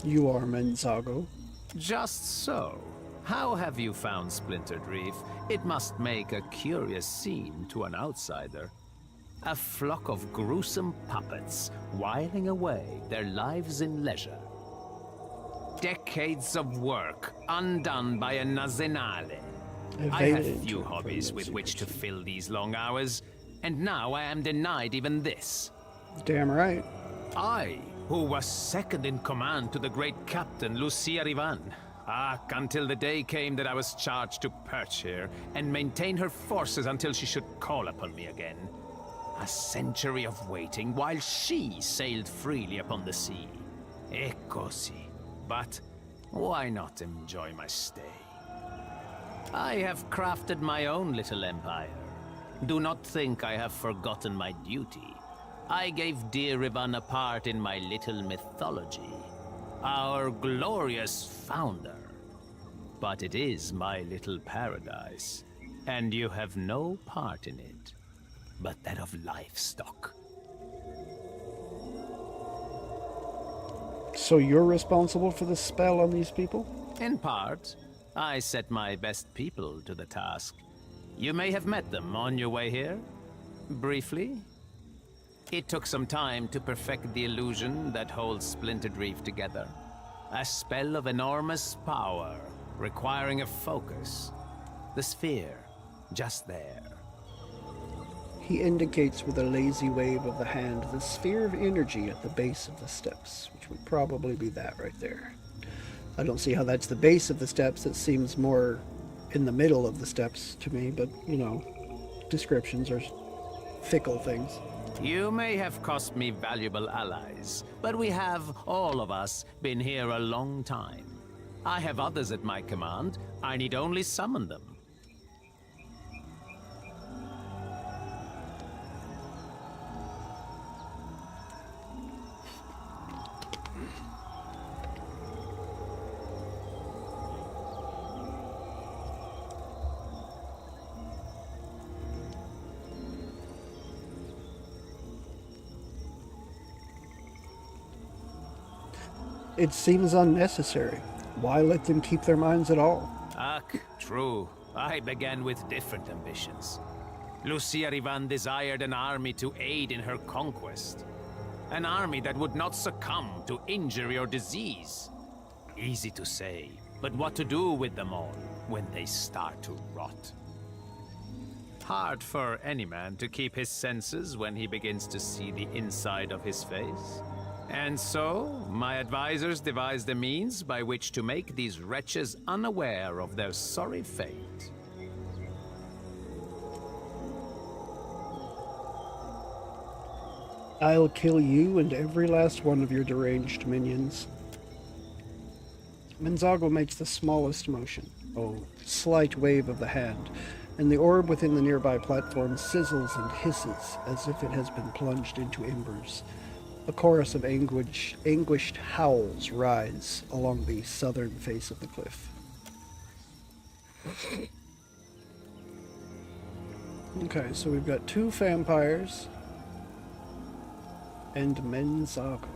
You are Menzago. Just so. How have you found Splintered Reef? It must make a curious scene to an outsider. A flock of gruesome puppets whiling away their lives in leisure. Decades of work undone by a nazenale. I had few hobbies with which to fill these long hours, and now I am denied even this. Damn right. I, who was second in command to the great captain Lucia Rivan. Until the day came that I was charged to perch here and maintain her forces until she should call upon me again. A century of waiting while she sailed freely upon the sea. E così. But why not enjoy my stay? I have crafted my own little empire. Do not think I have forgotten my duty. I gave dear Rivan a part in my little mythology. Our glorious founder. But it is my little paradise, and you have no part in it, but that of livestock. So you're responsible for the spell on these people? In part. I set my best people to the task. You may have met them on your way here. Briefly. It took some time to perfect the illusion that holds Splintered Reef together. A spell of enormous power, requiring a focus. The sphere, just there. He indicates with a lazy wave of the hand the sphere of energy at the base of the steps, which would probably be that right there. I don't see how that's the base of the steps. It seems more in the middle of the steps to me, but, you know, descriptions are fickle things. You may have cost me valuable allies, but we have, all of us, been here a long time. I have others at my command. I need only summon them. It seems unnecessary. Why let them keep their minds at all? True. I began with different ambitions. Lucia Rivan desired an army to aid in her conquest. An army that would not succumb to injury or disease. Easy to say, but what to do with them all when they start to rot? Hard for any man to keep his senses when he begins to see the inside of his face. And so, my advisors devised a means by which to make these wretches unaware of their sorry fate. I'll kill you and every last one of your deranged minions. Menzago makes the smallest motion, slight wave of the hand, and the orb within the nearby platform sizzles and hisses as if it has been plunged into embers. A chorus of anguished howls rise along the southern face of the cliff. Okay, so we've got 2 vampires and Menzago.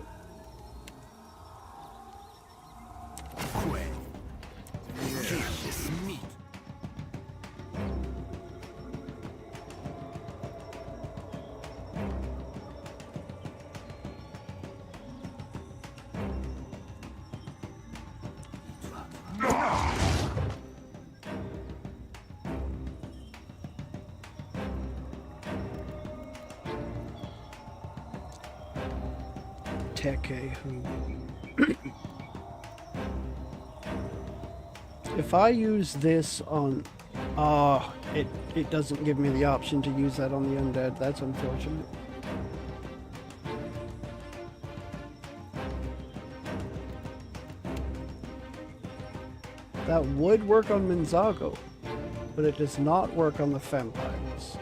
Teke who If I use this on... it doesn't give me the option to use that on the undead. That's unfortunate. That would work on Minzago, but it does not work on the vampires.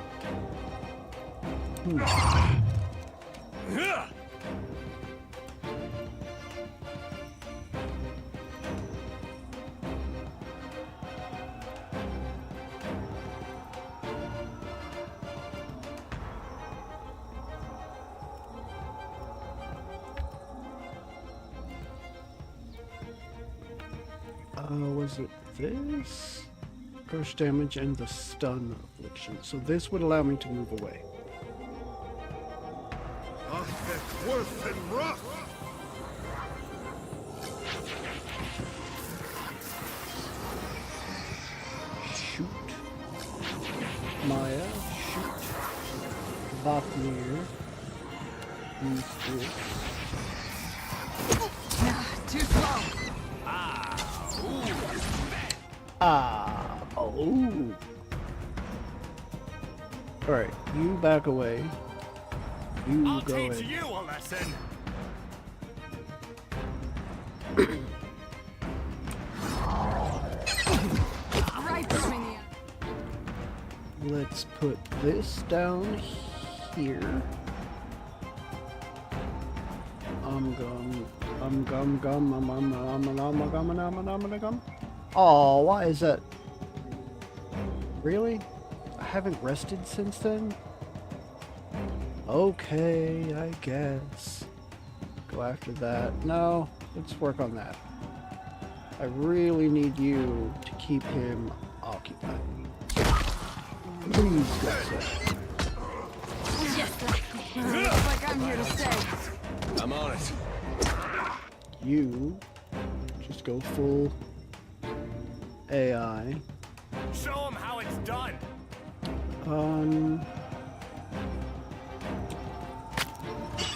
Was it this? Curse damage and the stun affliction. So this would allow me to move away. Worth and rough! Shoot. Maya, shoot. Vapnir. Use this. Too slow. Oh. Alright, you back away. You go in. you a lesson. Right between the... Let's put this down here. Oh, why is that? Really? I haven't rested since then? Okay, I guess. Go after that. No, let's work on that. I really need you to keep him occupied. Please, good sir. Just like I'm here to stay. I'm on it. You just go full AI. Show him how it's done.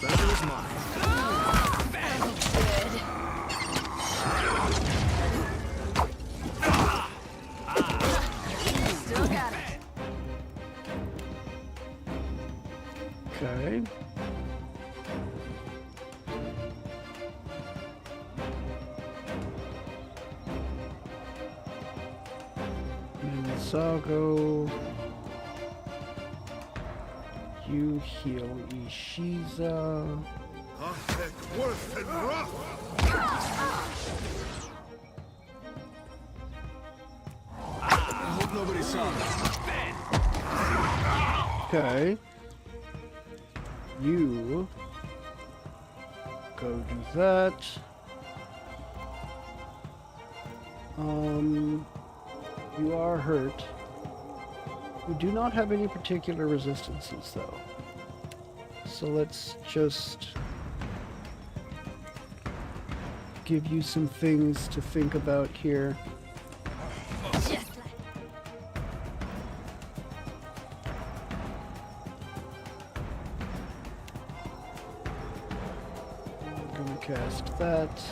That was mine. Still got it. Okay. Minzago. You heal Ishiza. Worth and rough! I hope nobody saw me. Okay. You go do that. You are hurt. We do not have any particular resistances though. So let's just give you some things to think about here. I'm gonna cast that.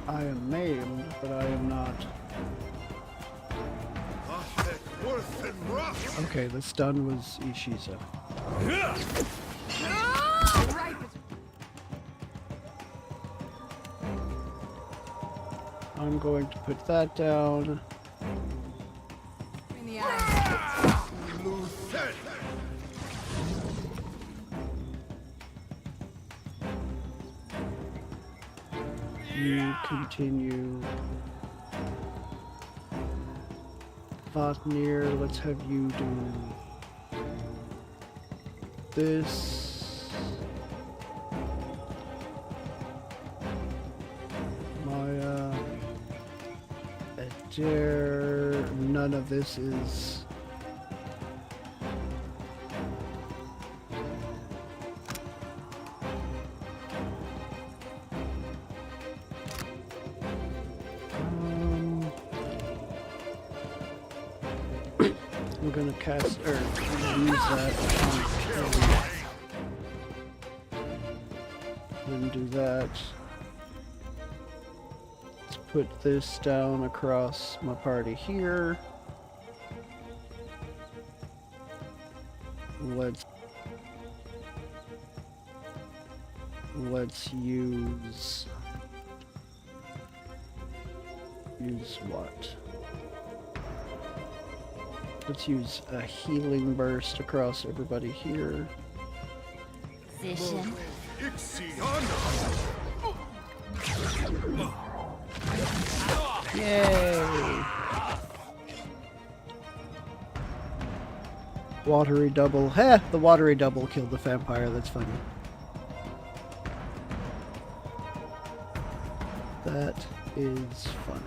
I am maimed, but I am not. Okay, the stun was Ishiza. I'm going to put that down. Between the eyes. You continue. Vatnir, let's have you do this. Maya. Adair. None of this is. I'm gonna cast, or I'm gonna use that on then do that. Let's put this down across my party here. Let's use what? Let's use a healing burst across everybody here. Position. Yay! Watery double. Heh! The watery double killed the vampire. That's funny. That is funny.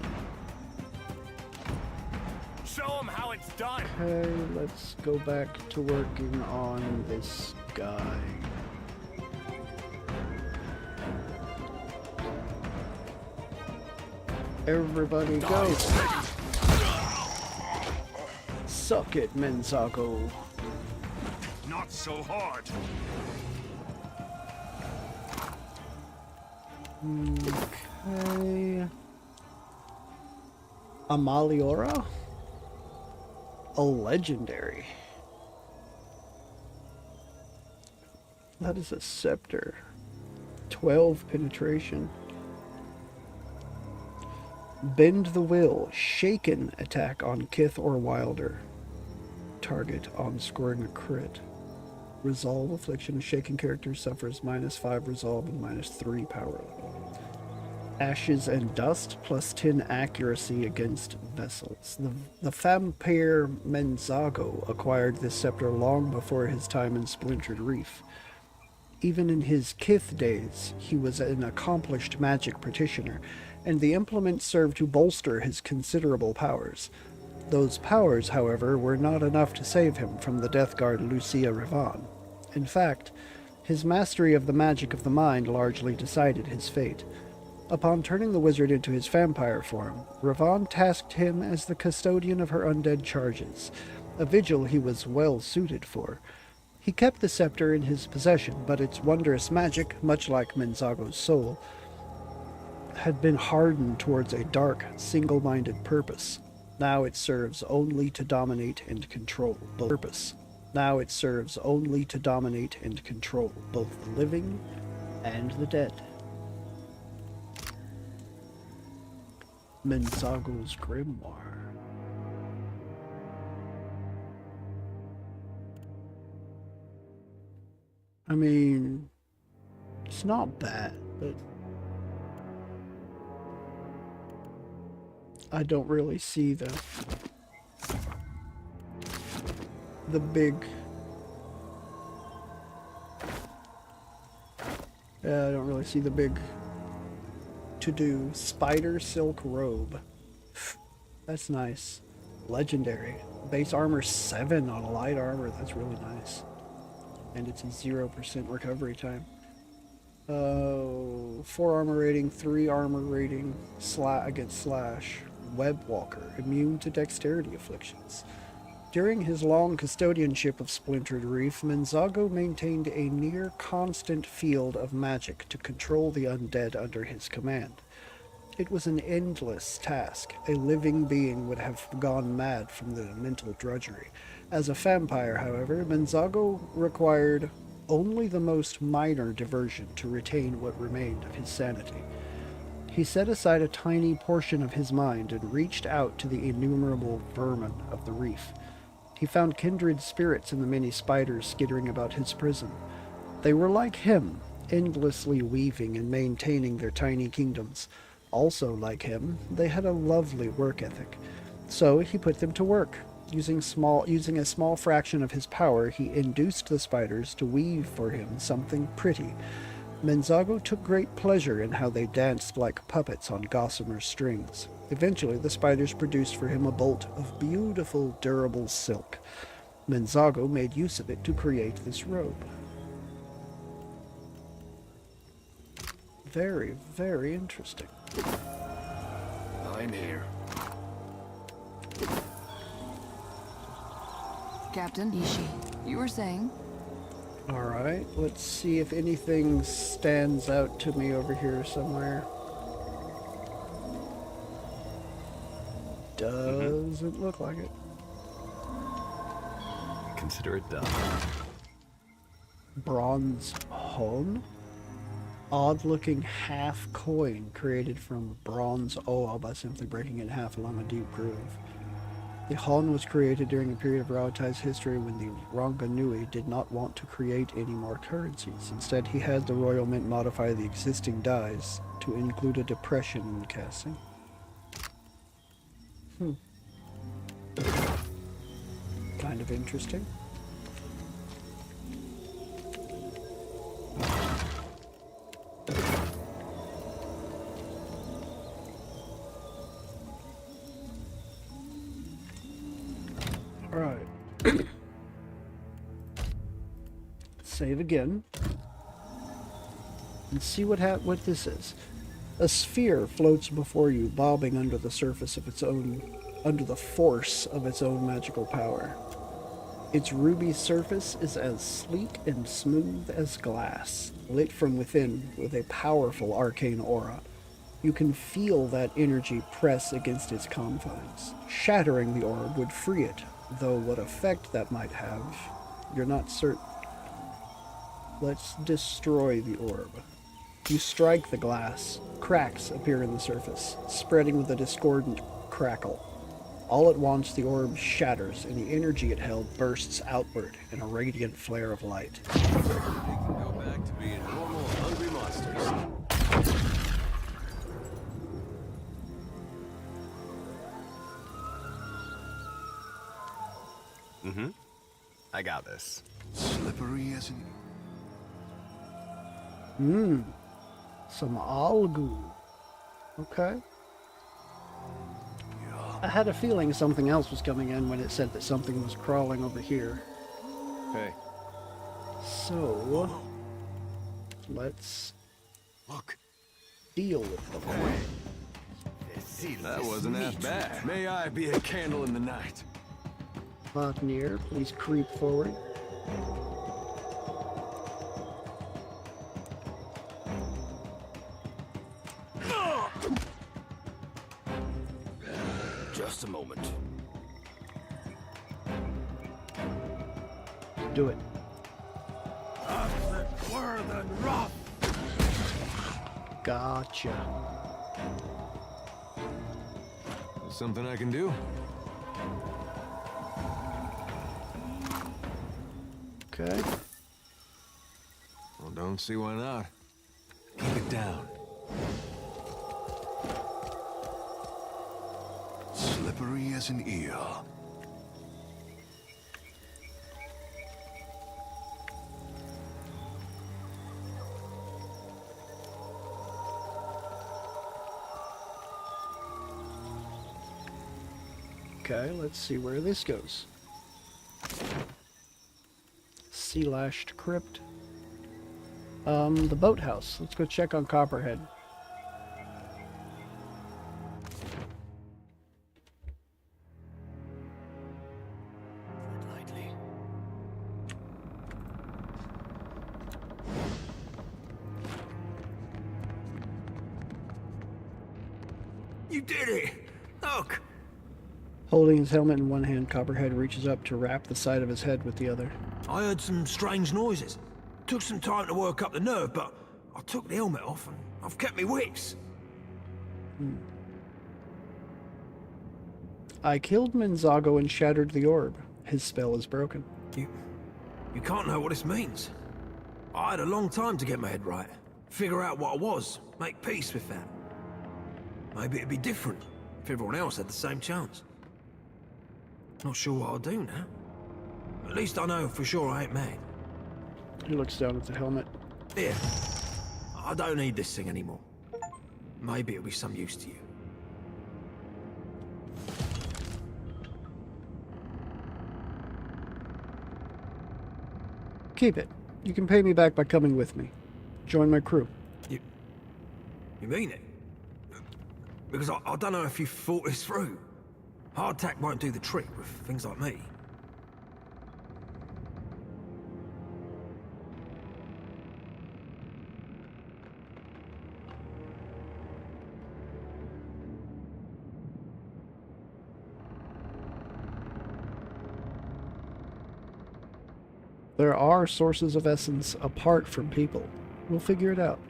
Show them how it's done. Okay, let's go back to working on this guy. Everybody go! Suck it, Menzago. Not so hard. Okay. Amaliora? A legendary. That is a scepter. 12 penetration. Bend the will. Shaken attack on Kith or Wilder. Target on scoring a crit. Resolve affliction. Shaken character suffers -5 resolve and -3 power. Ashes and dust plus 10 accuracy against vessels. The vampire Menzago acquired this scepter long before his time in Splintered Reef. Even in his Kith days, he was an accomplished magic practitioner, and the implement served to bolster his considerable powers. Those powers, however, were not enough to save him from the death guard Lucia Rivan. In fact, his mastery of the magic of the mind largely decided his fate. Upon turning the wizard into his vampire form, Rivan tasked him as the custodian of her undead charges, a vigil he was well suited for. He kept the scepter in his possession, but its wondrous magic, much like Menzago's soul, had been hardened towards a dark, single-minded purpose. Now it serves only to dominate and control both Now it serves only to dominate and control both the living and the dead. Menzago's Grimoire. I mean, it's not bad, but I don't really see the big I don't really see the big to-do. Spider silk robe. That's nice. Legendary. Base armor 7 on a light armor. That's really nice. And it's a 0% recovery time. 4 armor rating, 3 armor rating, against slash. Web walker, immune to dexterity afflictions. During his long custodianship of Splintered Reef, Menzago maintained a near-constant field of magic to control the undead under his command. It was an endless task. A living being would have gone mad from the mental drudgery. As a vampire, however, Menzago required only the most minor diversion to retain what remained of his sanity. He set aside a tiny portion of his mind and reached out to the innumerable vermin of the reef. He found kindred spirits in the many spiders skittering about his prison. They were like him, endlessly weaving and maintaining their tiny kingdoms. Also like him, they had a lovely work ethic. So he put them to work. Using a small fraction of his power, he induced the spiders to weave for him something pretty. Menzago took great pleasure in how they danced like puppets on gossamer strings. Eventually, the spiders produced for him a bolt of beautiful, durable silk. Menzago made use of it to create this robe. Very, very interesting. I'm here. Captain Ishii, you were saying? Alright, let's see if anything stands out to me over here somewhere. Doesn't look like it. Consider it done. Bronze hone? Odd-looking half coin created from bronze ore by simply breaking it in half along a deep groove. The hon was created during a period of Raotai's history when the Ranganui did not want to create any more currencies. Instead, he had the Royal Mint modify the existing dies to include a depression in the casting. Kind of interesting. Alright. Save again. And see what this is. A sphere floats before you, bobbing under the surface of its own, under the force of its own magical power. Its ruby surface is as sleek and smooth as glass, lit from within with a powerful arcane aura. You can feel that energy press against its confines. Shattering the orb would free it, though what effect that might have, you're not certain. Let's destroy the orb. You strike the glass. Cracks appear in the surface, spreading with a discordant crackle. All at once, the orb shatters, and the energy it held bursts outward in a radiant flare of light. We can go back to being normal, hungry monsters. I got this. Slippery as an... Some algu. Okay. I had a feeling something else was coming in when it said that something was crawling over here. Hey. So, let's deal with the thing. That wasn't half bad. May I be a candle in the night. Near, please creep forward. Just a moment. Do it. Gotcha. Something I can do? Okay. Well, don't see why not. Keep it down. Slippery as an eel. Okay, let's see where this goes. Sea-lashed crypt. The boathouse. Let's go check on Copperhead. Lightly. You did it! Look! Holding his helmet in one hand, Copperhead reaches up to wrap the side of his head with the other. I heard some strange noises. Took some time to work up the nerve, but I took the helmet off and I've kept me wits. I killed Menzago and shattered the orb. His spell is broken. You can't know what this means. I had a long time to get my head right. Figure out what I was. Make peace with that. Maybe it'd be different if everyone else had the same chance. Not sure what I'll do now. At least I know for sure I ain't mad. He looks down at the helmet. Here. I don't need this thing anymore. Maybe it'll be some use to you. Keep it. You can pay me back by coming with me. Join my crew. You mean it? Because I don't know if you've thought this through. Hardtack won't do the trick with things like me. There are sources of essence apart from people. We'll figure it out.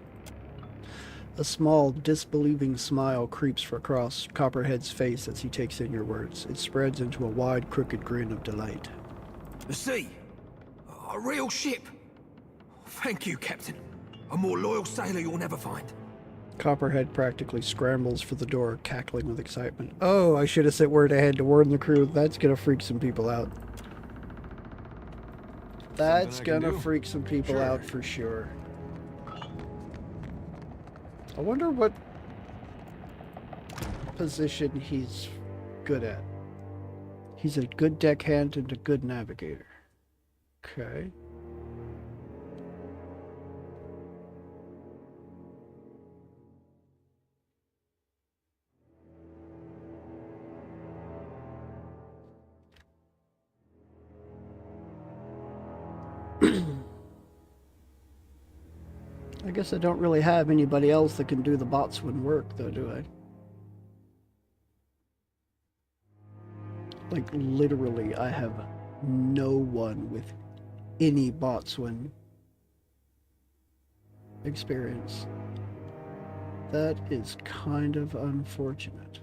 A small, disbelieving smile creeps across Copperhead's face as he takes in your words. It spreads into a wide, crooked grin of delight. The sea. A real ship. Thank you, Captain. A more loyal sailor you'll never find. Copperhead practically scrambles for the door, cackling with excitement. Oh, I should have sent word ahead to warn the crew. That's gonna freak some people out. That's gonna freak some people out for sure. I wonder what position he's good at. He's a good deckhand and a good navigator. Okay. I guess I don't really have anybody else that can do the boatswain work, though, do I? Like, literally, I have no one with any boatswain experience. That is kind of unfortunate.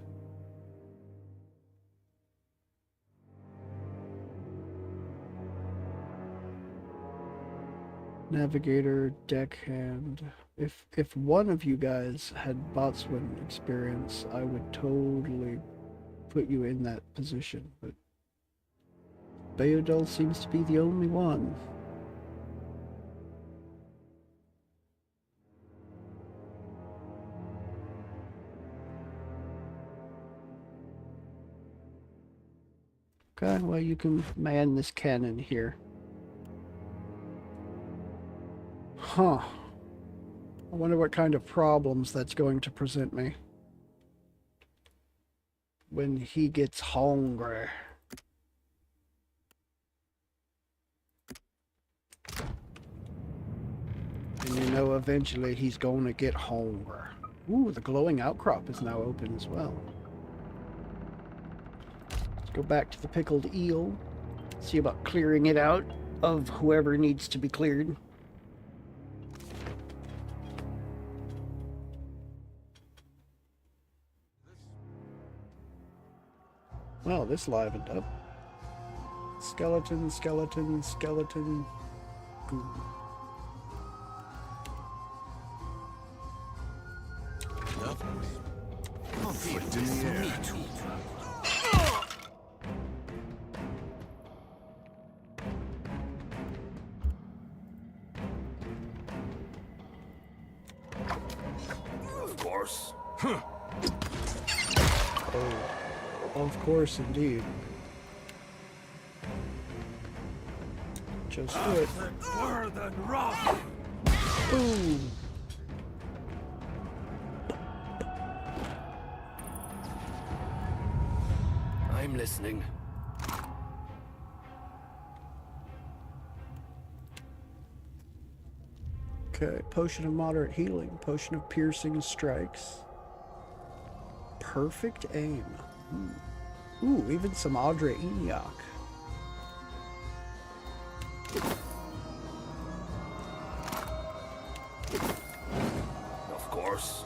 Navigator, deckhand. If one of you guys had boatswain experience, I would totally put you in that position, but Beodel seems to be the only one. Okay, well, you can man this cannon here. Huh. I wonder what kind of problems that's going to present me when he gets hungry. And you know, eventually he's going to get hungry. Ooh, the glowing outcrop is now open as well. Let's go back to the pickled eel. See about clearing it out of whoever needs to be cleared. Well, this livened up. Skeleton, skeleton, skeleton. Goo. Of course. Of course, indeed. Just do it. More than rock. Boom. I'm listening. Okay, potion of moderate healing, potion of piercing strikes. Perfect aim. Ooh, even some Audra Enoch. Of course.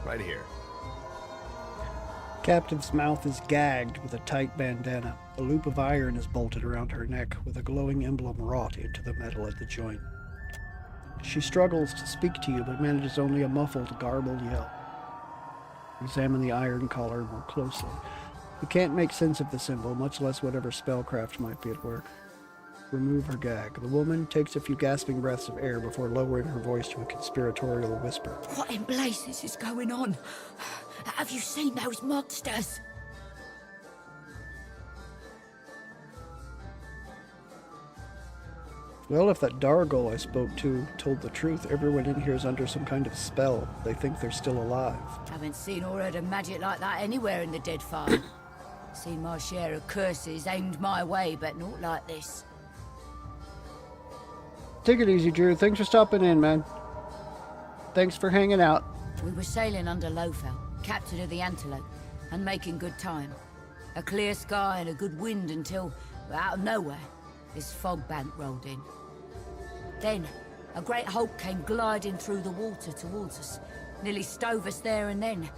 Right here. Captive's mouth is gagged with a tight bandana. A loop of iron is bolted around her neck with a glowing emblem wrought into the metal at the joint. She struggles to speak to you, but manages only a muffled, garbled yell. Examine the iron collar more closely. You can't make sense of the symbol, much less whatever spellcraft might be at work. remove her gag. The woman takes a few gasping breaths of air before lowering her voice to a conspiratorial whisper. What in blazes is going on? Have you seen those monsters? Well, if that Dargle I spoke to told the truth, everyone in here is under some kind of spell. They think they're still alive. Haven't seen or heard of magic like that anywhere in the Deadfire. Seen my share of curses aimed my way, but not like this. Take it easy, Drew. Thanks for stopping in, man. Thanks for hanging out. We were sailing under Lofel, captain of the Antelope, and making good time. A clear sky and a good wind until, out of nowhere, this fog bank rolled in. Then, a great hulk came gliding through the water towards us. Nearly stove us there and then.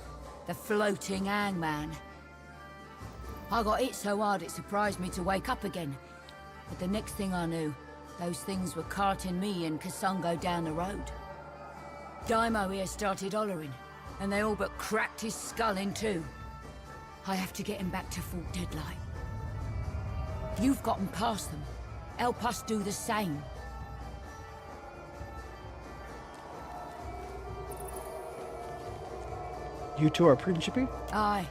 The floating hangman. I got hit so hard it surprised me to wake up again. But the next thing I knew, those things were carting me and Kasungo down the road. Daimo here started hollering, and they all but cracked his skull in two. I have to get him back to Fort Deadlight. You've gotten past them. Help us do the same. You two are Principe? Aye.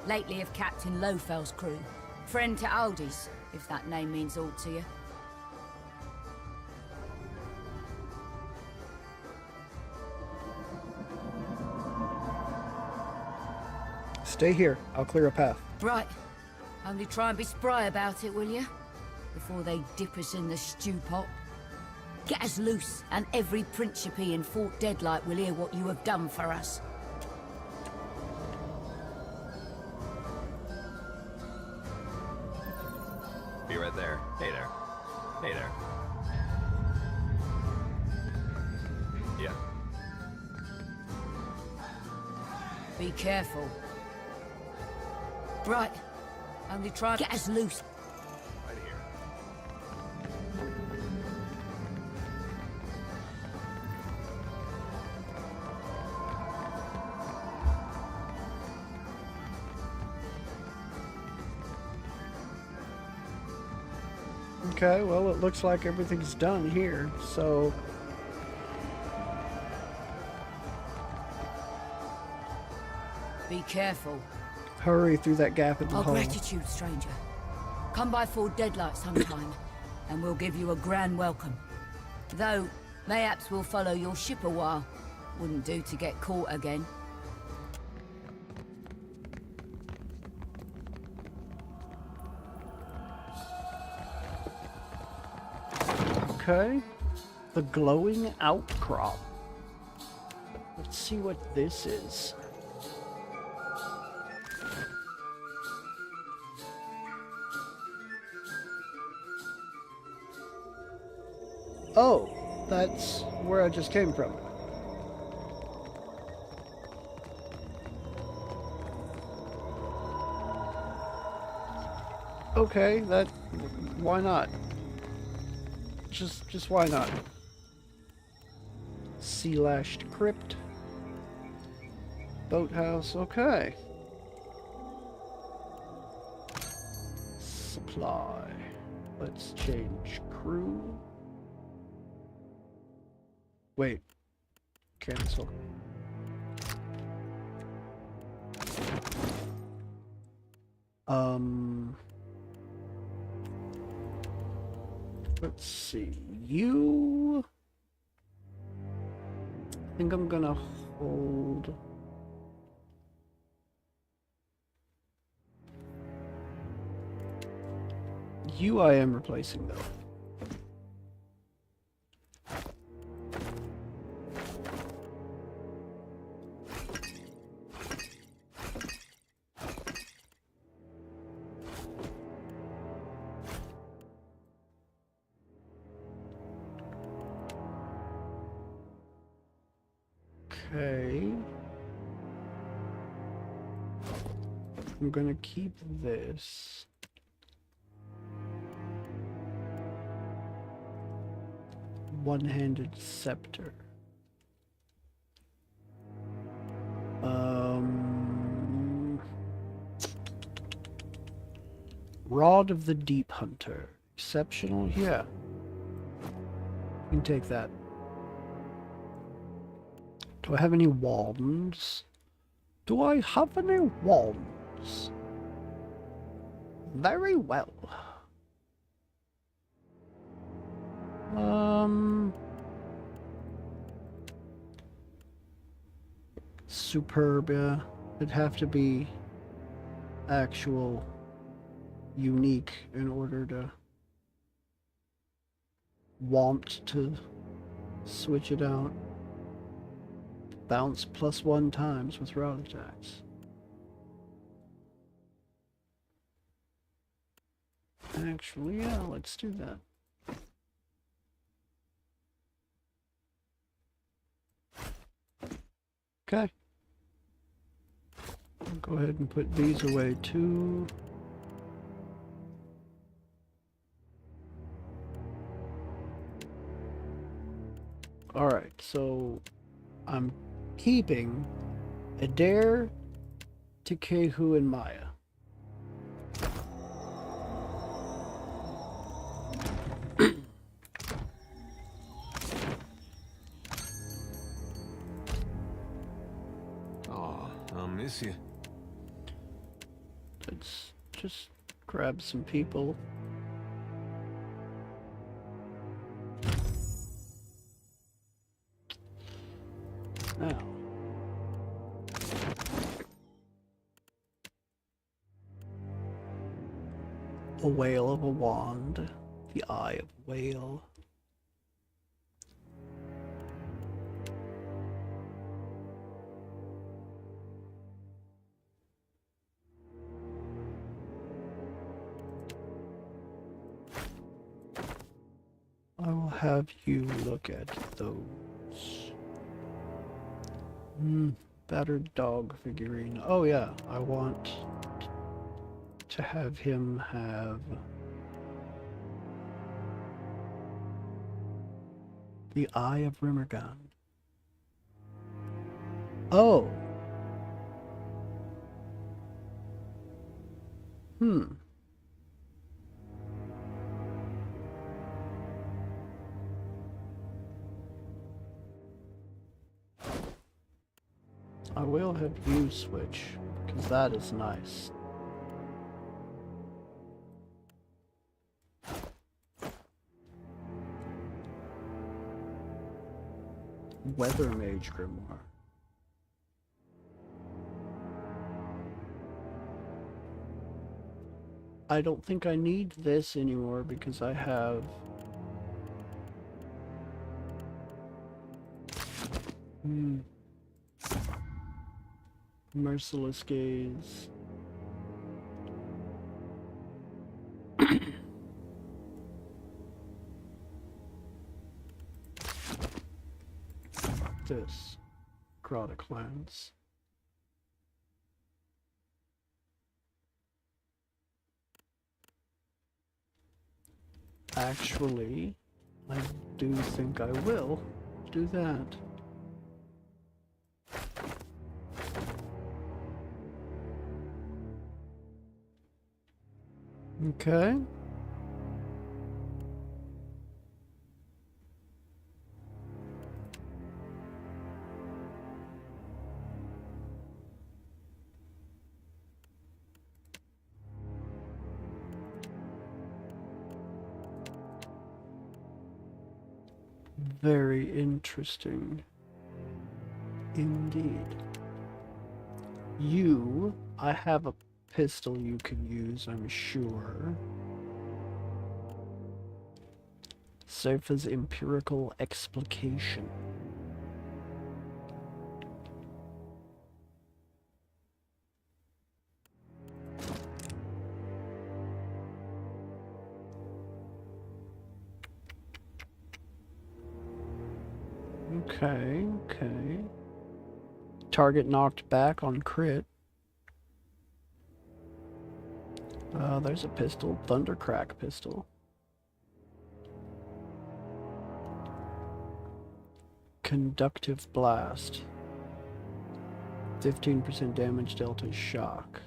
Lately of Captain Lofel's crew. Friend to Aldi's, if that name means aught to you. Stay here. I'll clear a path. Right. Only try and be spry about it, will you? Before they dip us in the stew pot. Get us loose, and every Principe in Fort Deadlight will hear what you have done for us. Be right there. Hey there. Hey there. Yeah. Be careful. Right. Only try get us loose. Right here. Okay, well, it looks like everything's done here, so... Be careful. Hurry through that gap in the Our hull. gratitude, stranger. Come by Fort Deadlight sometime, and we'll give you a grand welcome. Though, mayhaps we'll follow your ship a while. Wouldn't do to get caught again. Okay. The glowing outcrop. Let's see what this is. Oh, that's where I just came from. Okay, why not? Just why not? Sea lashed crypt. Boathouse, okay. Supply. Let's change crew. Wait. Cancel. Let's see. You... I think I'm gonna hold... You I am replacing though. Okay. I'm gonna keep this. One-handed scepter. Rod of the Deep Hunter. Exceptional? Yeah. You can take that. Do I have any wands? Do I have any wands? Very well. Superb, yeah. It'd have to be actual unique in order to want to switch it out. Bounce +1 times with rod attacks. Actually, yeah, let's do that. Okay. I'll go ahead and put these away too. Alright, so I'm keeping Adair, Takehu, and Maya. Oh, I'll miss you. Let's just grab some people. Now. A whale of a wand. The eye of a whale. I will have you look at those. Battered dog figurine. Oh yeah, I want to have him have the Eye of Rimmergun. Oh. I will have you switch, because that is nice. Weather Mage Grimoire. I don't think I need this anymore because I have Merciless Gaze. This Necrotic Lens. Actually, I do think I will do that. Okay. Very interesting indeed. I have a pistol you can use, I'm sure. Sofa's Empirical Explication. Okay. Target knocked back on crit. There's a pistol. Thundercrack pistol. Conductive Blast. 15% damage delta shock.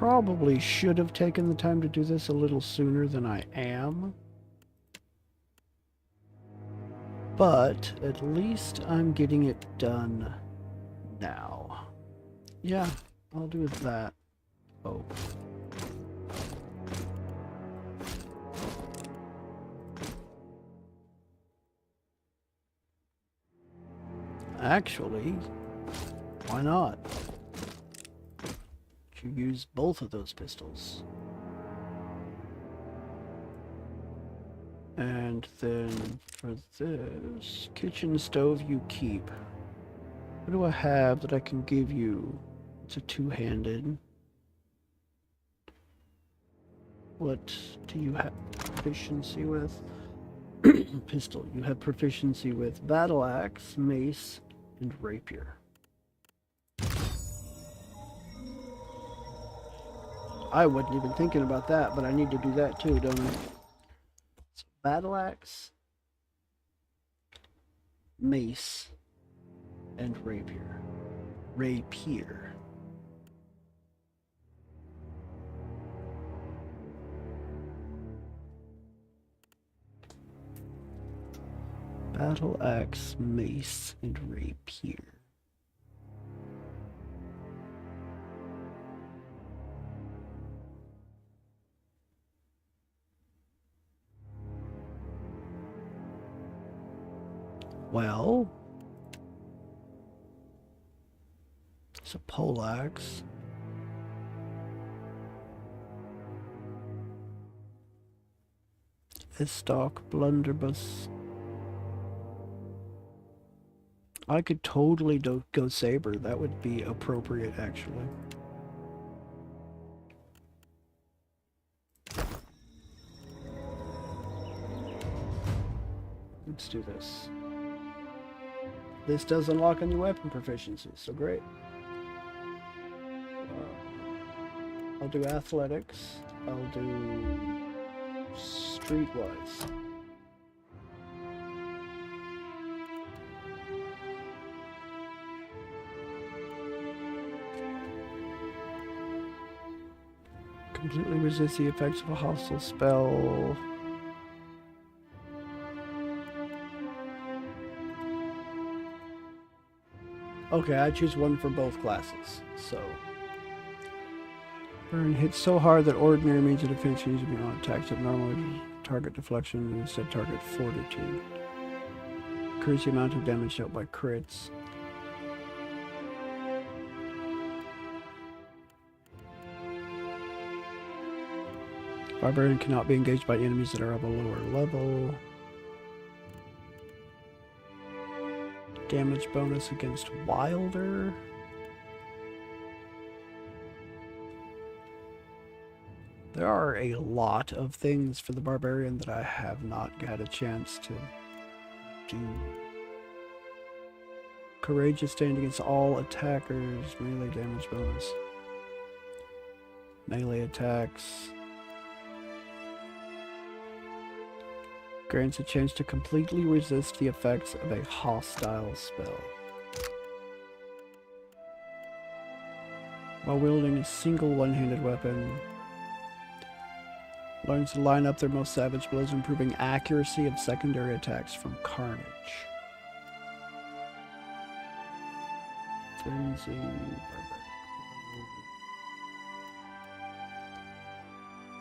probably should have taken the time to do this a little sooner than I am. But at least I'm getting it done now. Yeah, I'll do that. Oh. Actually, why not? You use both of those pistols. And then for this, kitchen stove you keep. What do I have that I can give you? It's a two-handed. What do you have proficiency with? Pistol. You have proficiency with battle axe, mace, and rapier. I wasn't even thinking about that, but I need to do that too, don't I? So, battle axe, mace, and rapier. Rapier. Battle axe, mace, and rapier. Well, it's a poleaxe. Stock blunderbuss. I could totally go saber. That would be appropriate, actually. Let's do this. This does unlock a new weapon proficiency, so great. I'll do athletics. I'll do streetwise. Completely resist the effects of a hostile spell. Okay, I choose one for both classes, so. Burn hits so hard that ordinary means of defense can usually be on attacks that normally target deflection and instead target fortitude. Increase the amount of damage dealt by crits. Barbarian cannot be engaged by enemies that are of a lower level. Damage bonus against Wilder. There are a lot of things for the Barbarian that I have not had a chance to do. Courageous stand against all attackers. Melee damage bonus. Melee attacks. Grants a chance to completely resist the effects of a hostile spell. While wielding a single one-handed weapon, learns to line up their most savage blows, improving accuracy of secondary attacks from Carnage. Frenzy.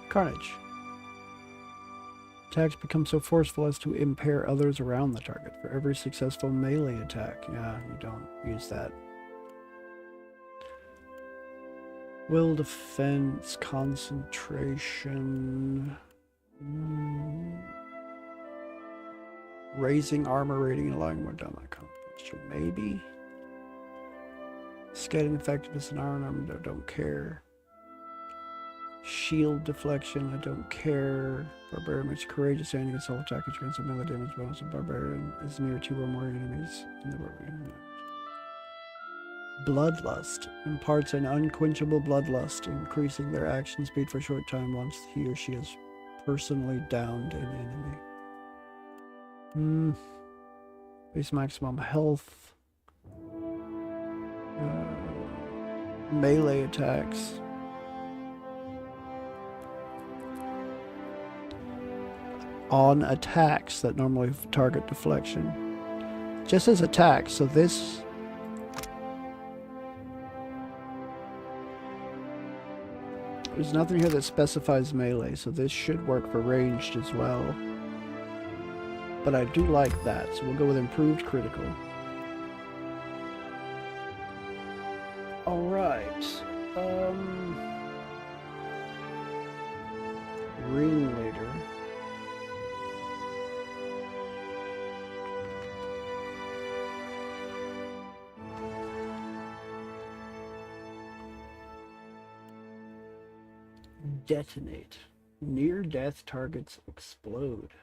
Carnage. Attacks become so forceful as to impair others around the target. For every successful melee attack. Yeah, you don't use that. Will defense, concentration. Raising armor rating and allowing more damage. Maybe. Scaling effectiveness and iron armor, don't care. Shield deflection, I don't care. Barbarian makes courageous stand against all attackers against a melee damage bonus. A barbarian is near two or more enemies in the barbarian. Bloodlust imparts an unquenchable bloodlust, increasing their action speed for a short time once he or she has personally downed an enemy. Base maximum health. Melee attacks. on attacks that normally target deflection. Just as attacks, so this... There's nothing here that specifies melee, so this should work for ranged as well. But I do like that, so we'll go with improved critical. Alright. Ringleader. Detonate. Near-death targets explode.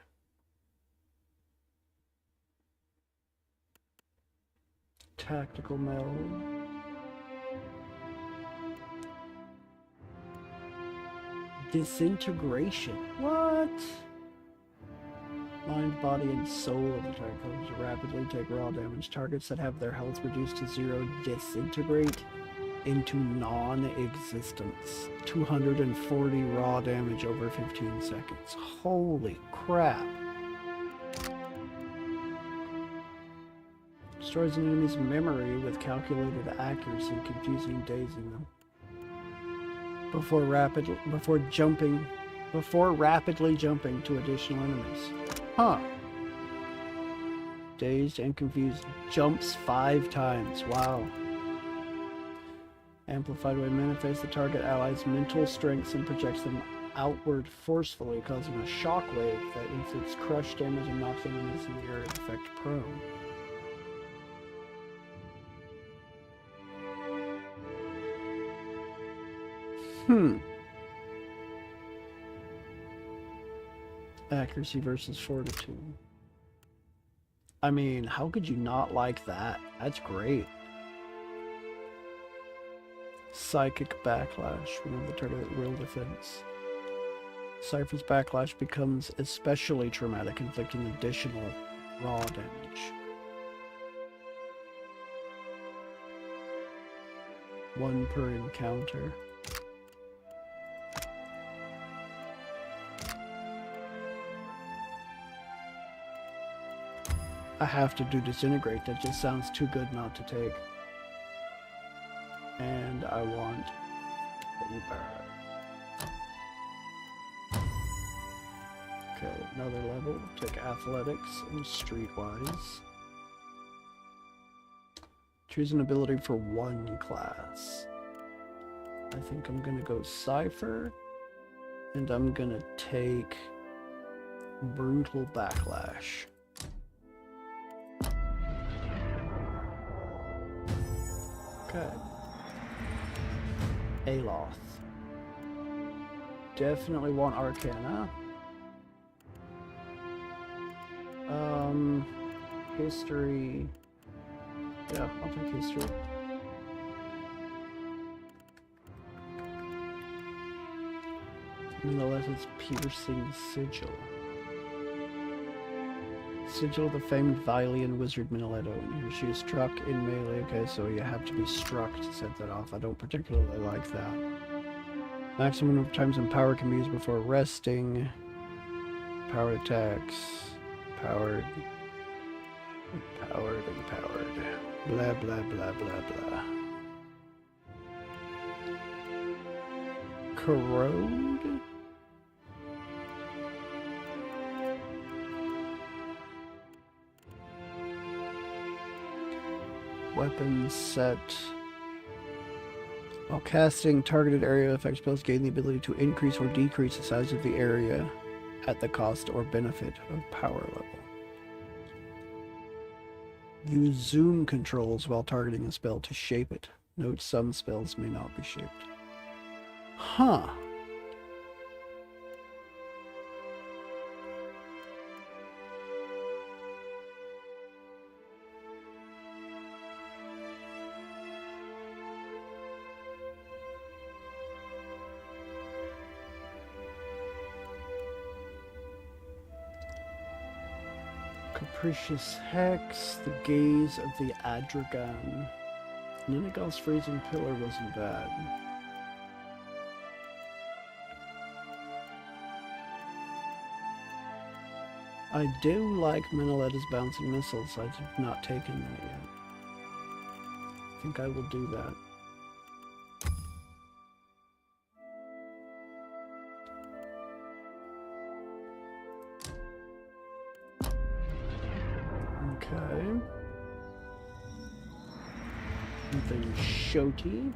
Tactical meld. Disintegration. What? Mind, body, and soul of the target foes rapidly take raw damage. Targets that have their health reduced to 0 disintegrate into non-existence. 240 raw damage over 15 seconds. Holy crap. Destroys an enemy's memory with calculated accuracy, confusing and dazing them. Before rapidly jumping to additional enemies. Huh. Dazed and confused. Jumps 5 times. Wow. Amplified when manifests the target allies' mental strengths and projects them outward forcefully, causing a shockwave that inflicts crush damage and knocks enemies in the air and effect prone. Accuracy versus fortitude. I mean, how could you not like that? That's great. Psychic backlash. Remove the target at will defense. Cypher's backlash becomes especially traumatic, inflicting additional raw damage. One per encounter. I have to do disintegrate. That just sounds too good not to take. And I want okay, another level. Take athletics and streetwise. Choose an ability for one class. I think I'm gonna go Cypher, and I'm gonna take Brutal Backlash. Okay. Aloth. Definitely want Arcana. History. Yeah, I'll take history. Nonetheless, it's piercing sigil. Sigil of the famed Vylian wizard Minaletto. She is struck in melee. Okay, so you have to be struck to set that off. I don't particularly like that. Maximum number of times in power can be used before resting. Powered attacks. Powered. Empowered. Blah, blah, blah, blah, blah. Corrode? Weapon set. While casting targeted area effect spells, gain the ability to increase or decrease the size of the area at the cost or benefit of power level. Use zoom controls while targeting a spell to shape it. Note some spells may not be shaped. Huh. Capricious Hex, the Gaze of the Adragan. Ninigal's Freezing Pillar wasn't bad. I do like Meneletta's bouncing missiles. I have not taken that yet. I think I will do that. Okay. Something shoty.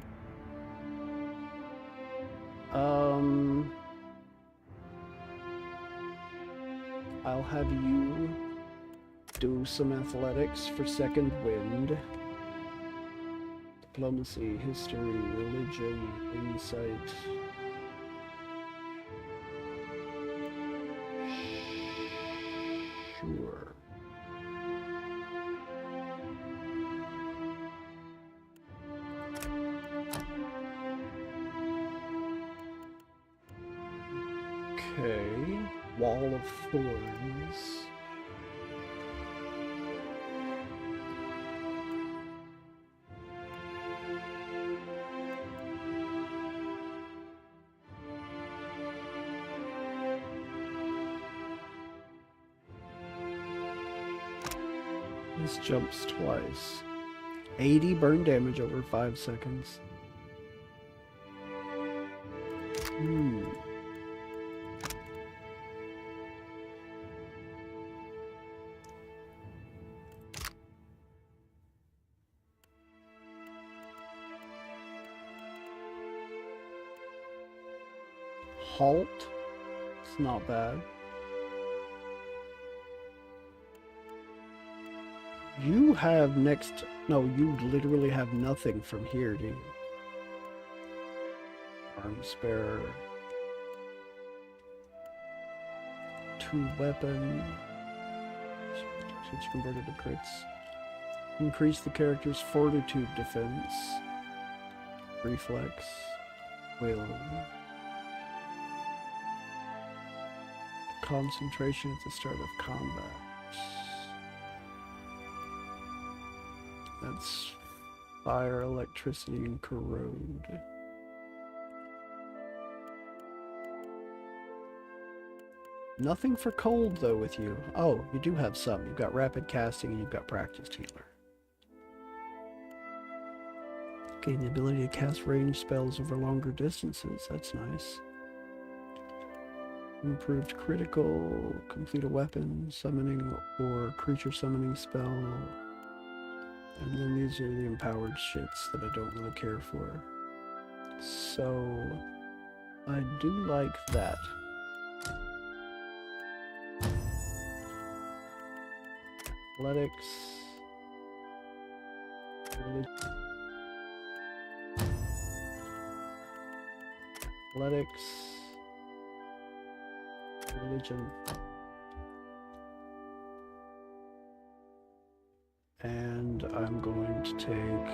I'll have you do some athletics for second wind. Diplomacy, history, religion, insight. Sure. Okay, Wall of Thorns. This jumps twice. 80 burn damage over 5 seconds. Halt. It's not bad. You have next... No, you literally have nothing from here, do you? Arms bearer. 2 weapon. Switch converted to crits. Increase the character's fortitude defense. Reflex. Will. Concentration at the start of combat. That's fire, electricity, and corrode. Nothing for cold, though, with you. Oh, you do have some. You've got rapid casting and you've got practiced healer. Gain the ability to cast range spells over longer distances. That's nice. Improved critical, complete a weapon, summoning, or creature summoning spell. And then these are the empowered shits that I don't really care for. So, I do like that. Athletics. Athletics. Religion. And I'm going to take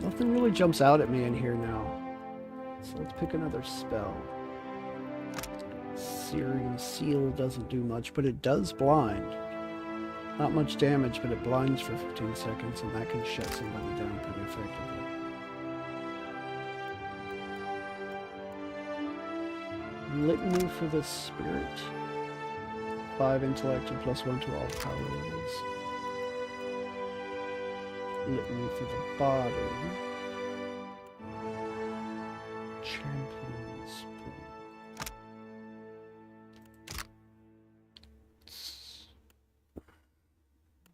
nothing really jumps out at me in here now. So let's pick another spell. Searing Seal doesn't do much, but it does blind. Not much damage, but it blinds for 15 seconds, and that can shut somebody down pretty effectively. Litany for the Spirit. 5 intellect and +1 to all powers. Litany for the Body. Champion's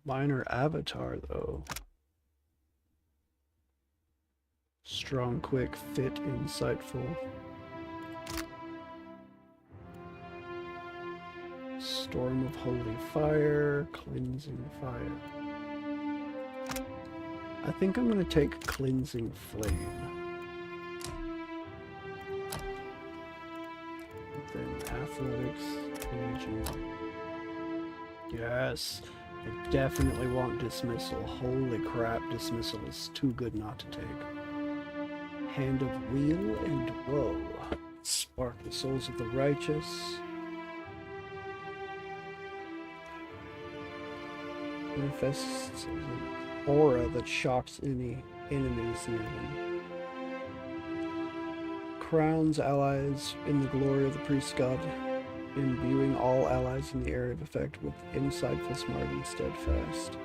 Minor Avatar, though. Strong, quick, fit, insightful. Storm of Holy Fire, Cleansing Fire. I think I'm going to take Cleansing Flame. Then Athletics, Religion. Yes! I definitely want Dismissal. Holy crap, Dismissal is too good not to take. Hand of Wheel and Woe. Spark the souls of the righteous. Manifests an aura that shocks any enemies near them. Crowns allies in the glory of the priest god, imbuing all allies in the area of effect with insightful, smart, and steadfast.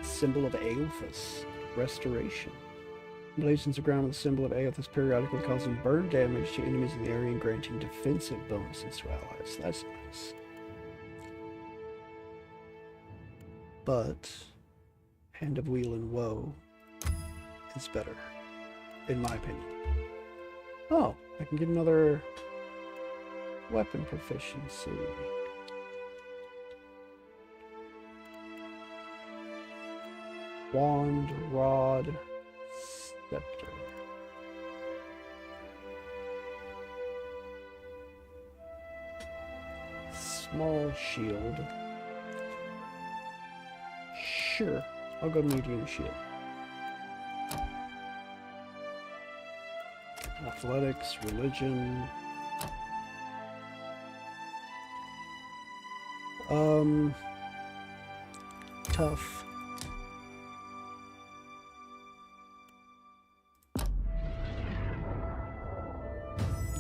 Symbol of Aothas, restoration. Blazons the ground with the symbol of Aothas, periodically causing burn damage to enemies in the area and granting defensive bonuses to allies. That's nice. But Hand of Wheel and Woe is better, in my opinion. Oh, I can get another weapon proficiency. Wand, Rod, Scepter. Small shield. Sure, I'll go medium shield. Athletics, religion. Tough.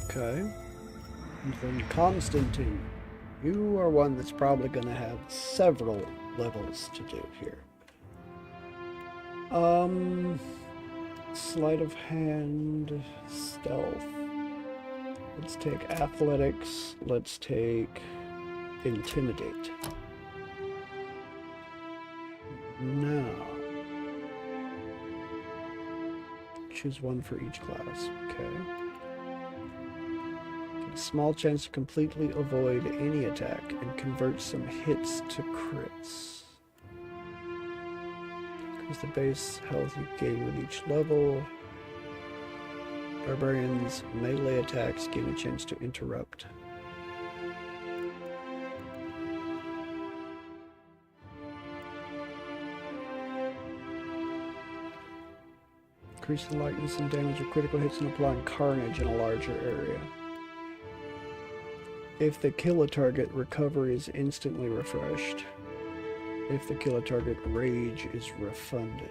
Okay. And then Constantine. You are one that's probably going to have several levels to do here. Sleight of hand, stealth. Let's take athletics. Let's take intimidate. Now, choose one for each class. Okay. Get a small chance to completely avoid any attack and convert some hits to crits. The base health you gain with each level. Barbarians' melee attacks gain a chance to interrupt. Increase the lightness and damage of critical hits and applying carnage in a larger area. If they kill a target, recovery is instantly refreshed. If they kill a target, rage is refunded.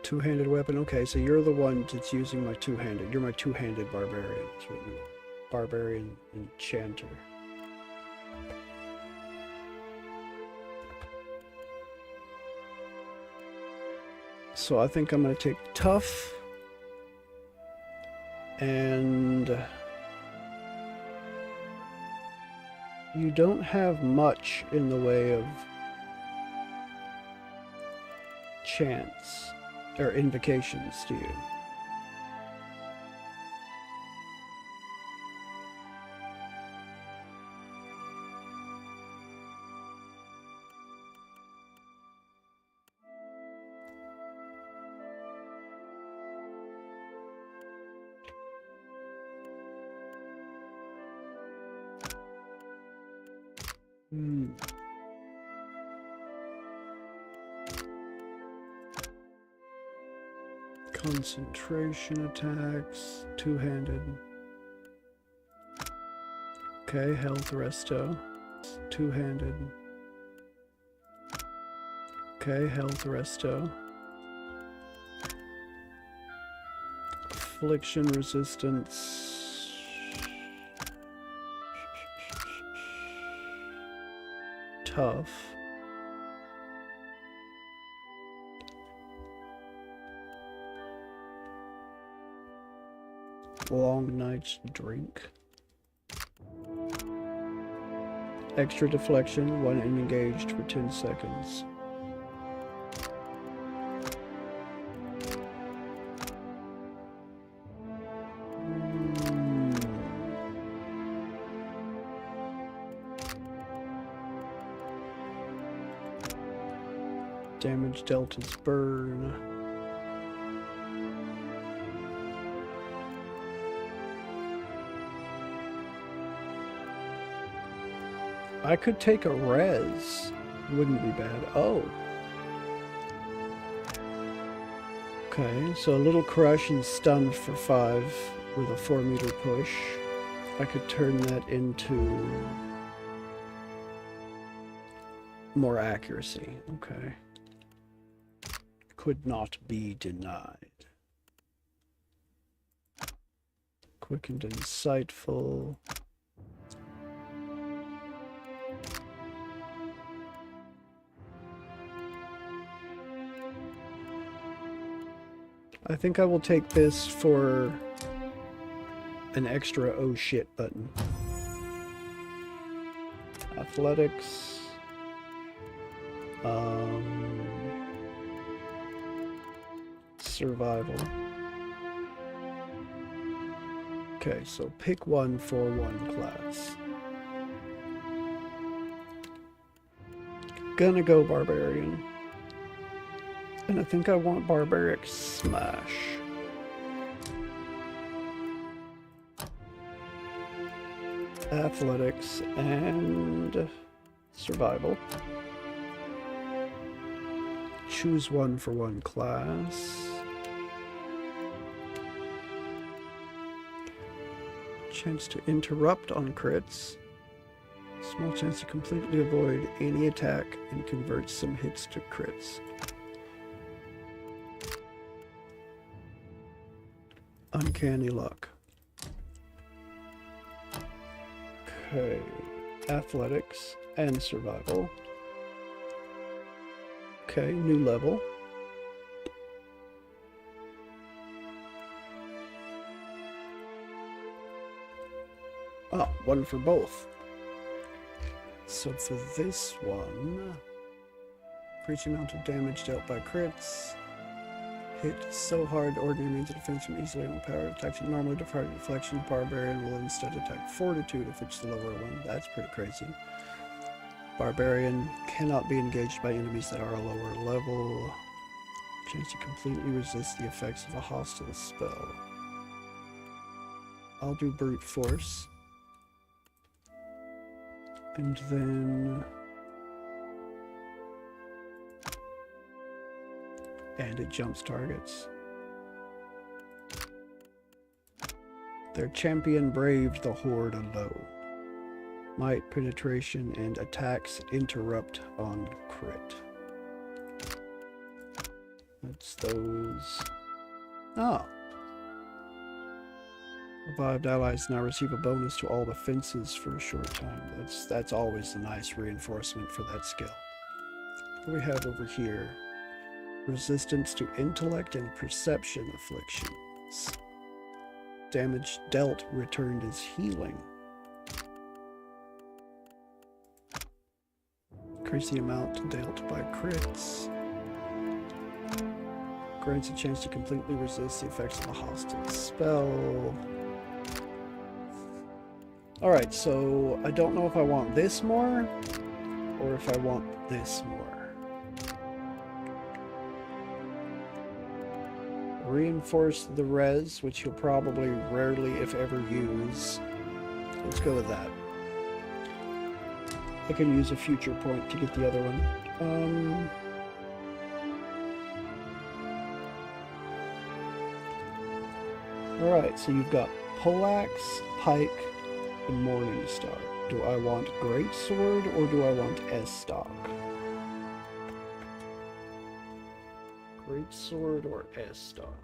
Two-handed weapon. Okay, so you're the one that's using my two-handed. You're my two-handed barbarian. That's what you are. Barbarian enchanter. So I think I'm going to take tough and you don't have much in the way of chance or invocations, do you? Concentration attacks, two-handed. Okay, health resto. Two-handed. Okay, health resto. Affliction resistance. Tough. Long night's drink. Extra deflection when engaged for 10 seconds. Damage dealt is burn. I could take a res. Wouldn't be bad. Oh. Okay, so a little crush and stun for 5 with a 4-meter push. I could turn that into more accuracy. Okay. Could not be denied. Quick and insightful. I think I will take this for an extra oh shit button. Athletics. Survival. Okay, so pick one for one class. Gonna go Barbarian. And I think I want Barbaric Smash. Athletics and Survival. Choose one for one class. Chance to interrupt on crits. Small chance to completely avoid any attack and convert some hits to crits. Uncanny luck. Okay. Athletics and survival. Okay, new level. Ah, one for both. So for this one, for each amount of damage dealt by crits, hit so hard ordinary means of defense from easily overpowered. Attacks that normally defy deflection, Barbarian will instead attack Fortitude if it's the lower one. That's pretty crazy. Barbarian cannot be engaged by enemies that are a lower level. Chance to completely resist the effects of a hostile spell. I'll do Brute Force. And then... and it jumps targets. Their champion braved the horde alone. Might, penetration, and attacks interrupt on crit. That's those. Oh. Revived allies now receive a bonus to all defenses for a short time. That's always a nice reinforcement for that skill. What do we have over here? Resistance to intellect and perception afflictions. Damage dealt returned as healing. Increase the amount dealt by crits. Grants a chance to completely resist the effects of a hostile spell. Alright, so I don't know if I want this more or if I want this more. Reinforce the res, which you'll probably rarely, if ever, use. Let's go with that. I can use a future point to get the other one. Alright, so you've got Poleaxe, Pike, and Morningstar. Do I want Greatsword or do I want S-Stock? Greatsword or S-Stock?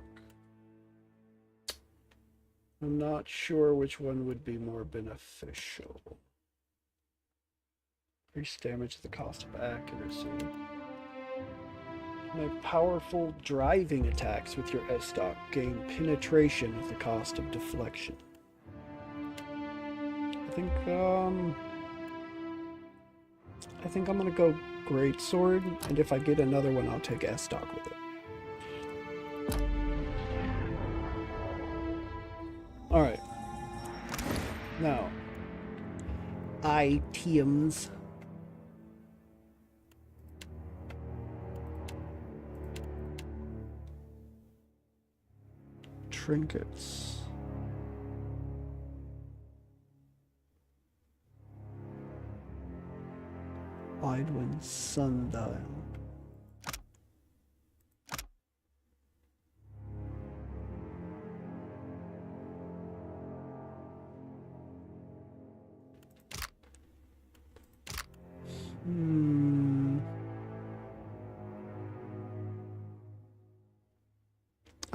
I'm not sure which one would be more beneficial. Increase damage at the cost of accuracy. Make powerful driving attacks with your S-Stock. Gain penetration at the cost of deflection. I think I'm gonna go Greatsword, and if I get another one, I'll take S-Stock with it. Alright. Now, items. Trinkets. Widewin Sundial.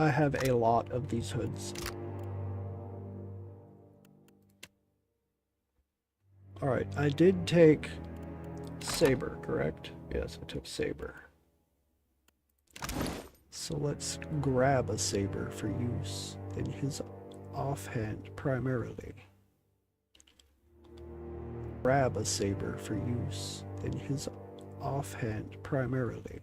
I have a lot of these hoods. Alright, I did take Saber, correct? Yes, I took Saber. So let's grab a Saber for use in his offhand primarily. Grab a Saber for use in his offhand primarily.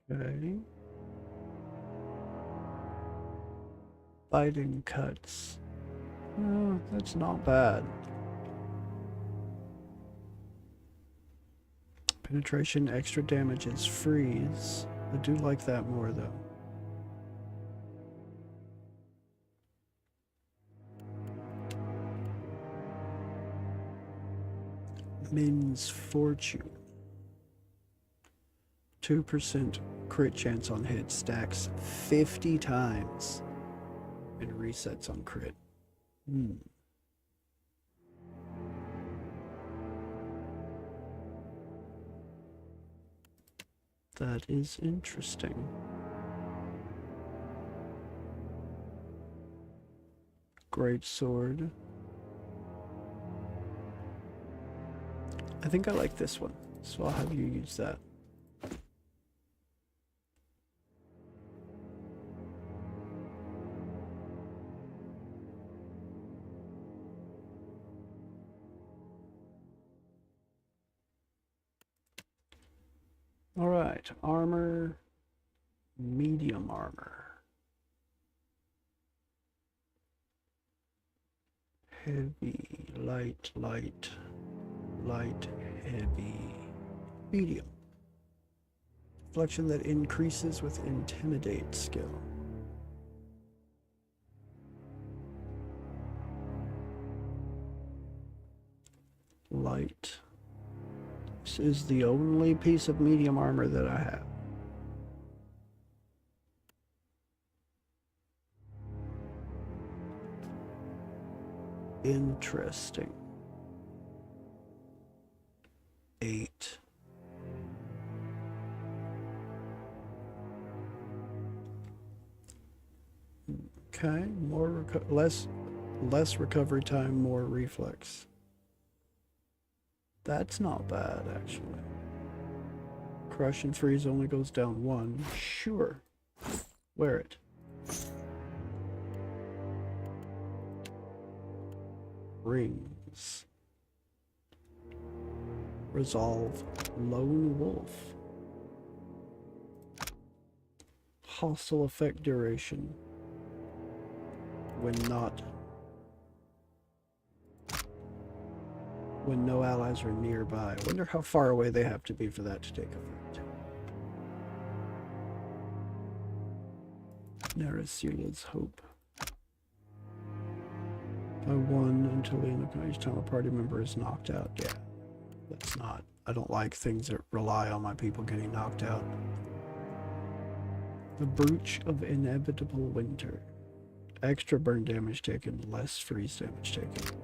Okay. Biting cuts. Oh, that's not bad. Penetration, extra damage is freeze. I do like that more though. Min's Fortune. 2% crit chance on hit stacks 50 times and resets on crit. That is interesting. Great sword. I think I like this one, so I'll have you use that. All right, armor, medium armor. Heavy, light, light, light, heavy, medium. Reflection that increases with intimidate skill. Light. This is the only piece of medium armor that I have. Interesting. 8. Okay, less recovery time, more reflex. That's not bad, actually. Crush and freeze only goes down 1. Sure. Wear it. Rings. Resolve Lone Wolf. Hostile effect duration. When no allies are nearby. I wonder how far away they have to be for that to take effect. Narasula's Hope. By 1 until the end of each time a party member is knocked out. Yeah, that's not. I don't like things that rely on my people getting knocked out. The Brooch of Inevitable Winter. Extra burn damage taken, less freeze damage taken.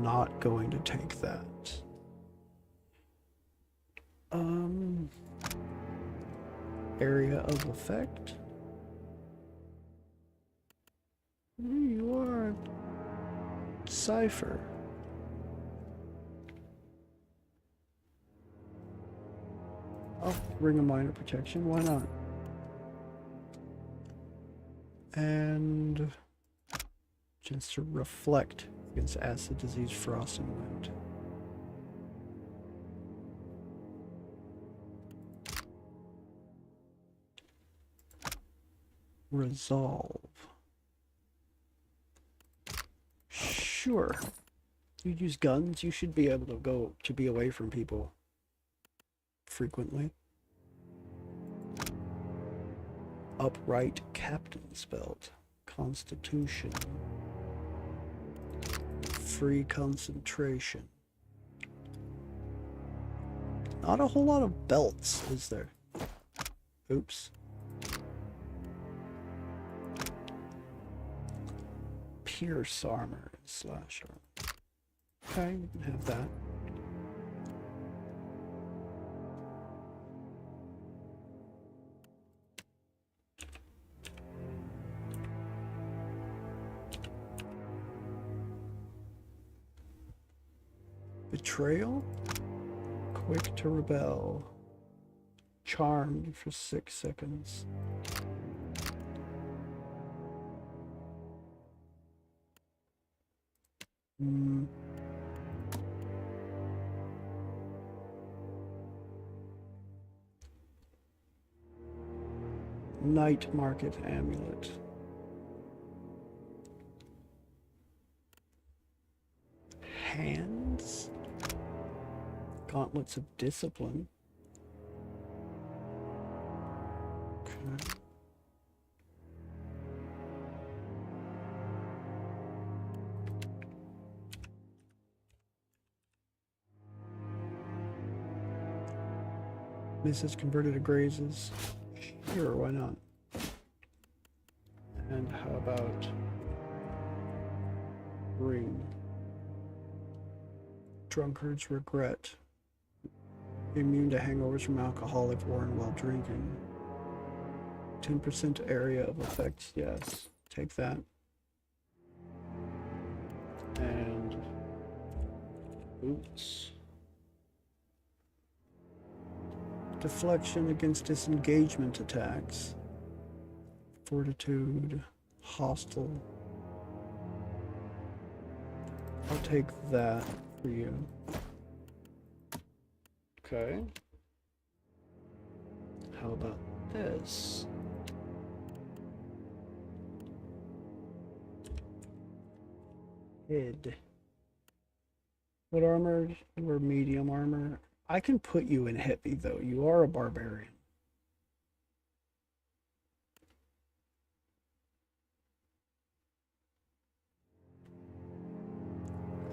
Not going to take that. Area of effect. You are Cypher. I'll Ring of Minor Protection, why not? And chance to reflect against acid, disease, frost, and wind. Resolve. Sure. You use guns, you should be able to be away from people frequently. Upright Captain's Belt. Constitution. Free concentration. Not a whole lot of belts, is there? Oops. pierce armor, slash armor. Okay, we can have that. Betrayal? Quick to rebel. Charmed for 6 seconds. Night Market Amulet. Hands? Gauntlets of Discipline. Okay. Misses converted to grazes. Sure, why not? And how about ring? Drunkard's regret. Immune to hangovers from alcohol if worn while drinking. 10% area of effects, yes. Take that. And boots. Deflection against disengagement attacks. Fortitude. Hostile. I'll take that for you. Okay. How about this? Head. What armor? You are medium armor. I can put you in heavy though. You are a barbarian.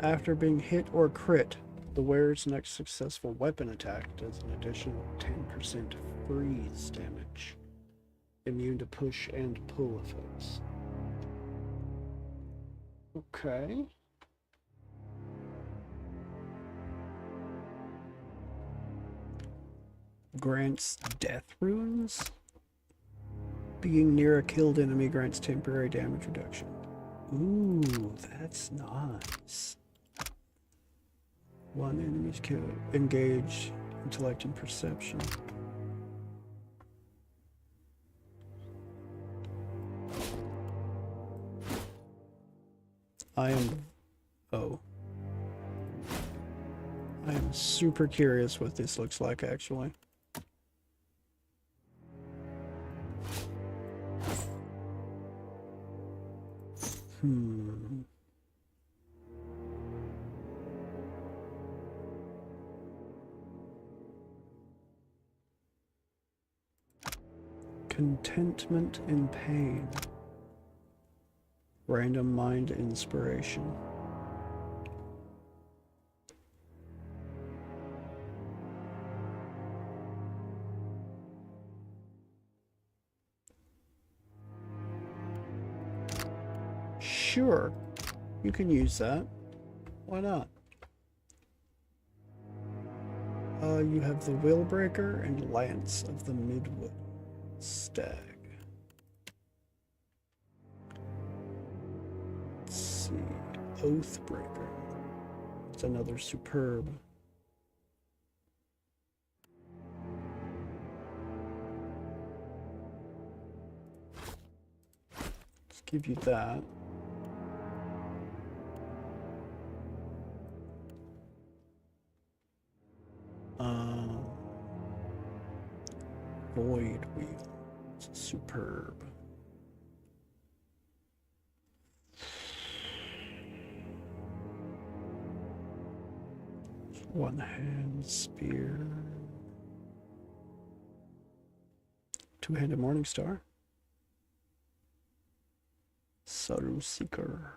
After being hit or crit, the wearer's next successful weapon attack does an additional 10% freeze damage. Immune to push and pull effects. Okay. Grants death runes. Being near a killed enemy grants temporary damage reduction. Ooh, that's nice. One enemy's killed. Engage intellect and perception. I am super curious what this looks like actually. Contentment in pain. Random mind inspiration. Sure, you can use that. Why not? You have the Willbreaker and Lance of the Midwood Stag. Let's see. Oathbreaker. It's another superb. Let's give you that. Void Wheel. It's superb. One hand spear. Two-handed Morningstar. Saru Seeker.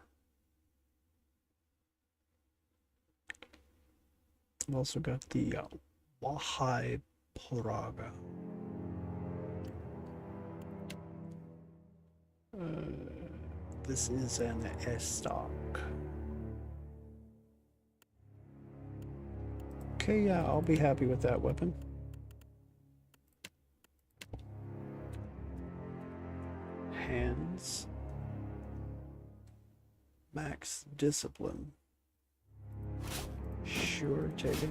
I've also got the Wahai Poraga. This is an S-stock. Okay, yeah, I'll be happy with that weapon. Hands. Max discipline. Sure, take it.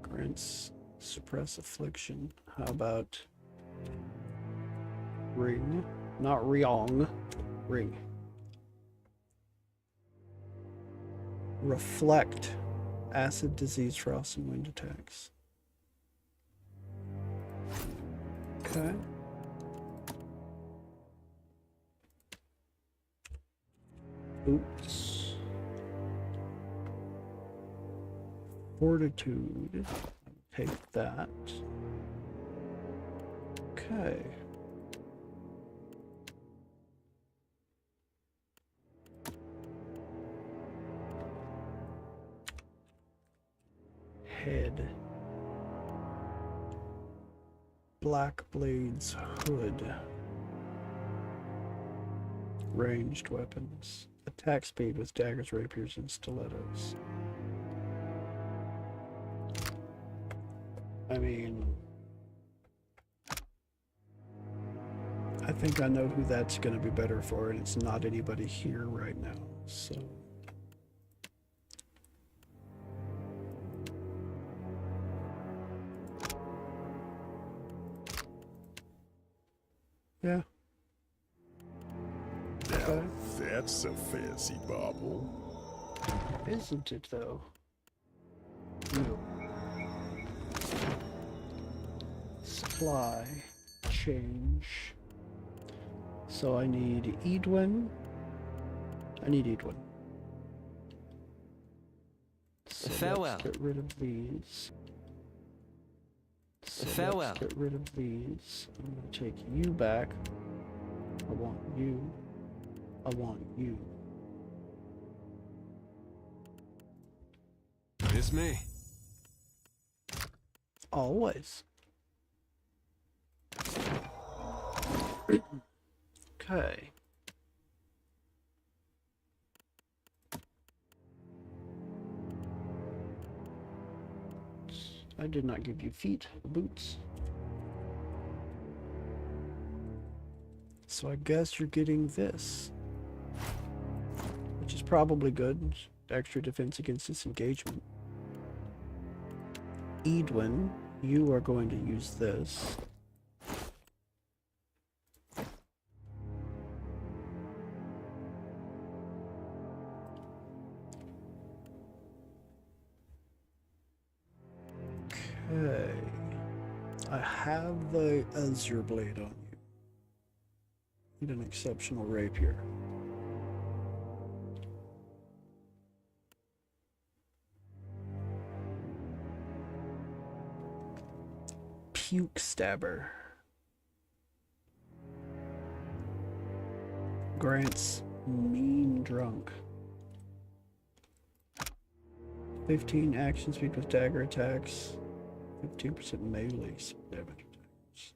Grants suppress affliction. How about ring? Not Ryong. Ring. Reflect. Acid, disease, frost, and wind attacks. Okay. Oops. Fortitude. Take that. Okay. Head. Black Blades Hood. Ranged weapons. Attack speed with daggers, rapiers, and stilettos. I mean, I think I know who that's going to be better for, and it's not anybody here right now, so. Yeah. Now, that's a fancy bauble. Isn't it, though? No. Supply. Change. So I need Edwin. I need Edwin. So Farewell. Let's get rid of these. So Farewell. Let's get rid of these. I'm going to take you back. I want you. I want you. Miss me? Always. Okay. I did not give you feet, boots. So I guess you're getting this. Which is probably good. Extra defense against disengagement. Edwin, you are going to use this. Okay. I have the Azure Blade on you. Need an exceptional rapier. Puke Stabber. Grants Mean Drunk. 15 action speed with dagger attacks. 15% melee damage attacks.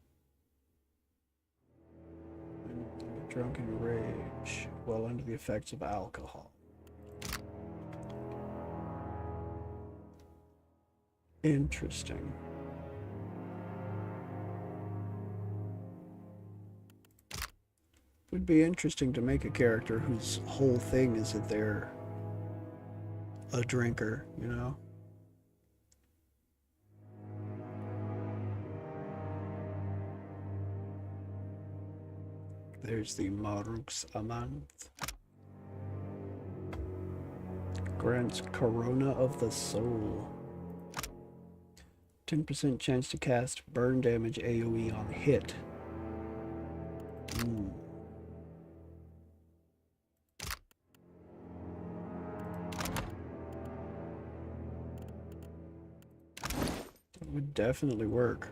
And drunken rage while under the effects of alcohol. Interesting. Would be interesting to make a character whose whole thing is that they're a drinker, you know? There's the Marux Amanth. Grants Corona of the Soul. 10% chance to cast burn damage AoE on hit. That would definitely work.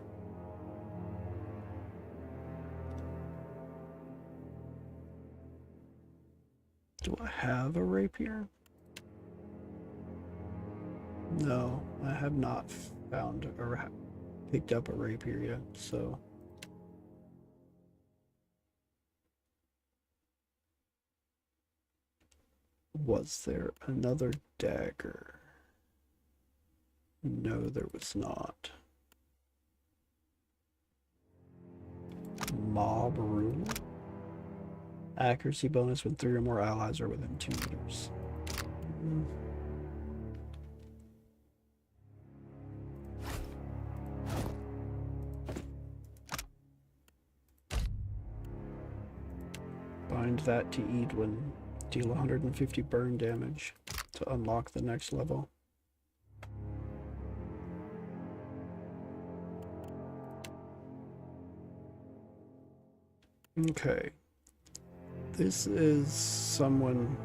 Do I have a rapier? No, I have not found or picked up a rapier yet, so Was there another dagger? No, there was not. Mob rule. Accuracy bonus when 3 or more allies are within 2 meters. Bind that to Edwin. Deal 150 burn damage to unlock the next level. Okay. This is someone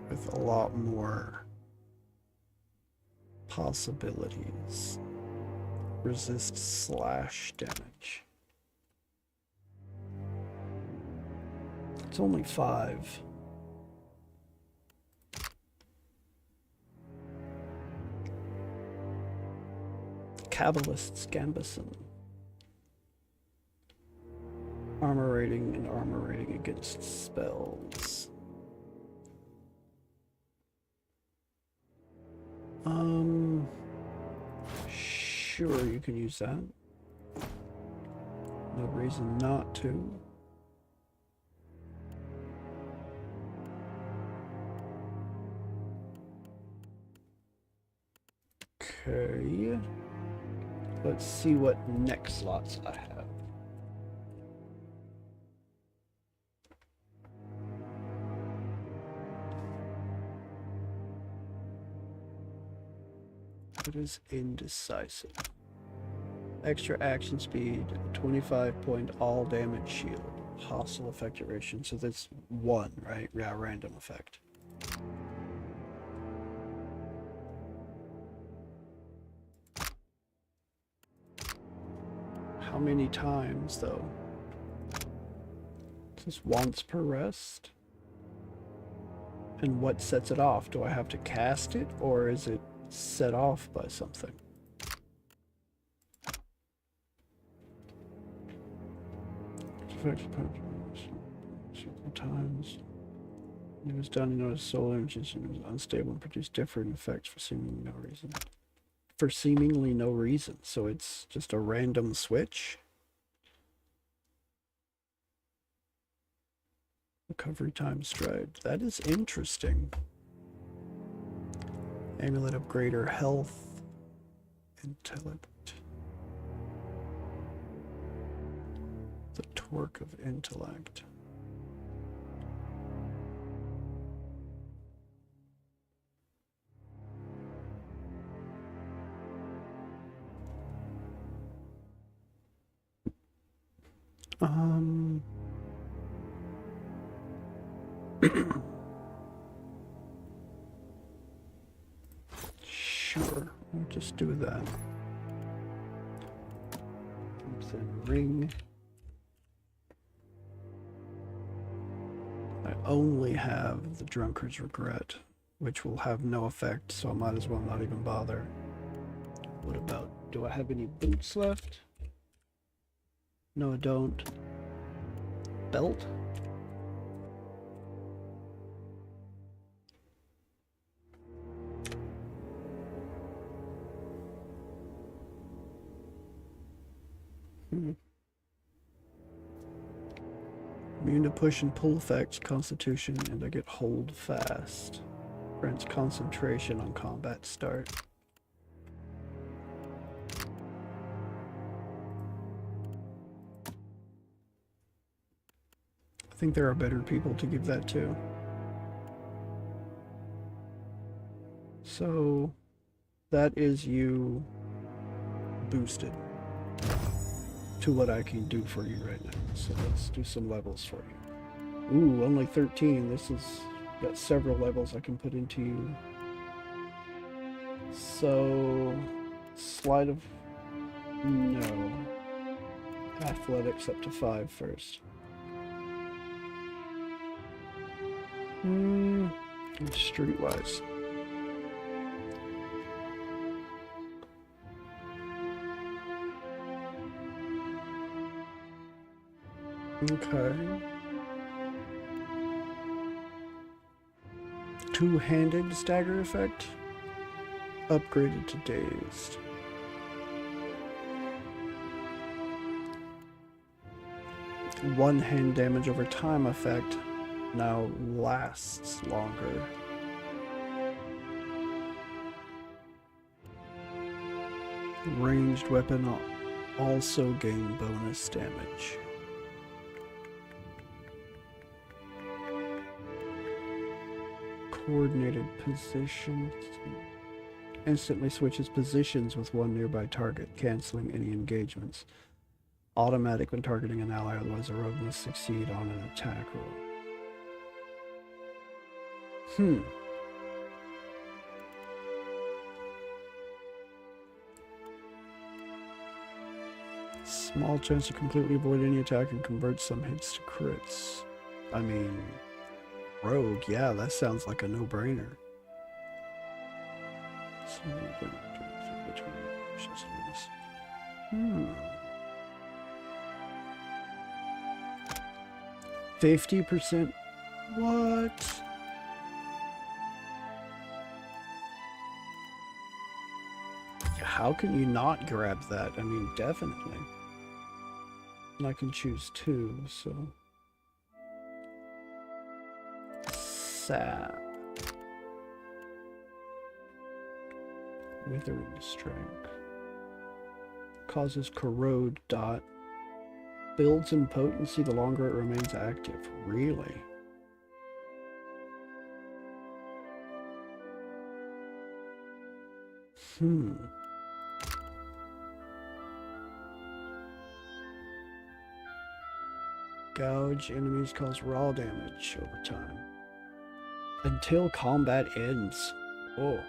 with a lot more possibilities. Resist slash damage. It's only 5. Cabalist's Gambison. Armor rating and armor rating against spells. Sure, you can use that. No reason not to. Okay. Let's see what next slots I have. What is indecisive? Extra action speed, 25-point all damage shield, hostile effect duration. So that's 1, right? Yeah, random effect. How many times though? Just once per rest? And what sets it off? Do I have to cast it, or is it set off by something? Several times. It was done in notice soul images and it was unstable and produced different effects for seemingly no reason. For seemingly no reason, so it's just a random switch. Recovery time stride. That is interesting. Amulet of greater health. Intellect. The torque of intellect. Sure, we'll just do that. Ring. I only have the Drunkard's Regret, which will have no effect, so I might as well not even bother. What about, do I have any boots left? No, I don't. Belt? Immune to push and pull effects, constitution, and I get hold fast. Grants concentration on combat start. I think there are better people to give that to. So that is you boosted to what I can do for you right now. So let's do some levels for you. Ooh, only 13. This is got several levels I can put into you. So sleight of no. Athletics up to 5 first. Streetwise. Okay. Two-handed stagger effect. Upgraded to dazed. One-hand damage over time effect now lasts longer. Ranged weapon also gain bonus damage. Coordinated positions. Instantly switches positions with one nearby target, canceling any engagements. Automatic when targeting an ally, otherwise a rogue must succeed on an attack roll. Small chance to completely avoid any attack and convert some hits to crits. I mean, rogue, yeah, that sounds like a no-brainer. 50%? What? How can you not grab that? I mean, definitely. And I can choose two, so... Sap. Withering Strength. Causes corrode dot. Builds in potency the longer it remains active. Really? Gouge enemies cause raw damage over time. Until combat ends. Oh.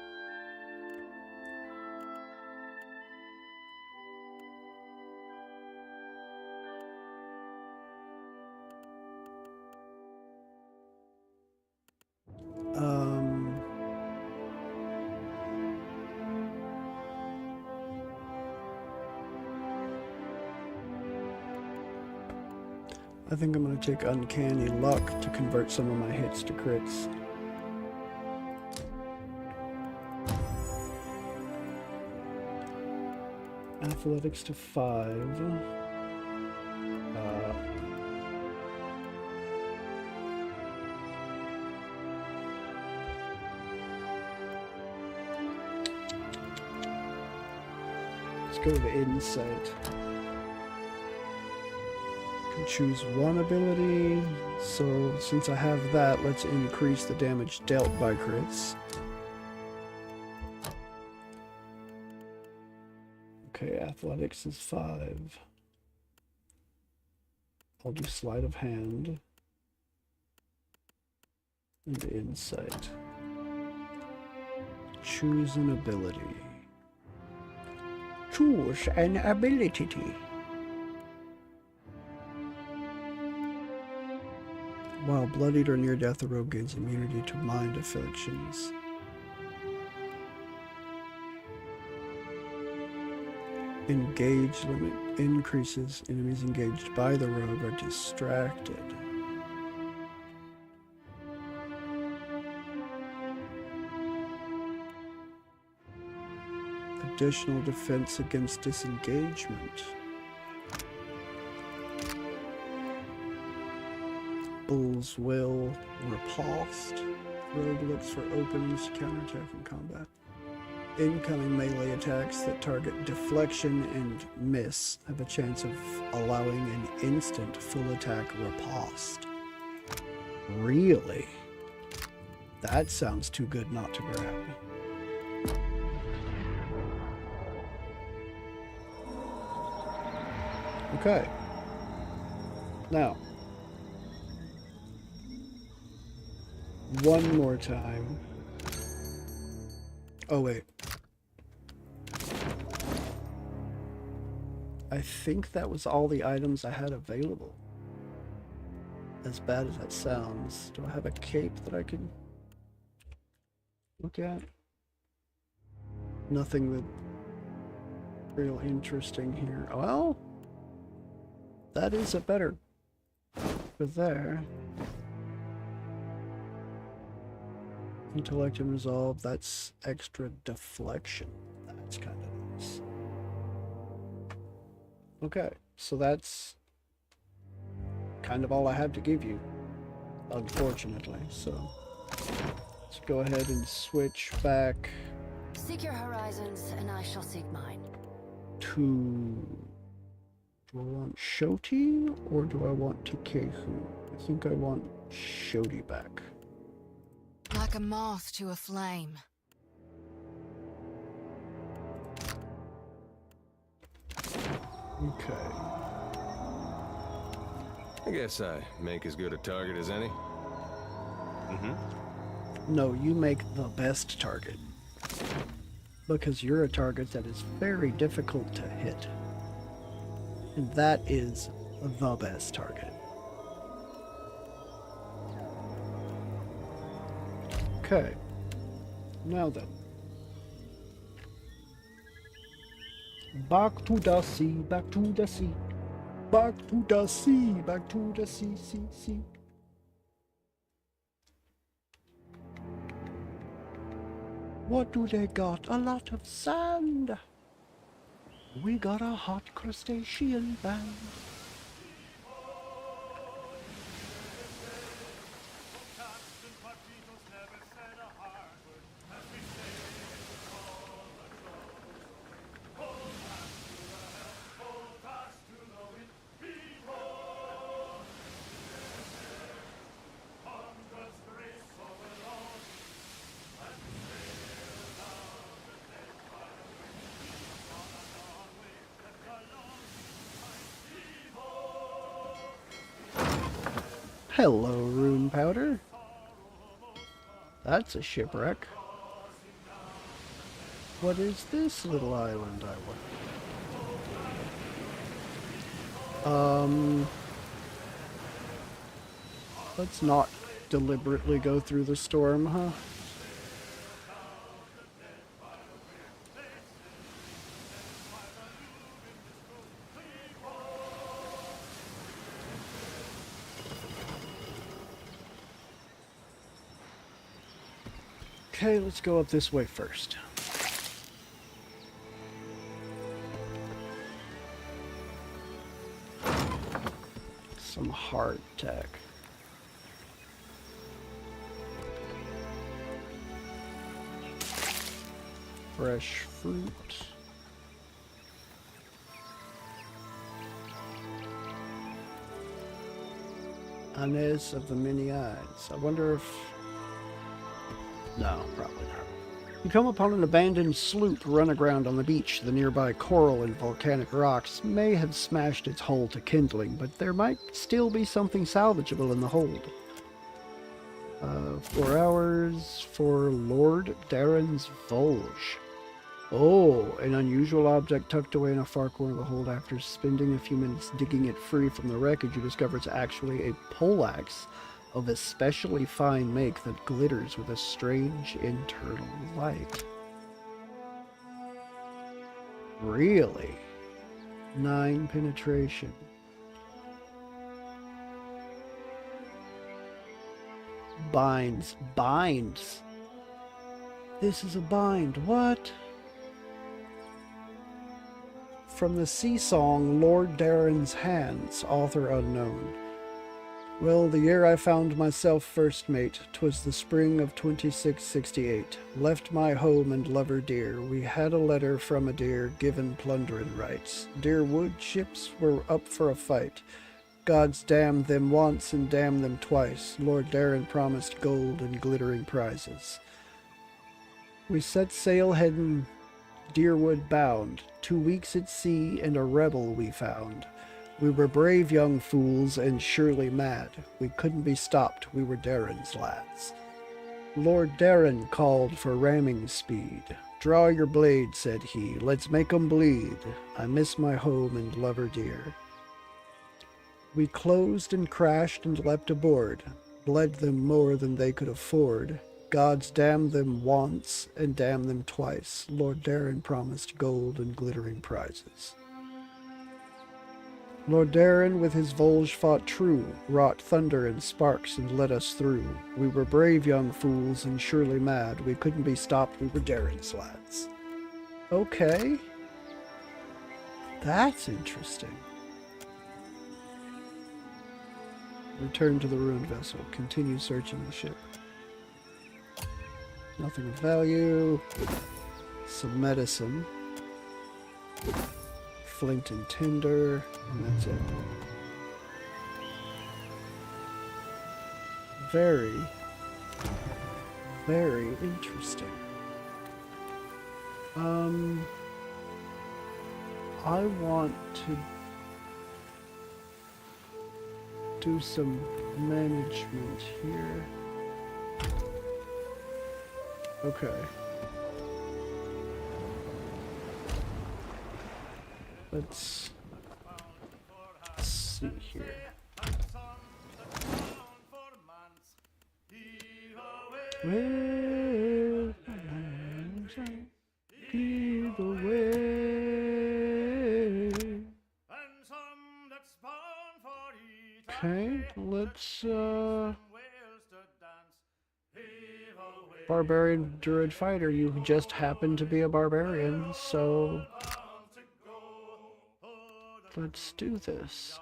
I think I'm going to take Uncanny Luck to convert some of my hits to crits. Athletics to 5. Let's go to Insight. Can choose one ability, so since I have that, let's increase the damage dealt by crits. Okay, athletics is 5. I'll do sleight of hand and insight. Choose an ability. Choose an ability. While bloodied or near death, the rogue gains immunity to mind afflictions. Engage limit increases. Enemies engaged by the rogue are distracted. Additional defense against disengagement. Bull's Will Riposte. Rogue looks for openings to counterattack in combat. Incoming melee attacks that target deflection and miss have a chance of allowing an instant full attack riposte. Really? That sounds too good not to grab. Okay. Now, one more time. Oh, wait. I think that was all the items I had available. As bad as that sounds. Do I have a cape that I can look at? Nothing that real interesting here. Well, that is a better for there. Intellect and resolve, that's extra deflection. That's kind of nice. Okay, so that's kind of all I have to give you, unfortunately. So let's go ahead and switch back Seek your horizons, and I shall seek mine. to... Do I want Shoti or do I want Takehu? I think I want Shoti back. Like a moth to a flame. Okay. I guess I make as good a target as any. No, you make the best target. Because you're a target that is very difficult to hit. And that is the best target. Okay. Now then. Back to the sea, back to the sea. Back to the sea, back to the sea, sea. What do they got? A lot of sand. We got a hot crustacean band. Hello, rune powder. That's a shipwreck. What is this little island, I wonder? Let's not deliberately go through the storm, huh? Okay, let's go up this way first. Some hard tech. Fresh fruit. Anise of the many eyes. I wonder if... No, probably not. You come upon an abandoned sloop run aground on the beach. The nearby coral and volcanic rocks may have smashed its hull to kindling, but there might still be something salvageable in the hold. 4 hours for Lord Darren's Vulge. Oh, an unusual object tucked away in a far corner of the hold. After spending a few minutes digging it free from the wreckage, you discover it's actually a poleaxe of especially fine make that glitters with a strange internal light. Really? 9 penetration. Binds. This is a bind. What? From the sea song Lord Darren's Hands, author unknown. Well, the year I found myself first mate, 'twas the spring of 2668. Left my home and lover dear. We had a letter from a dear, given plundering rights. Dear wood ships were up for a fight. Gods damn them once and damn them twice. Lord Darren promised gold and glittering prizes. We set sail heading Deerwood bound. 2 weeks at sea and a rebel we found. We were brave young fools and surely mad. We couldn't be stopped, we were Darren's lads. Lord Darren called for ramming speed. Draw your blade, said he, let's make 'em bleed. I miss my home and lover dear. We closed and crashed and leapt aboard, bled them more than they could afford. Gods damn them once and damn them twice. Lord Darren promised gold and glittering prizes. Lord Darren with his Volge fought true, wrought thunder and sparks and led us through. We were brave young fools and surely mad. We couldn't be stopped, we were Darren's lads. Okay. That's interesting. Return to the ruined vessel. Continue searching the ship. Nothing of value. Some medicine. Flint and tinder. And that's it. Very, very interesting. I want to do some management here. Okay. Let's see here. Well, lead the way. Okay, let's barbarian druid fighter. You just happen to be a barbarian, so let's do this.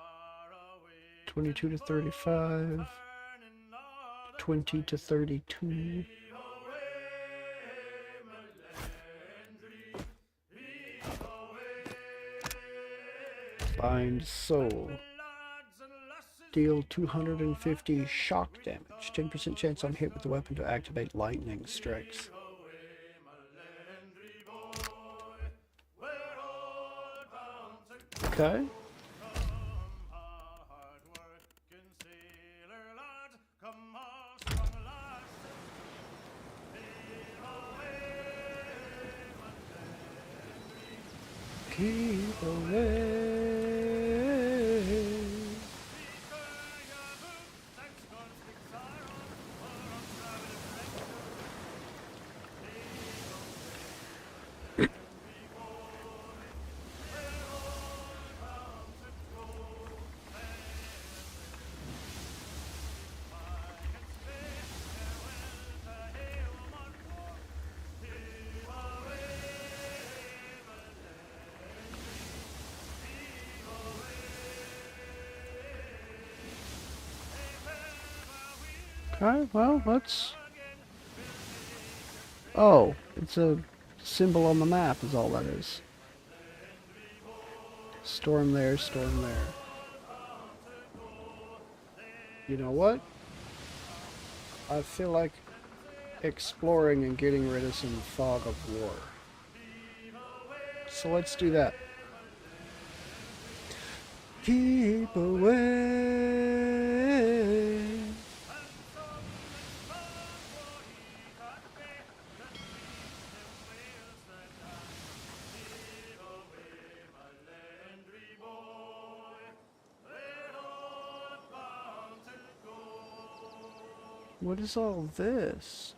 22 to 35, 20 to 32. Bind soul. Deal 250 shock damage. 10% chance on hit with the weapon to activate lightning strikes. Okay. Keep away. Okay, well, let's... Oh, it's a symbol on the map is all that is. Storm there, storm there. You know what? I feel like exploring and getting rid of some fog of war. So let's do that. Keep away. What is all this?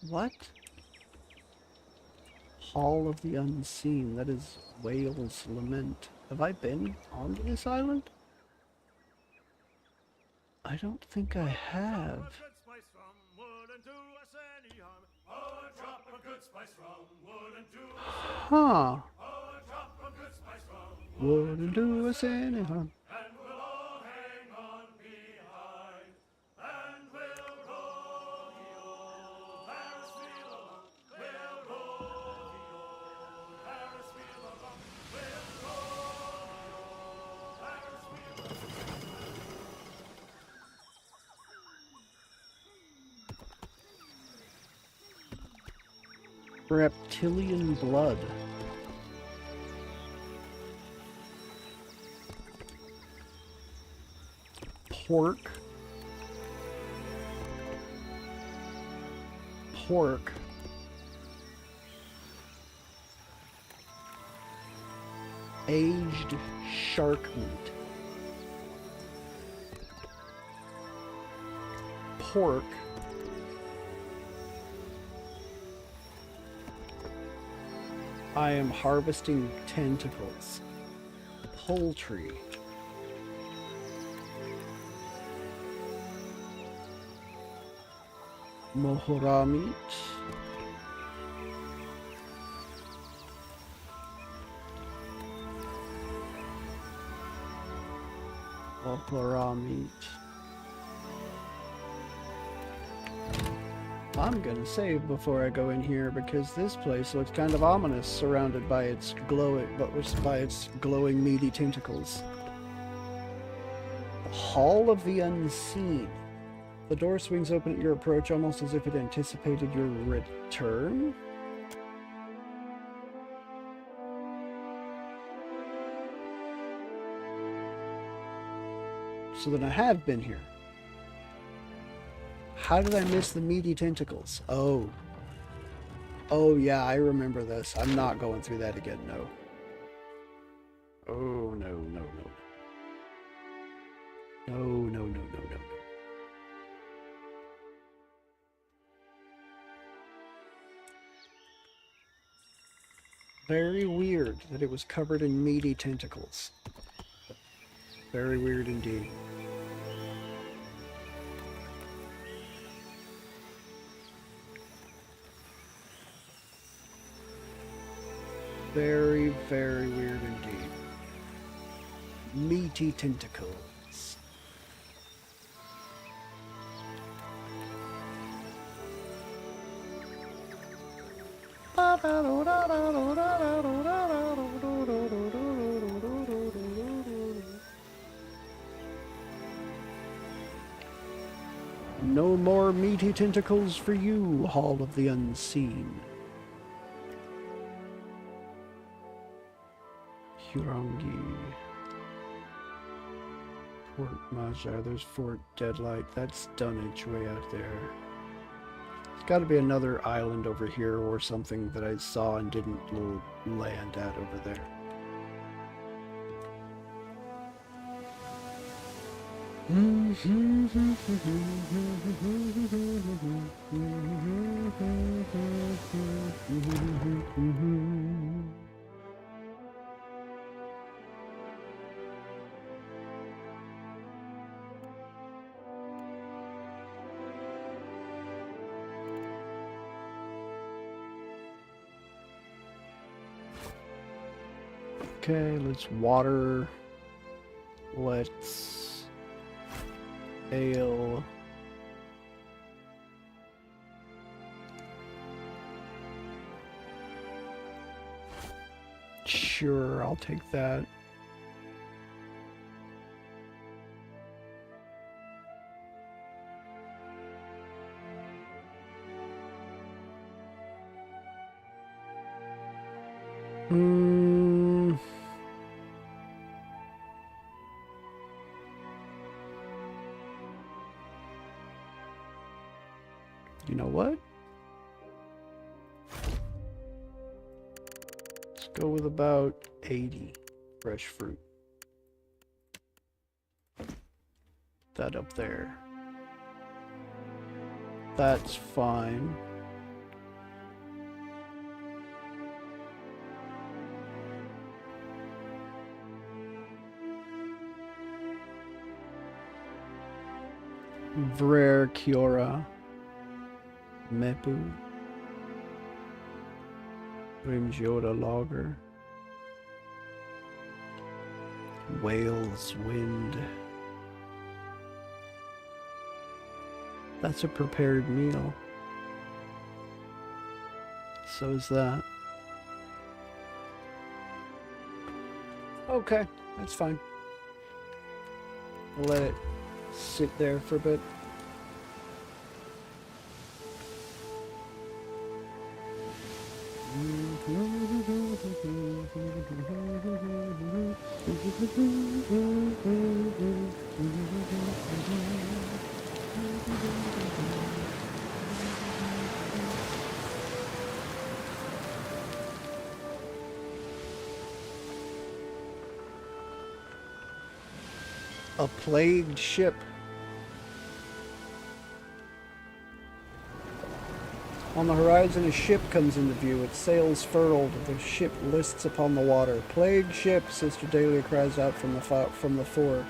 What? Hall of the Unseen. That is Whale's Lament. Have I been onto this island? I don't think I have. Huh. Wouldn't do us any harm. Reptilian blood. Pork. Pork. Aged shark meat. Pork. I am harvesting tentacles. Poultry. Mohora meat. Mohora meat. I'm gonna save before I go in here because this place looks kind of ominous, surrounded by its glowing meaty tentacles. The Hall of the Unseen. The door swings open at your approach, almost as if it anticipated your return. So then I have been here. How did I miss the meaty tentacles? Oh. Oh yeah, I remember this. I'm not going through that again, no. Oh, no, no, no. No, no, no, no, no. Very weird that it was covered in meaty tentacles. Very weird indeed. Very, very weird indeed. Meaty tentacles. No more meaty tentacles for you, Hall of the Unseen. Hurongi. Fort Maja, there's Fort Deadlight. That's Dunwich way out there. There's got to be another island over here or something that I saw and didn't land at over there. Okay, let's water. Let's ale. Sure, I'll take that. You know what? Let's go with about 80 fresh fruit. That up there. That's fine. Vrer Kiora. Mepu. Rimjota Lager. Whale's Wind. That's a prepared meal. So is that. Okay, that's fine. I'll let it sit there for a bit. A plagued ship. On the horizon, a ship comes into view, its sails furled, the ship lists upon the water. Plague ship, Sister Dahlia cries out from the fore,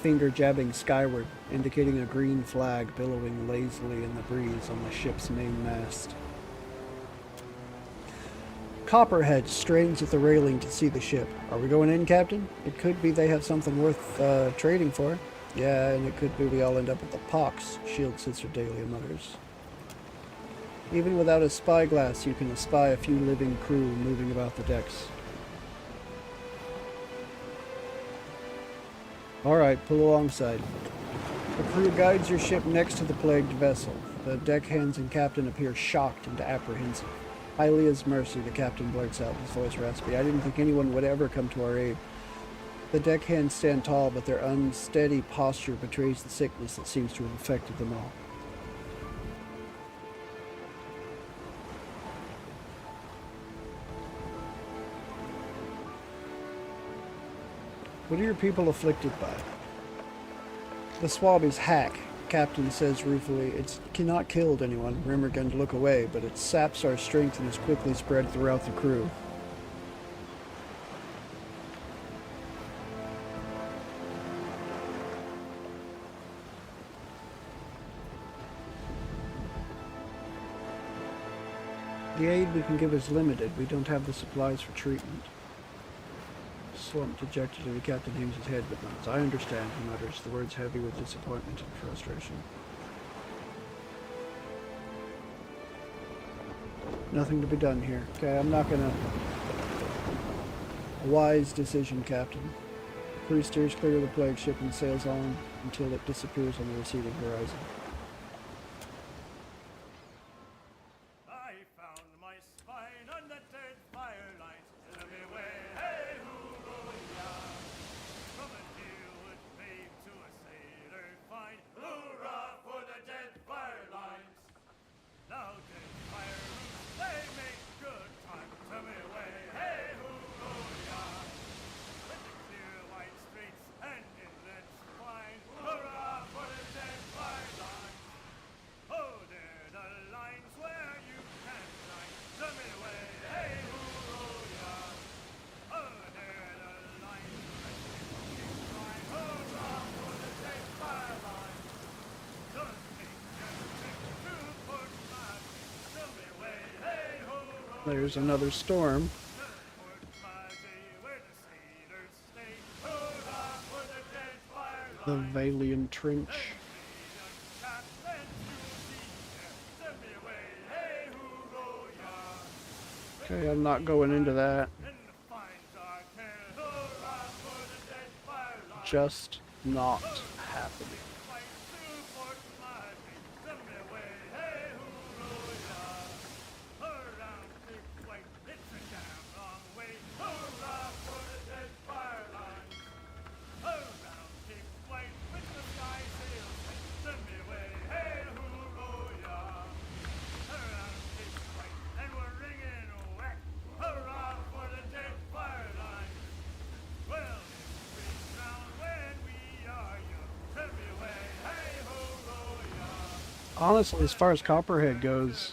finger jabbing skyward, indicating a green flag billowing lazily in the breeze on the ship's mainmast. Copperhead strains at the railing to see the ship. Are we going in, Captain? It could be they have something worth trading for. Yeah, and it could be we all end up at the Pox, Shield Sister Dahlia mutters. Even without a spyglass, you can espy a few living crew moving about the decks. Alright, pull alongside. The crew guides your ship next to the plagued vessel. The deckhands and captain appear shocked and apprehensive. Hylia's mercy, the captain blurts out, his voice raspy. I didn't think anyone would ever come to our aid. The deckhands stand tall, but their unsteady posture betrays the sickness that seems to have affected them all. What are your people afflicted by? The Swabby's hack, Captain says ruefully. It's not killed anyone. Rimmergun to look away, but it saps our strength and is quickly spread throughout the crew. The aid we can give is limited. We don't have the supplies for treatment. Slumped dejectedly, the captain hangs his head but nods. I understand, he mutters, the words heavy with disappointment and frustration. Nothing to be done here. Okay, I'm not gonna... A wise decision, Captain. The crew steers clear of the plague ship and sails on until it disappears on the receding horizon. There's another storm. The Valiant Trench. Okay, I'm not going into that. Just not happening. Honestly, as far as Copperhead goes,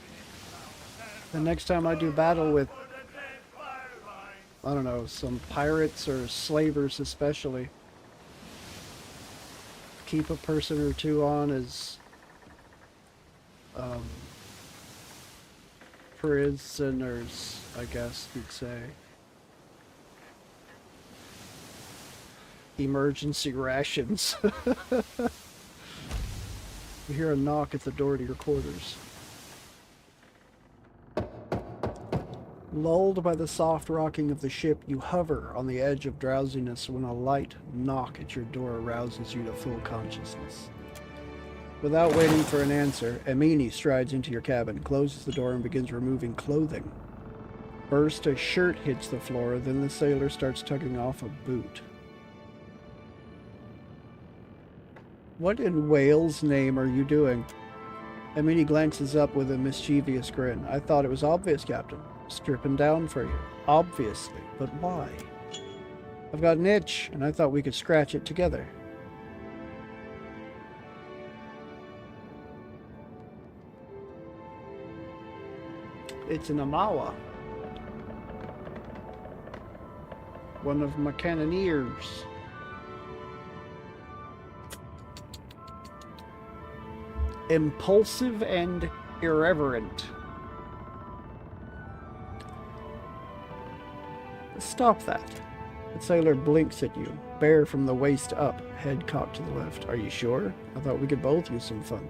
the next time I do battle with, I don't know, some pirates or slavers especially, keep a person or two on as prisoners, I guess you'd say. Emergency rations. You hear a knock at the door to your quarters. Lulled by the soft rocking of the ship, you hover on the edge of drowsiness when a light knock at your door arouses you to full consciousness. Without waiting for an answer, Amini strides into your cabin, closes the door, and begins removing clothing. First, a shirt hits the floor, then the sailor starts tugging off a boot. What in Wales' name are you doing? Amini glances up with a mischievous grin. I thought it was obvious, Captain. Stripping down for you. Obviously, but why? I've got an itch, and I thought we could scratch it together. It's an Amawa. One of my cannoneers. Impulsive and irreverent. Stop that. The sailor blinks at you, bare from the waist up, head cocked to the left. Are you sure? I thought we could both use some fun.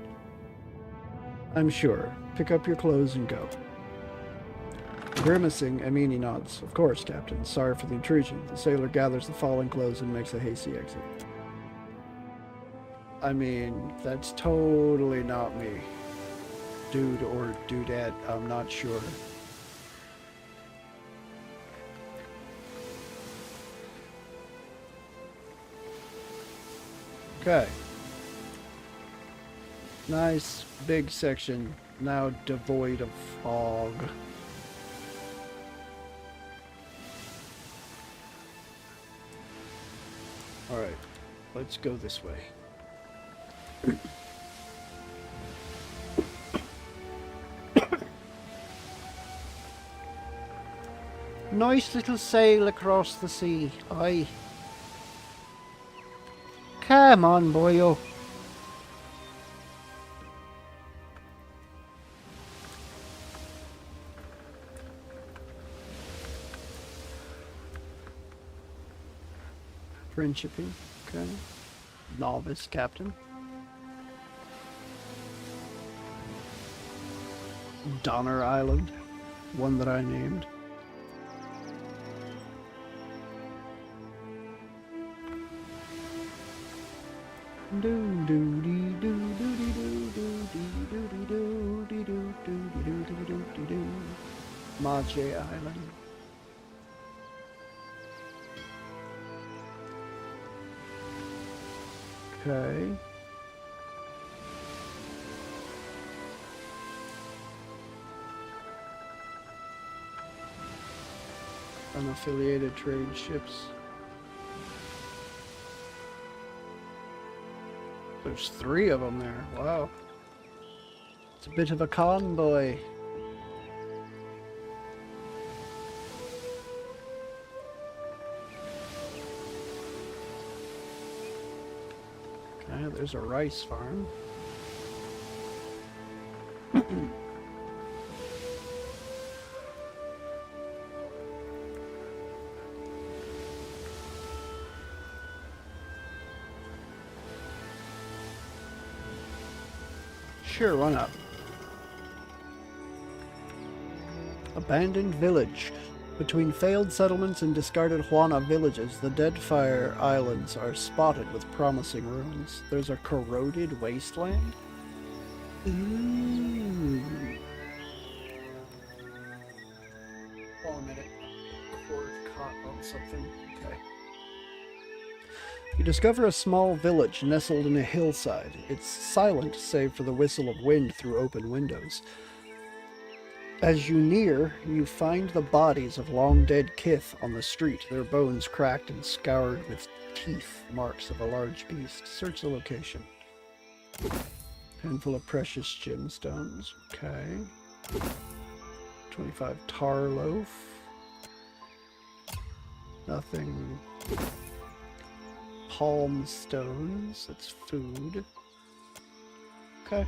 I'm sure. Pick up your clothes and go. Grimacing, Amini nods. Of course, Captain. Sorry for the intrusion. The sailor gathers the fallen clothes and makes a hasty exit. I mean, that's totally not me. Dude or dudette, I'm not sure. Okay. Nice big section, now devoid of fog. Alright, let's go this way. Nice little sail across the sea. Aye. Come on, boyo. Friendshiping. Okay. Novice captain. Donner Island. One that I named. Maje Island. Okay. Unaffiliated trade ships. There's 3 of them there. Wow. It's a bit of a convoy. Okay, there's a rice farm. Sure, why not? Abandoned village. Between failed settlements and discarded Juana villages, the Deadfire Islands are spotted with promising ruins. There's a corroded wasteland? Ooh. Oh, a minute. Cord caught on something. Okay. You discover a small village nestled in a hillside. It's silent, save for the whistle of wind through open windows. As you near, you find the bodies of long-dead kith on the street, their bones cracked and scoured with teeth, marks of a large beast. Search the location. Handful of precious gemstones. Okay. 25 tar loaf. Nothing. Palm stones. That's food. Okay.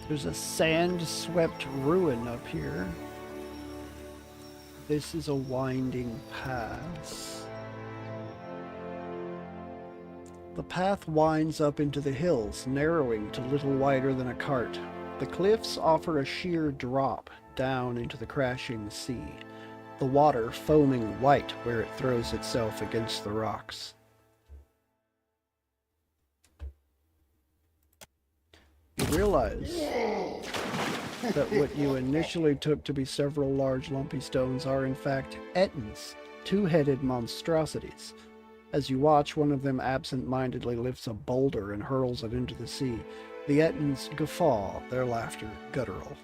There's a sand-swept ruin up here. This is a winding pass. The path winds up into the hills, narrowing to little wider than a cart. The cliffs offer a sheer drop down into the crashing sea, the water foaming white where it throws itself against the rocks. You realize that what you initially took to be several large lumpy stones are in fact ettins, two-headed monstrosities. As you watch, one of them absent-mindedly lifts a boulder and hurls it into the sea. The ettins guffaw, their laughter guttural.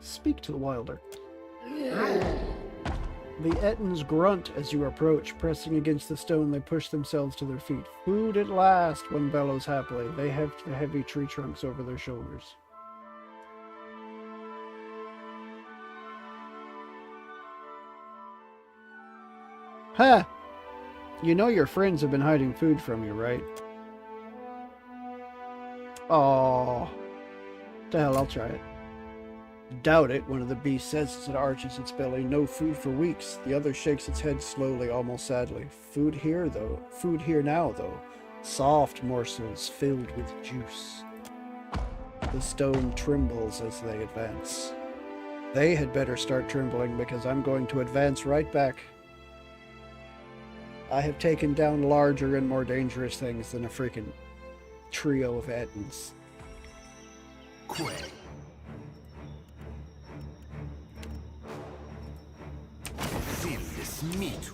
Speak to the Wilder. The Ettins grunt as you approach. Pressing against the stone, they push themselves to their feet. Food at last, one bellows happily. They have the heavy tree trunks over their shoulders. Ha! You know your friends have been hiding food from you, right? Oh, the hell, I'll try it. Doubt it, one of the beasts says as it arches its belly. No food for weeks. The other shakes its head slowly, almost sadly. Food here now, though. Soft morsels filled with juice. The stone trembles as they advance. They had better start trembling, because I'm going to advance right back. I have taken down larger and more dangerous things than a freaking trio of Ettins. Quick. Feel this meat.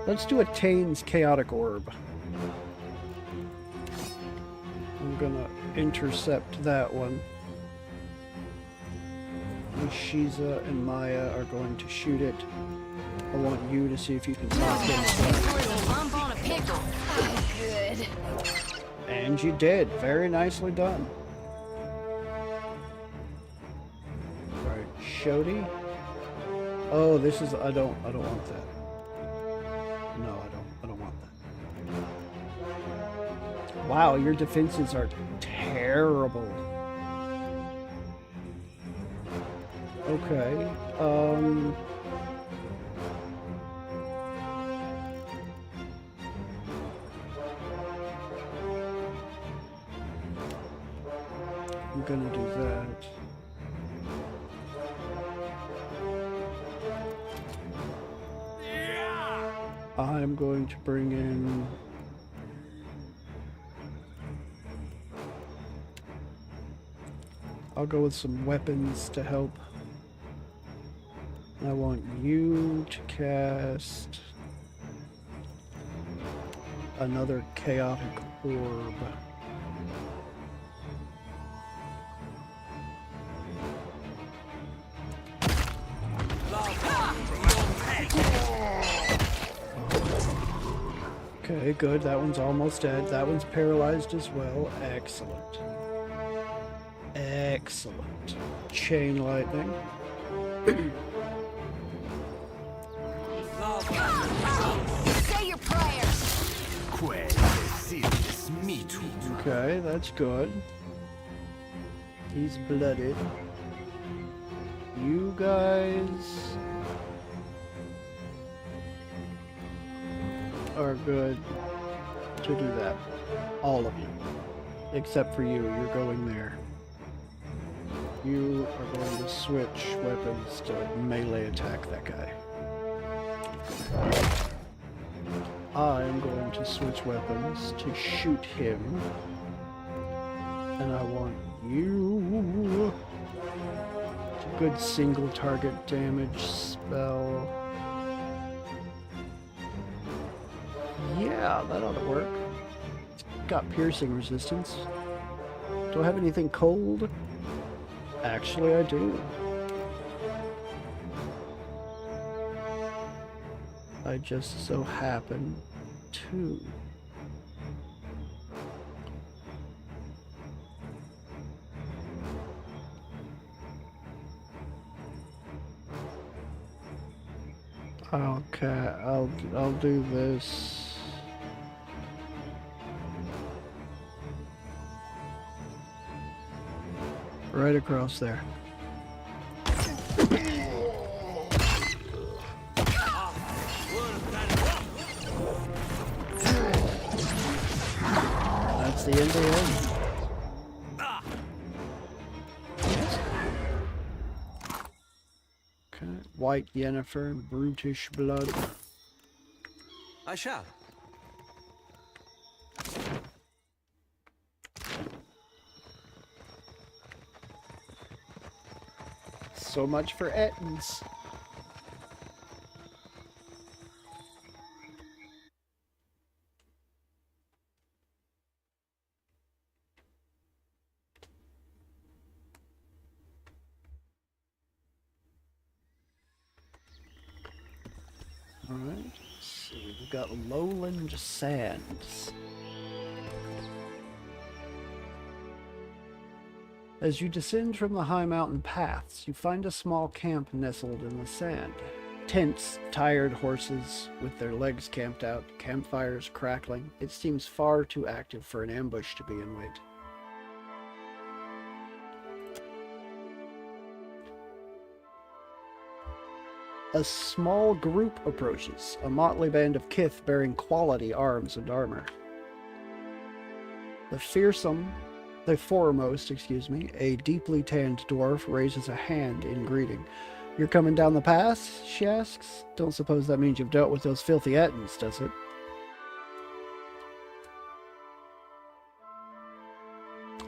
Let's do a Tane's Chaotic Orb. I'm gonna intercept that one. Shiza and Maya are going to shoot it. I want you to see if you can knock him. Good. And you did. Very nicely done. Alright, Shodi. Oh, this is I don't want that. No, I don't want that. Wow, your defenses are terrible. Okay. I'm gonna do that. I'm going to bring in I'll go with some weapons to help. I want you to cast another chaotic orb. Okay, good. That one's almost dead. That one's paralyzed as well. Excellent. Excellent. Chain lightning. Say your prayers. Okay, that's good. He's blooded. You guys are good to do that. All of you. Except for you. You're going there. You are going to switch weapons to melee attack that guy. I am going to switch weapons to shoot him. And I want you. It's a good single target damage spell. Yeah, that ought to work. It's got piercing resistance. Do I have anything cold? Actually, I do. I just so happen to. Okay, I'll do this. Right across there. That's the end of the end. Okay. White Yennefer, brutish blood. I shall. So much for Ettins. Alright, so we've got lowland sands. As you descend from the high mountain paths, you find a small camp nestled in the sand. Tents, tired horses with their legs camped out, campfires crackling. It seems far too active for an ambush to be in wait. A small group approaches, a motley band of kith bearing quality arms and armor. The foremost, a deeply tanned dwarf raises a hand in greeting. "You're coming down the pass?" she asks. "Don't suppose that means you've dealt with those filthy Ettins, does it?"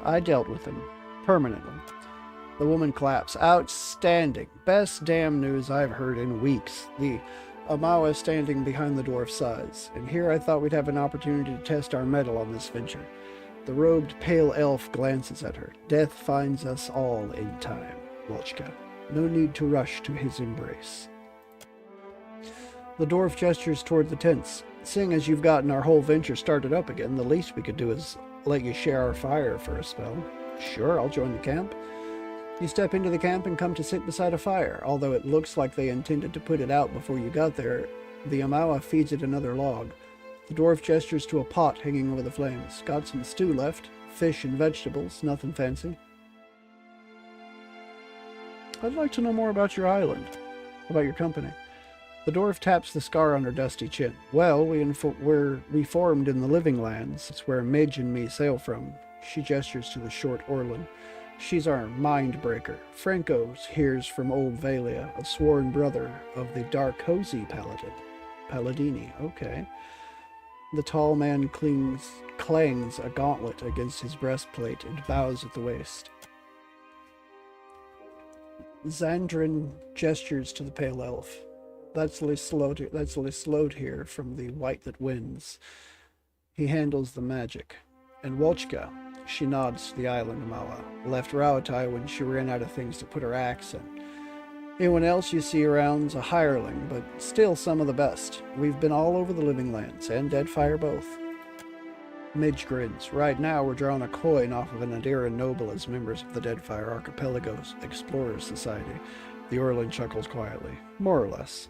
"I dealt with them. Permanently." The woman claps. "Outstanding. Best damn news I've heard in weeks." The Amawa standing behind the dwarf sighs. "And here I thought we'd have an opportunity to test our mettle on this venture." The robed pale elf glances at her. "Death finds us all in time, Wolchka. No need to rush to his embrace." The dwarf gestures toward the tents. "Seeing as you've gotten our whole venture started up again, the least we could do is let you share our fire for a spell." "Sure, I'll join the camp." You step into the camp and come to sit beside a fire. Although it looks like they intended to put it out before you got there, the Amawa feeds it another log. The dwarf gestures to a pot hanging over the flames. "Got some stew left. Fish and vegetables. Nothing fancy." "I'd like to know more about your island. About your company." The dwarf taps the scar on her dusty chin. "Well, we're reformed in the Living Lands. It's where Midge and me sail from." She gestures to the short Orlin. "She's our mind-breaker. Franco hears from old Valia, a sworn brother of the Dark Hosey Paladin. Paladini, okay." The tall man clangs a gauntlet against his breastplate and bows at the waist. Xandrin gestures to the pale elf. That's Lislode here from the White That Wins. He handles the magic. "And Wolchka," she nods to the island Amawa, "left Rauatai when she ran out of things to put her axe in. Anyone else you see around's a hireling, but still some of the best. We've been all over the Living Lands, and Deadfire both." Midge grins. "Right now we're drawing a coin off of an Adiran noble as members of the Deadfire Archipelago's Explorers Society." The Orlin chuckles quietly. "More or less."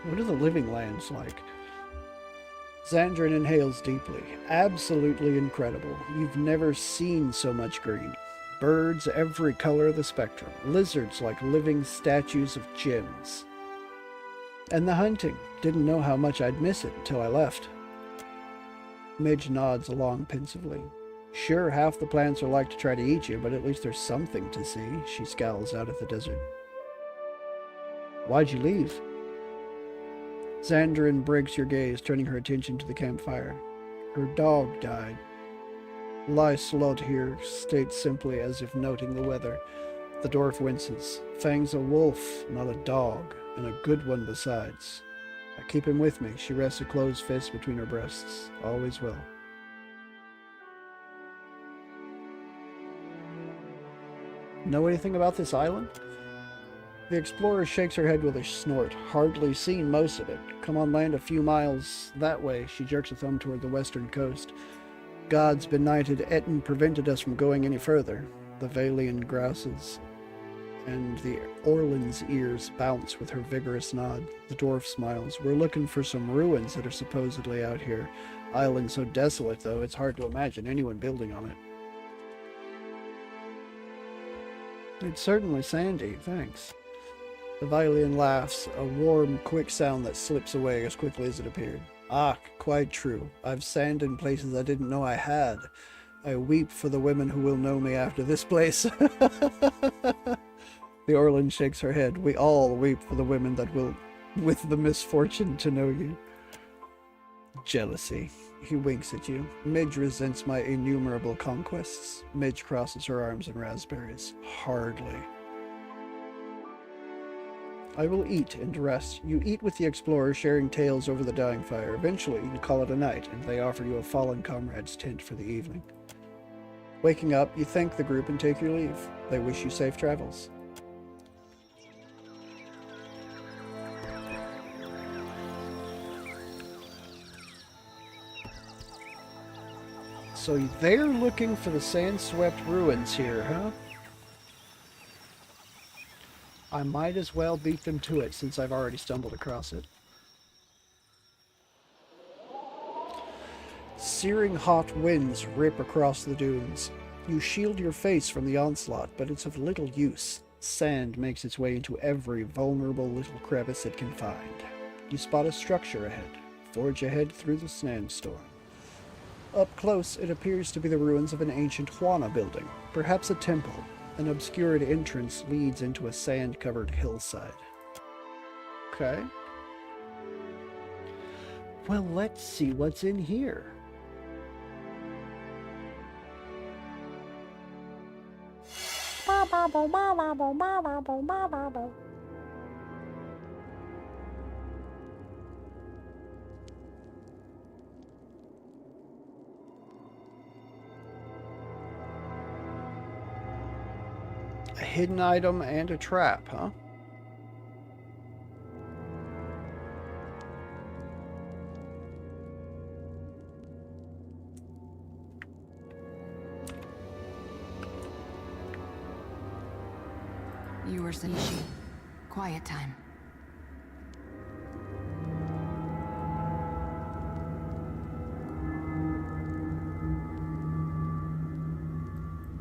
What are the Living Lands like? Xandrin inhales deeply. "Absolutely incredible. You've never seen so much green. Birds every color of the spectrum. Lizards like living statues of gems. And the hunting. Didn't know how much I'd miss it until I left." Midge nods along pensively. "Sure, half the plants are like to try to eat you, but at least there's something to see." She scowls out at the desert. "Why'd you leave?" Xandrin breaks your gaze, turning her attention to the campfire. "Her dog died." Lislode here states simply as if noting the weather. The dwarf winces. "Fang's a wolf, not a dog, and a good one besides. I keep him with me." She rests a closed fist between her breasts. "Always will." "Know anything about this island?" The explorer shakes her head with a snort. "Hardly seen most of it. Come on land a few miles that way." She jerks a thumb toward the western coast. "God's benighted Ettin prevented us from going any further." The Valian grouses. and the Orlan's ears bounce with her vigorous nod. The dwarf smiles. We're looking for some ruins that are supposedly out here. Island so desolate, though, it's hard to imagine anyone building on it. It's certainly sandy, thanks. The violin laughs, a warm, quick sound that slips away as quickly as it appeared. Ah, quite true. I've sand in places I didn't know I had. I weep for the women who will know me after this place. The Orlan shakes her head. We all weep for the women that will, with the misfortune to know you. Jealousy. He winks at you. Midge resents my innumerable conquests. Midge crosses her arms and raspberries. Hardly. I will eat and rest. You eat with the explorers, sharing tales over the dying fire. Eventually, you call it a night, and they offer you a fallen comrade's tent for the evening. Waking up, you thank the group and take your leave. They wish you safe travels. So they're looking for the sand-swept ruins here, huh? I might as well beat them to it since I've already stumbled across it. Searing hot winds rip across the dunes. You shield your face from the onslaught, but it's of little use. Sand makes its way into every vulnerable little crevice it can find. You spot a structure ahead. Forge ahead through the sandstorm. Up close, it appears to be the ruins of an ancient Juana building, perhaps a temple. An obscured entrance leads into a sand-covered hillside. Okay. Well, let's see what's in here. A hidden item and a trap, huh? You were saying quiet time.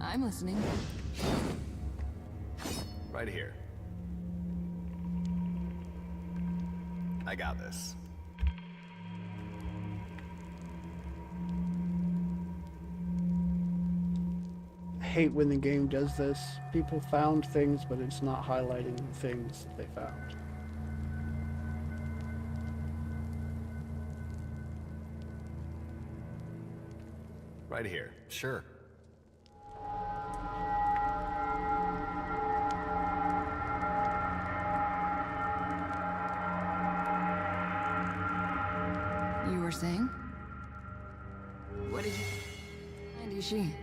I'm listening. Right here. I got this. I hate when the game does this. People found things, but it's not highlighting the things they found. Right here. Sure. You were saying? What did you... And is she?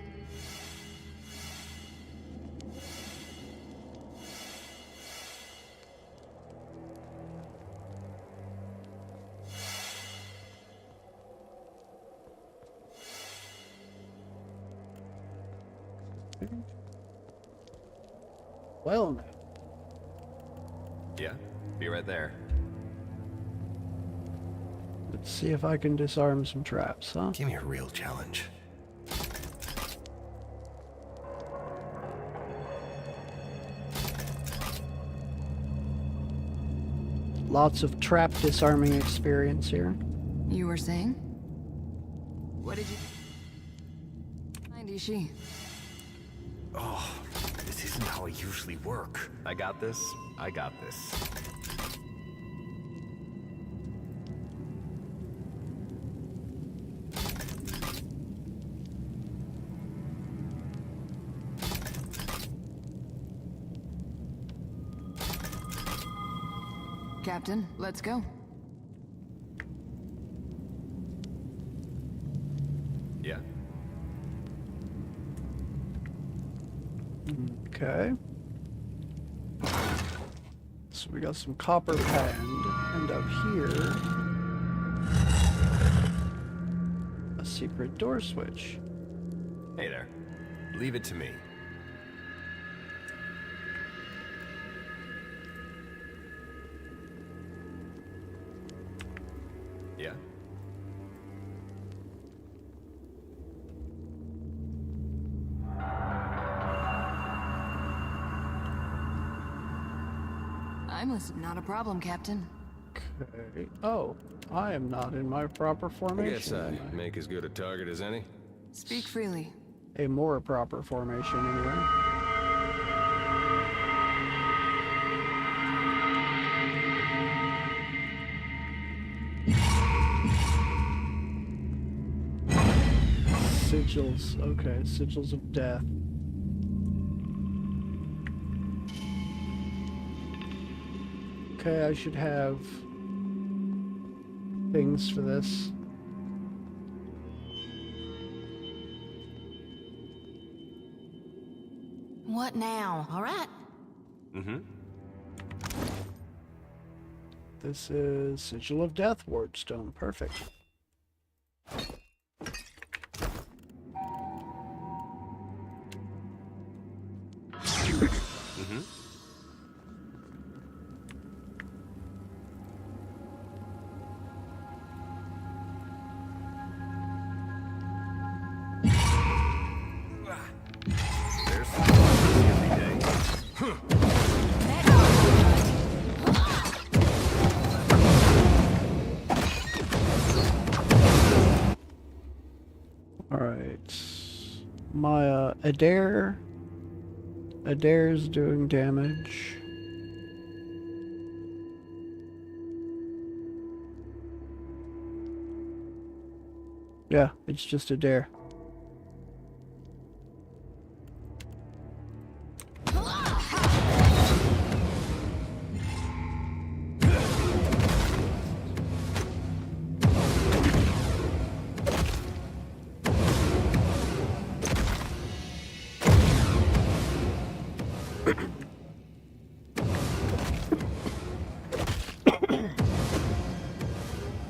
Well, now. Yeah, be right there. Let's see if I can disarm some traps, huh? Give me a real challenge. Lots of trap disarming experience here. You were saying? What did you... And is she? Oh, this isn't how I usually work. I got this. I got this. Captain, let's go. Yeah. Okay. So we got some copper panned, and up here, a secret door switch. Hey there. Leave it to me. Yeah? I'm listening. Not a problem, Captain. Okay. Oh, I am not in my proper I formation. guess I make as good a target as any. Speak freely. A more proper formation, anyway. Sigils. Okay, sigils of death. Okay, I should have things for this. What now? All right. Mm-hmm. This is Sigil of Death, Wardstone. Perfect. Mm-hmm. There's some every day. Alright. My Adair's doing damage. Yeah, it's just Adair.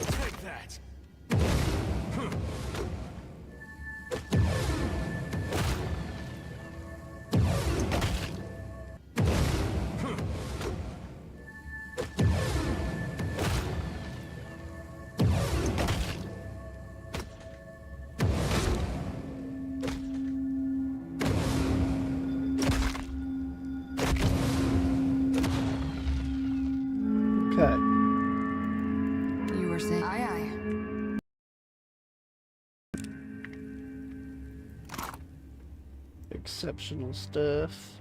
Take that! Okay. You were saying. Aye, aye. Exceptional stuff.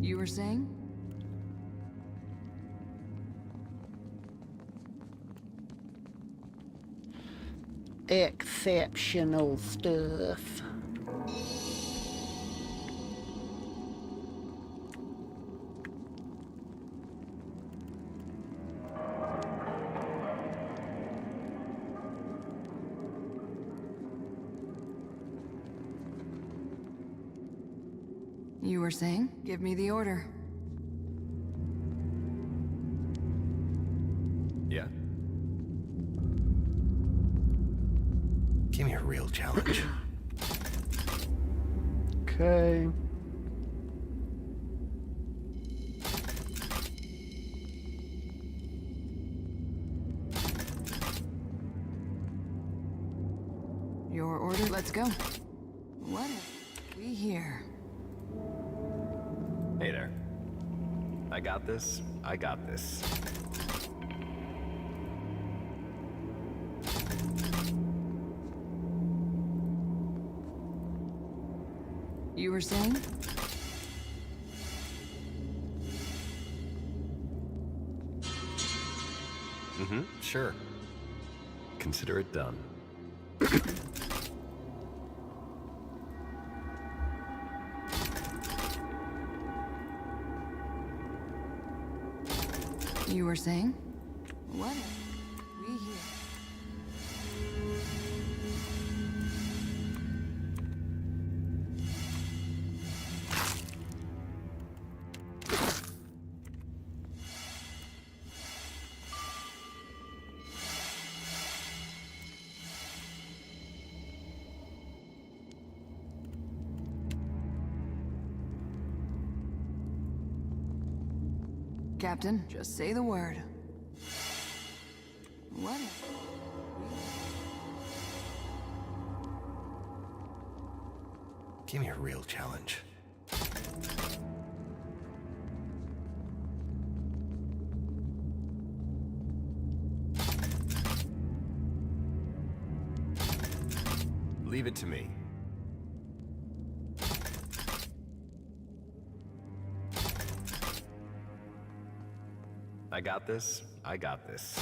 You were saying? Exceptional stuff. You were saying? Give me the order. Yeah? Give me a real challenge. Okay. Your order. Let's go. What have we here? Hey there. I got this. I got this. You were saying? Mm-hmm. Sure. Consider it done. You were saying? What have we here? Captain, just say the word. What? Give me a real challenge. Leave it to me. I got this. I got this.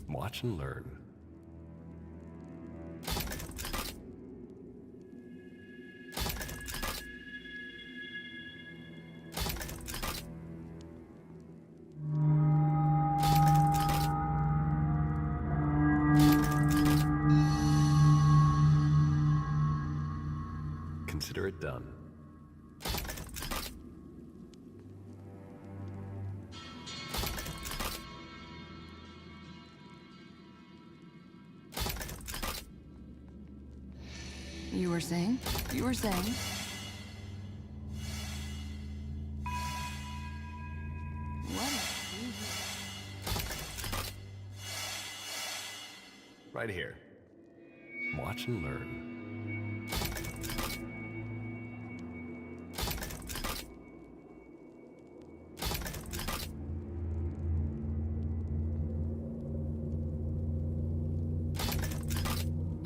Watch and learn. Consider it done. You were saying? You were saying? Right here. Watch and learn.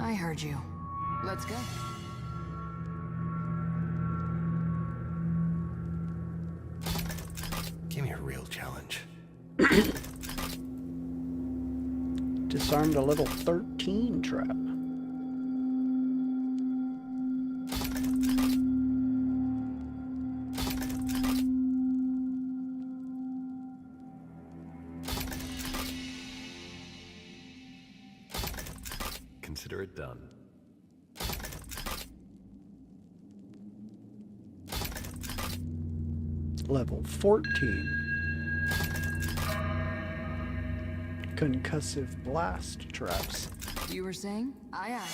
I heard you. Let's go. Give me a real challenge. Disarmed a level 13 trap. Consider it done. Level 14. Concussive blast traps. You were saying? Aye, aye.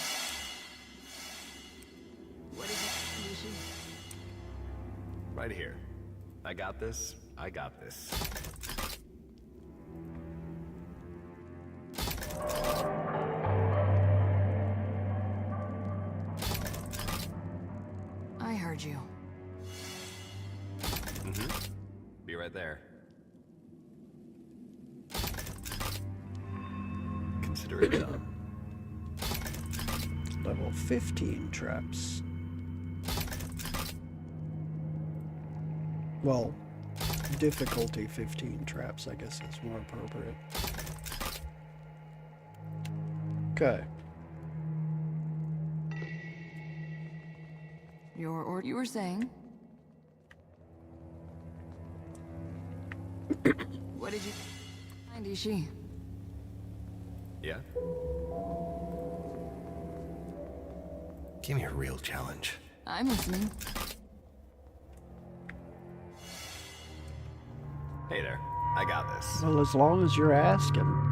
What is it? Right here. I got this. I got this. I heard you. Be right there. Consider it done. Level 15 traps. Well, difficulty 15 traps, I guess is more appropriate. Okay. You were saying? What did you find, Ishi? Yeah? Give me a real challenge. I'm listening. Hey there. I got this. Well, as long as you're asking.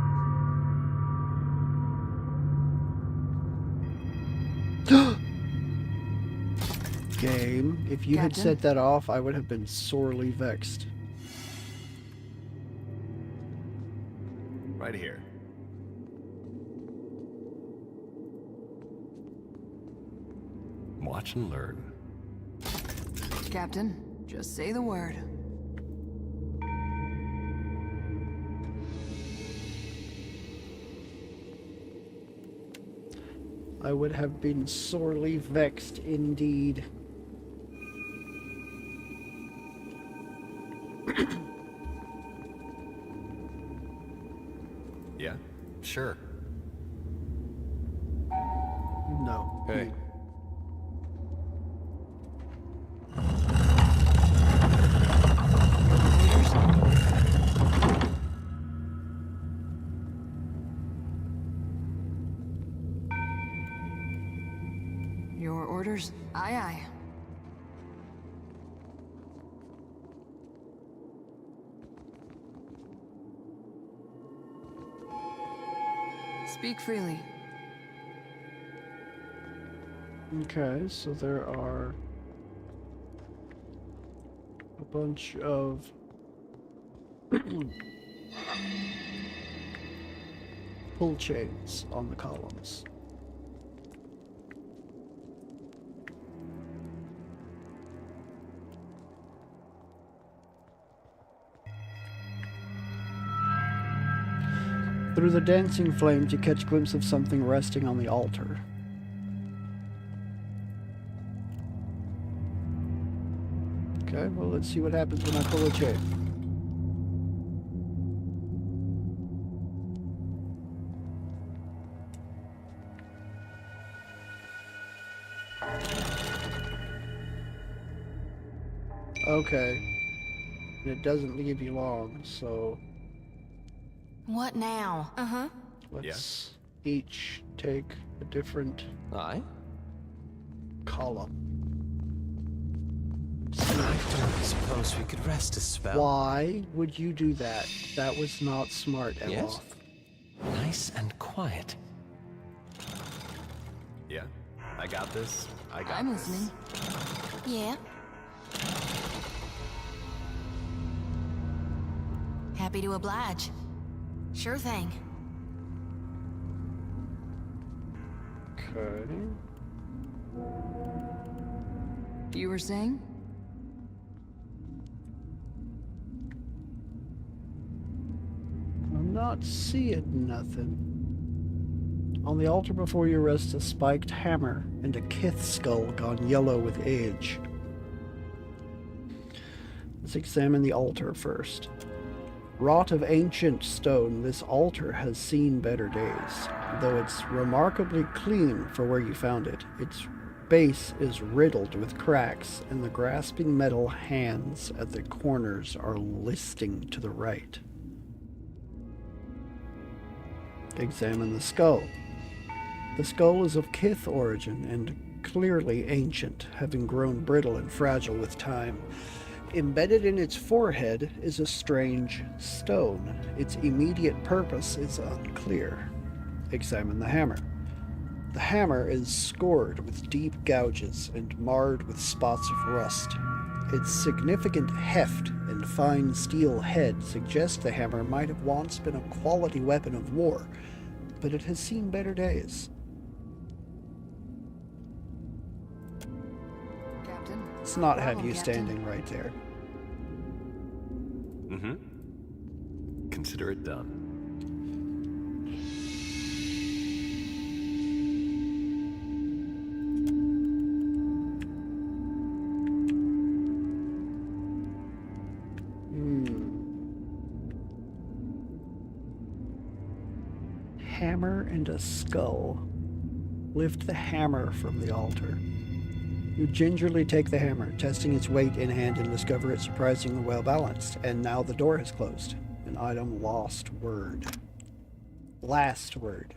Game, if you had set that off, I would have been sorely vexed. Right here. Watch and learn. Captain, just say the word. I would have been sorely vexed indeed. Yeah? Sure. No. Hey. Your orders? Aye, aye. Speak freely. Okay, so there are a bunch of pull chains on the columns. Through the dancing flames, you catch a glimpse of something resting on the altar. Okay, well, let's see what happens when I pull a chain. Okay. And it doesn't leave you long, so What now? Uh-huh. let's each take a different column. I don't suppose we could rest a spell. Why would you do that? That was not smart, Eloth. Yes? Nice and quiet. Yeah, I got this. I'm listening. Yeah. Happy to oblige. Sure thing. Okay. You were saying? I'm not seeing nothing. On the altar before you rests a spiked hammer and a kith skull gone yellow with age. Let's examine the altar first. Wrought of ancient stone, this altar has seen better days. Though it's remarkably clean for where you found it, its base is riddled with cracks, and the grasping metal hands at the corners are listing to the right. Examine the skull. The skull is of Kith origin and clearly ancient, having grown brittle and fragile with time. Embedded in its forehead is a strange stone. Its immediate purpose is unclear. Examine the hammer. The hammer is scored with deep gouges and marred with spots of rust. Its significant heft and fine steel head suggest the hammer might have once been a quality weapon of war, but it has seen better days. Captain? Let's not have Problem, you Captain. standing right there. Mm-hmm. Consider it done. Hammer and a skull. Lift the hammer from the altar. You gingerly take the hammer, testing its weight in hand, and discover it surprisingly well balanced. And now the door has closed. An item lost word. Last word.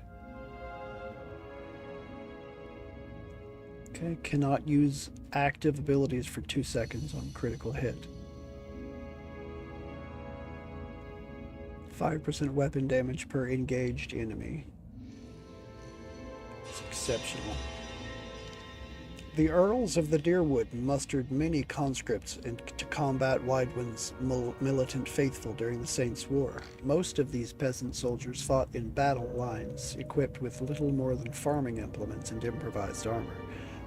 Okay, cannot use active abilities for 2 seconds on critical hit. 5% weapon damage per engaged enemy. It's exceptional. The Earls of the Deerwood mustered many conscripts to combat Widewind's militant faithful during the Saints' War. Most of these peasant soldiers fought in battle lines, equipped with little more than farming implements and improvised armor.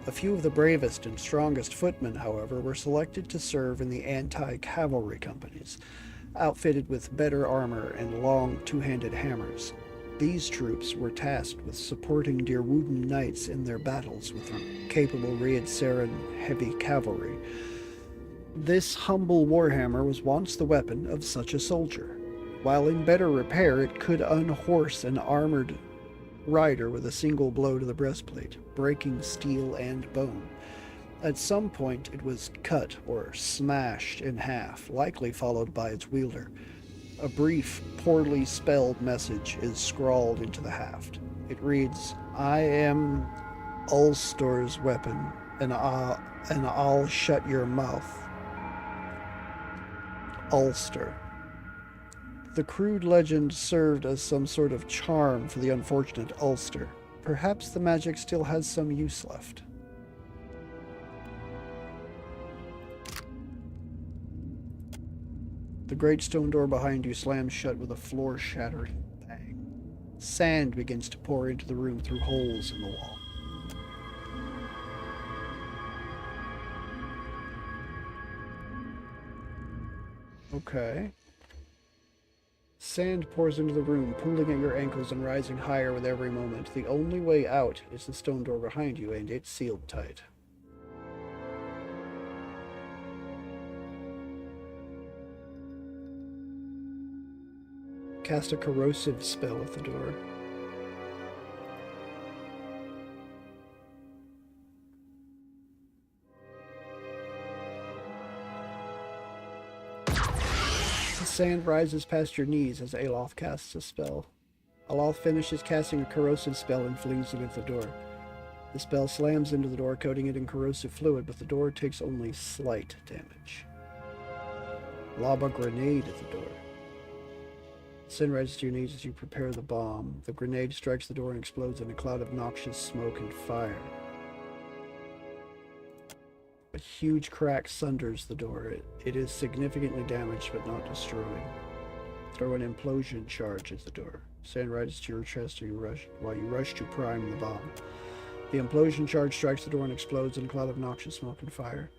A few of the bravest and strongest footmen, however, were selected to serve in the anti-cavalry companies, outfitted with better armor and long two-handed hammers. These troops were tasked with supporting Deerwooden knights in their battles with capable Ried-Saren heavy cavalry. This humble warhammer was once the weapon of such a soldier. While in better repair, it could unhorse an armored rider with a single blow to the breastplate, breaking steel and bone. At some point, it was cut or smashed in half, likely followed by its wielder. A brief, poorly spelled message is scrawled into the haft. It reads, "I am Ulster's weapon, and I'll shut your mouth." Ulster. The crude legend served as some sort of charm for the unfortunate Ulster. Perhaps the magic still has some use left. The great stone door behind you slams shut with a floor-shattering bang. Sand begins to pour into the room through holes in the wall. Okay. Sand pours into the room, pooling at your ankles and rising higher with every moment. The only way out is the stone door behind you, and it's sealed tight. Cast a corrosive spell at the door. The sand rises past your knees as Aloth casts a spell. Aloth finishes casting a corrosive spell and flings it at the door. The spell slams into the door, coating it in corrosive fluid, but the door takes only slight damage. Lob a grenade at the door. Sin rises to your knees as you prepare the bomb. The grenade strikes the door and explodes in a cloud of noxious smoke and fire. A huge crack sunders the door. It is significantly damaged but not destroyed. Throw an implosion charge at the door. Sand rises to your chest while you rush to prime the bomb. The implosion charge strikes the door and explodes in a cloud of noxious smoke and fire.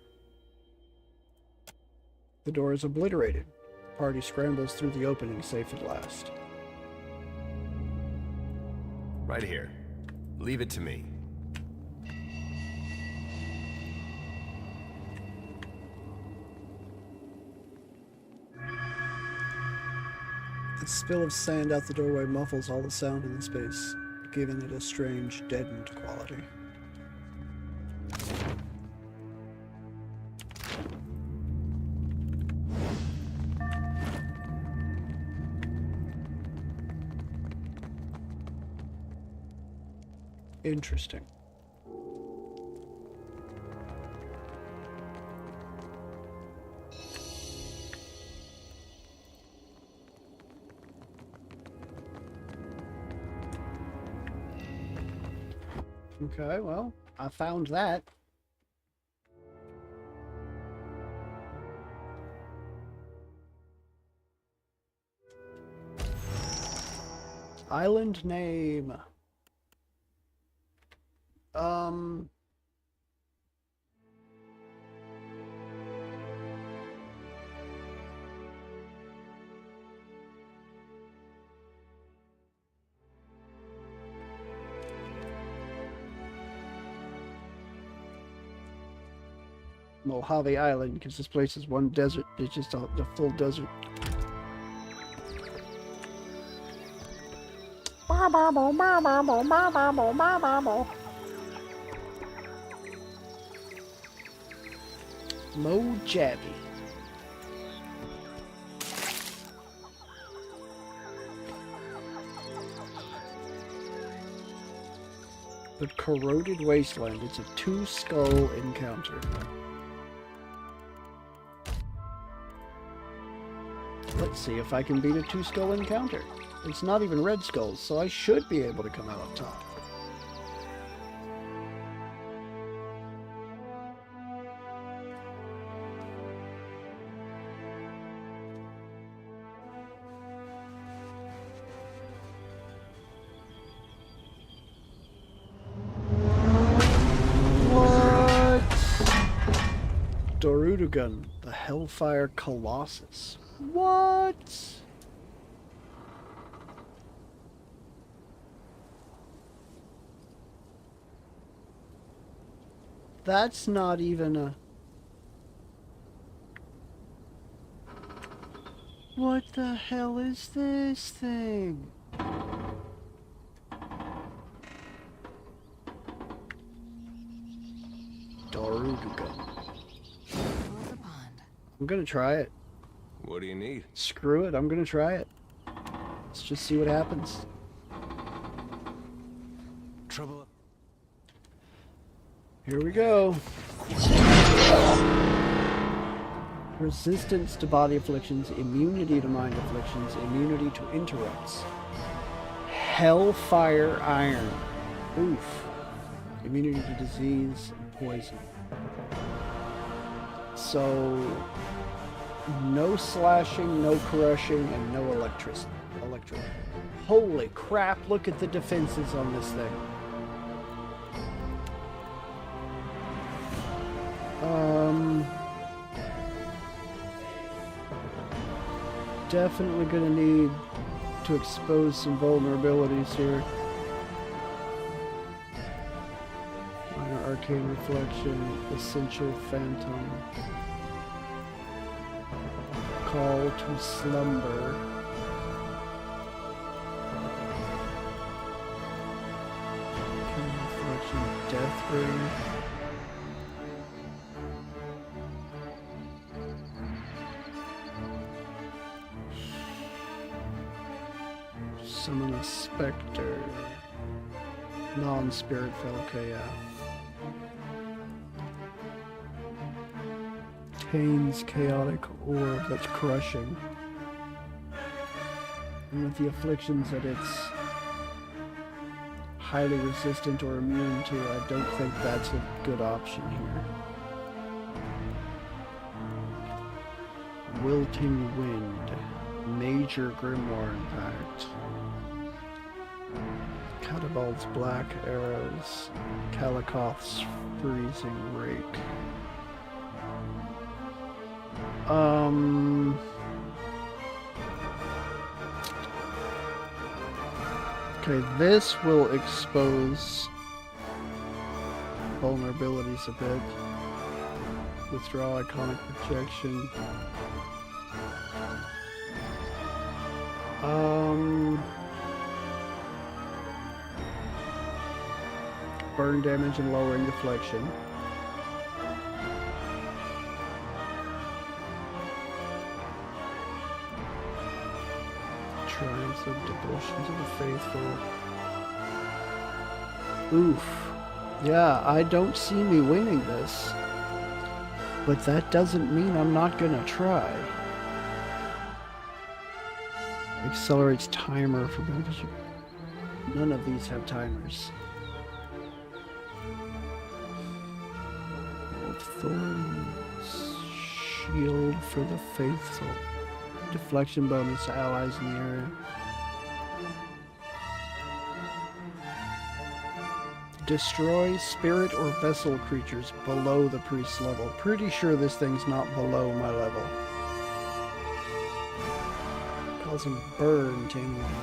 The door is obliterated. The party scrambles through the opening, safe at last. Right here. Leave it to me. The spill of sand out the doorway muffles all the sound in the space, giving it a strange, deadened quality. Interesting. Okay, well, I found that. Island name. Mojave Island, because this place is one desert. It's just a full desert. Mojave. The Corroded Wasteland. It's a two-skull encounter. Let's see if I can beat a two-skull encounter. It's not even red skulls, so I should be able to come out on top. What? Dorudugun, the Hellfire Colossus. What? That's not even a... What the hell is this thing? Dorudugun. I'm gonna try it. What do you need? Screw it, I'm gonna try it. Let's just see what happens. Trouble. Here we go. Resistance to body afflictions, immunity to mind afflictions, immunity to interrupts. Hellfire Iron. Oof. Immunity to disease and poison. So, no slashing, no crushing, and no electric. Holy crap, look at the defenses on this thing. Definitely gonna need to expose some vulnerabilities here. Minor Arcane Reflection, Essential Phantom, Call to Slumber. Arcane Reflection, Death Ring. Summon a Spectre. Non-spirit fell, okay, yeah. Kane's Chaotic Orb, that's crushing. And with the afflictions that it's highly resistant or immune to, I don't think that's a good option here. Wilting Wind. Major Grimoire Impact. Catabald's Black Arrows. Kalikoth's Freezing Rake. Okay, this will expose vulnerabilities a bit. Withdraw Iconic Projection. Burn damage and lowering deflection. Triumphs of Devotion to the Faithful. Oof. Yeah, I don't see me winning this. But that doesn't mean I'm not gonna try. Accelerates timer for beneficial. None of these have timers. Of Thorns. Shield for the Faithful. Deflection bonus to allies in the area. Destroy spirit or vessel creatures below the priest level. Pretty sure this thing's not below my level. Calls him burn to anyone.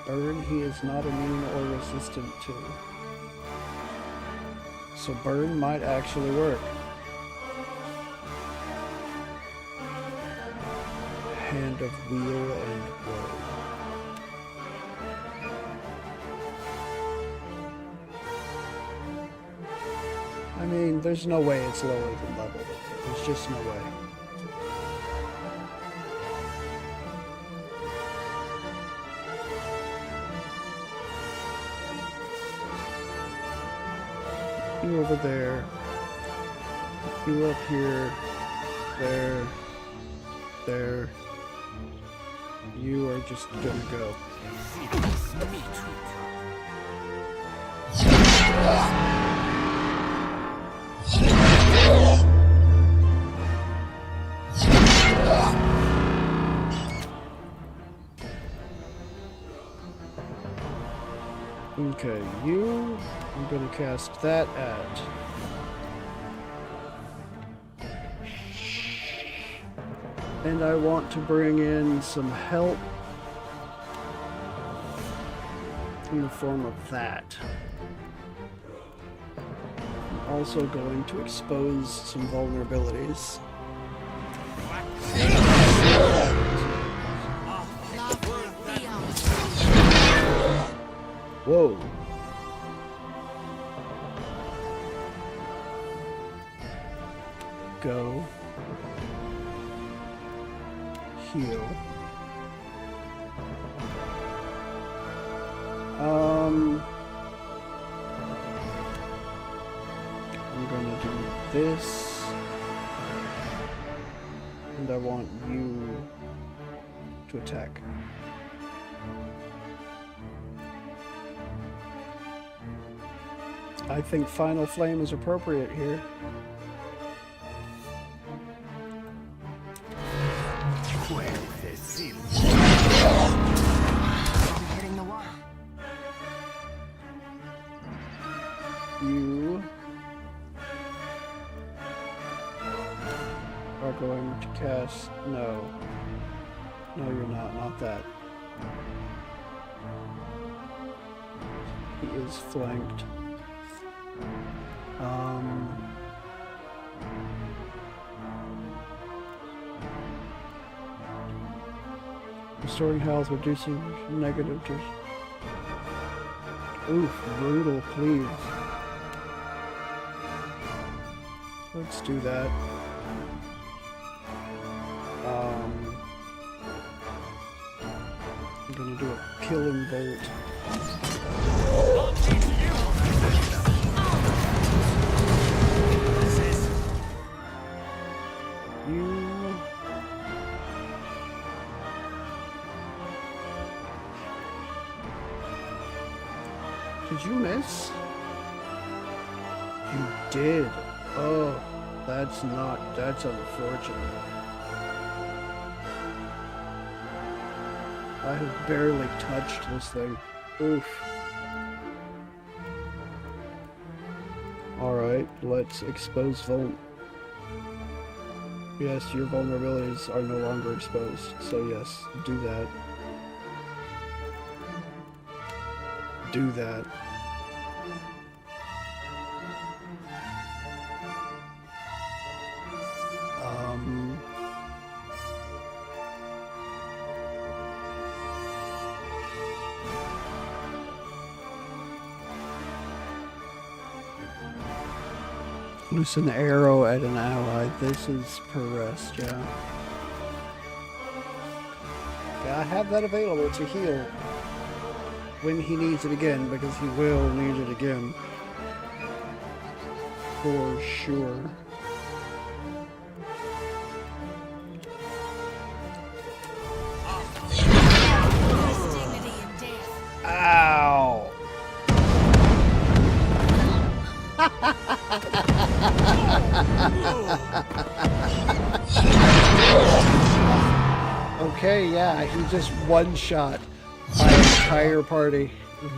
Burn he is not immune or resistant to. So burn might actually work. Hand of Wheel and Woe. I mean, there's no way it's lower than level. There's just no way. You over there. You up here. There. There. You are just gonna go. Okay, you, I'm gonna cast that at. And I want to bring in some help in the form of that. I'm also going to expose some vulnerabilities. Whoa. Go. Heal. I'm gonna do this. and I want you to attack. I think Final Flame is appropriate here. Hitting the water. You are going to cast... No. No, you're not. Not that. He is flanked. Restoring health, reducing negative to... Oof, brutal cleave. Let's do that. I'm gonna do a killing bolt. Did you miss? You did. Oh, that's unfortunate. I have barely touched this thing. Oof. Alright, let's expose Yes, your vulnerabilities are no longer exposed, so yes, do that. Do that. Loose an arrow at an ally. This is per rest, yeah. Okay, I have that available to heal when he needs it again, because he will need it again. For sure. Ow! Okay, yeah, he just one-shot my entire party.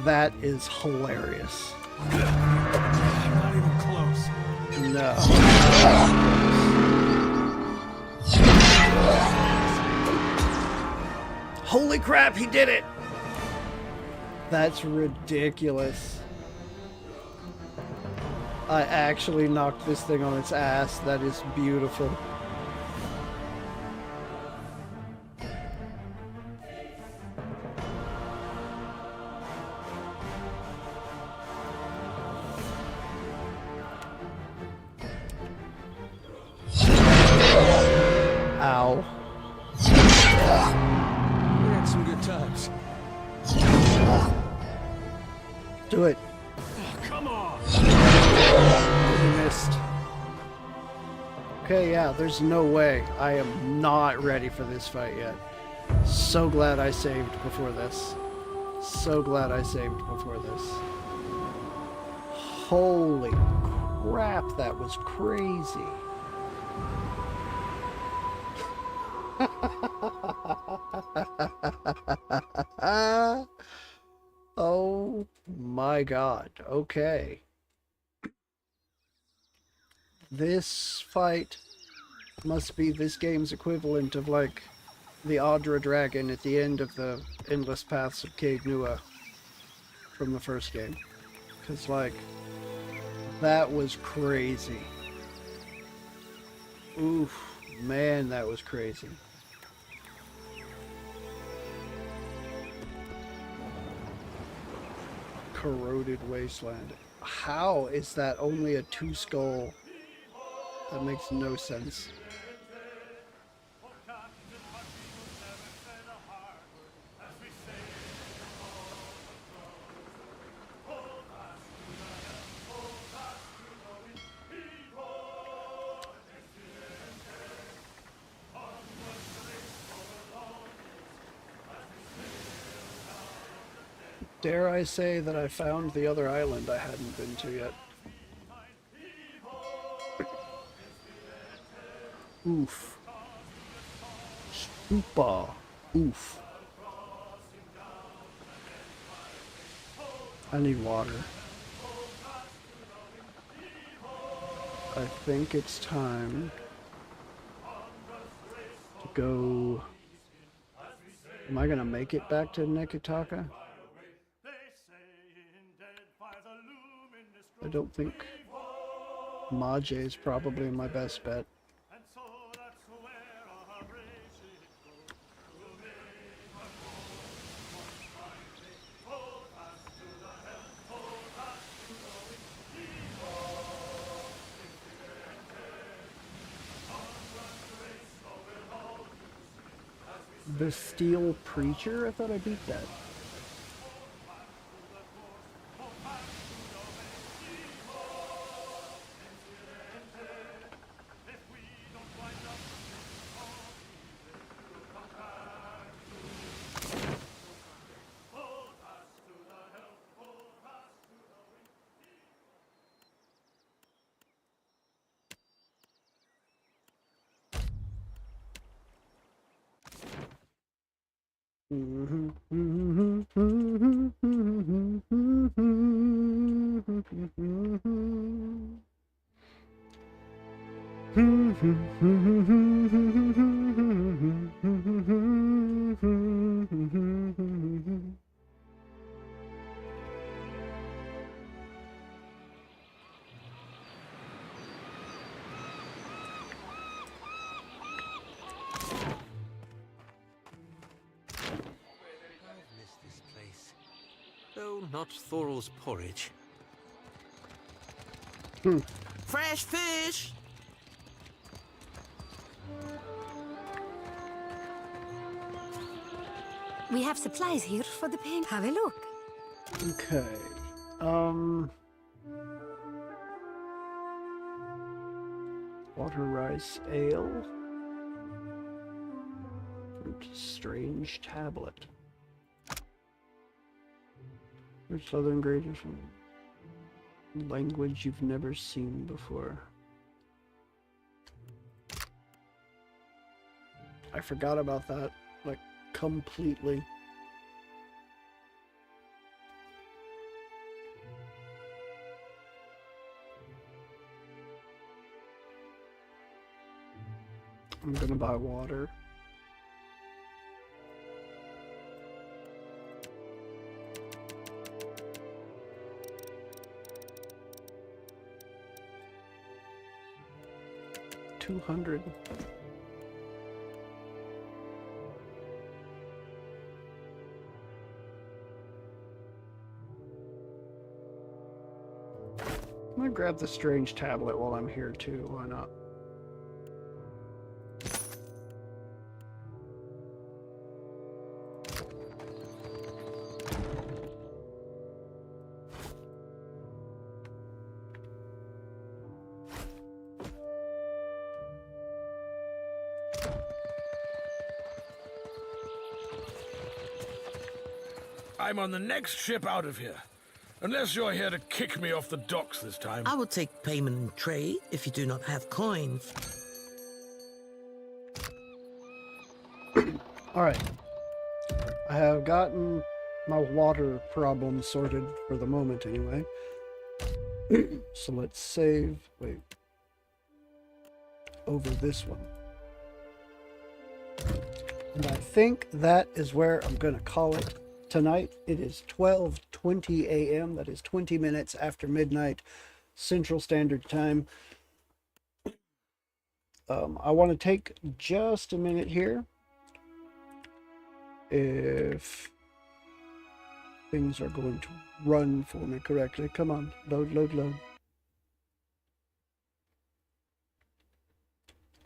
That is hilarious. Not even close. No. Holy crap, he did it! That's ridiculous. I actually knocked this thing on its ass. That is beautiful. Ow. We had some good times. Do it. Come on. You missed. Okay, yeah, there's no way. I am not ready for this fight yet. So glad I saved before this. So glad I saved before this. Holy crap, that was crazy. Oh my god. Okay. This fight must be this game's equivalent of like the Audra Dragon at the end of the Endless Paths of Caed Nua from the first game. Because like, that was crazy. Oof, man, that was crazy. Corroded Wasteland. How is that only a 2-skull? That makes no sense. Dare I say that I found the other island I hadn't been to yet. Oof. Super. Oof. I need water. I think it's time to go. Am I gonna make it back to Nekitaka? I don't think Maje is probably my best bet. The Steel Preacher? I thought I beat that. Though not Thorol's porridge. Fresh fish! We have supplies here for the pain. Have a look. Okay. Water rice ale. Strange tablet. There's other ingredients from language you've never seen before. I forgot about that, like, completely. I'm gonna buy water. $200. I'm gonna grab the strange tablet while I'm here too, why not? I'm on the next ship out of here. Unless you're here to kick me off the docks this time. I will take payment in trade if you do not have coins. Alright. I have gotten my water problem sorted for the moment anyway. So let's save, wait, over this one. And I think that is where I'm going to call it tonight. It is 12:20 a.m. That is 20 minutes after midnight Central Standard Time. I want to take just a minute here. If things are going to run for me correctly. Come on, load, load, load.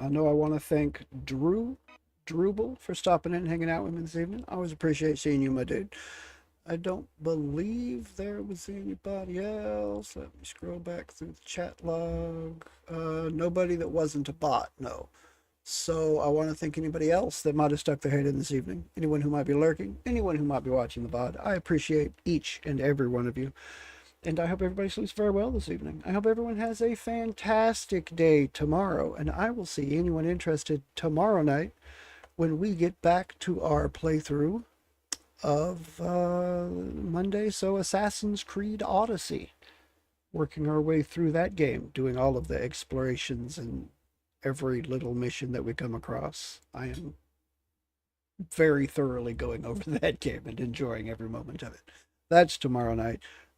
I know I want to thank Drubel for stopping in and hanging out with me this evening. I always appreciate seeing you, my dude. I don't believe there was anybody else. Let me scroll back through the chat log. Nobody that wasn't a bot, no. So I want to thank anybody else that might have stuck their head in this evening, anyone who might be lurking, anyone who might be watching the VOD. I appreciate each and every one of you. And I hope everybody sleeps very well this evening. I hope everyone has a fantastic day tomorrow. And I will see anyone interested tomorrow night when we get back to our playthrough of Monday, so Assassin's Creed Odyssey. Working our way through that game, doing all of the explorations and every little mission that we come across. I am very thoroughly going over that game and enjoying every moment of it. That's tomorrow night.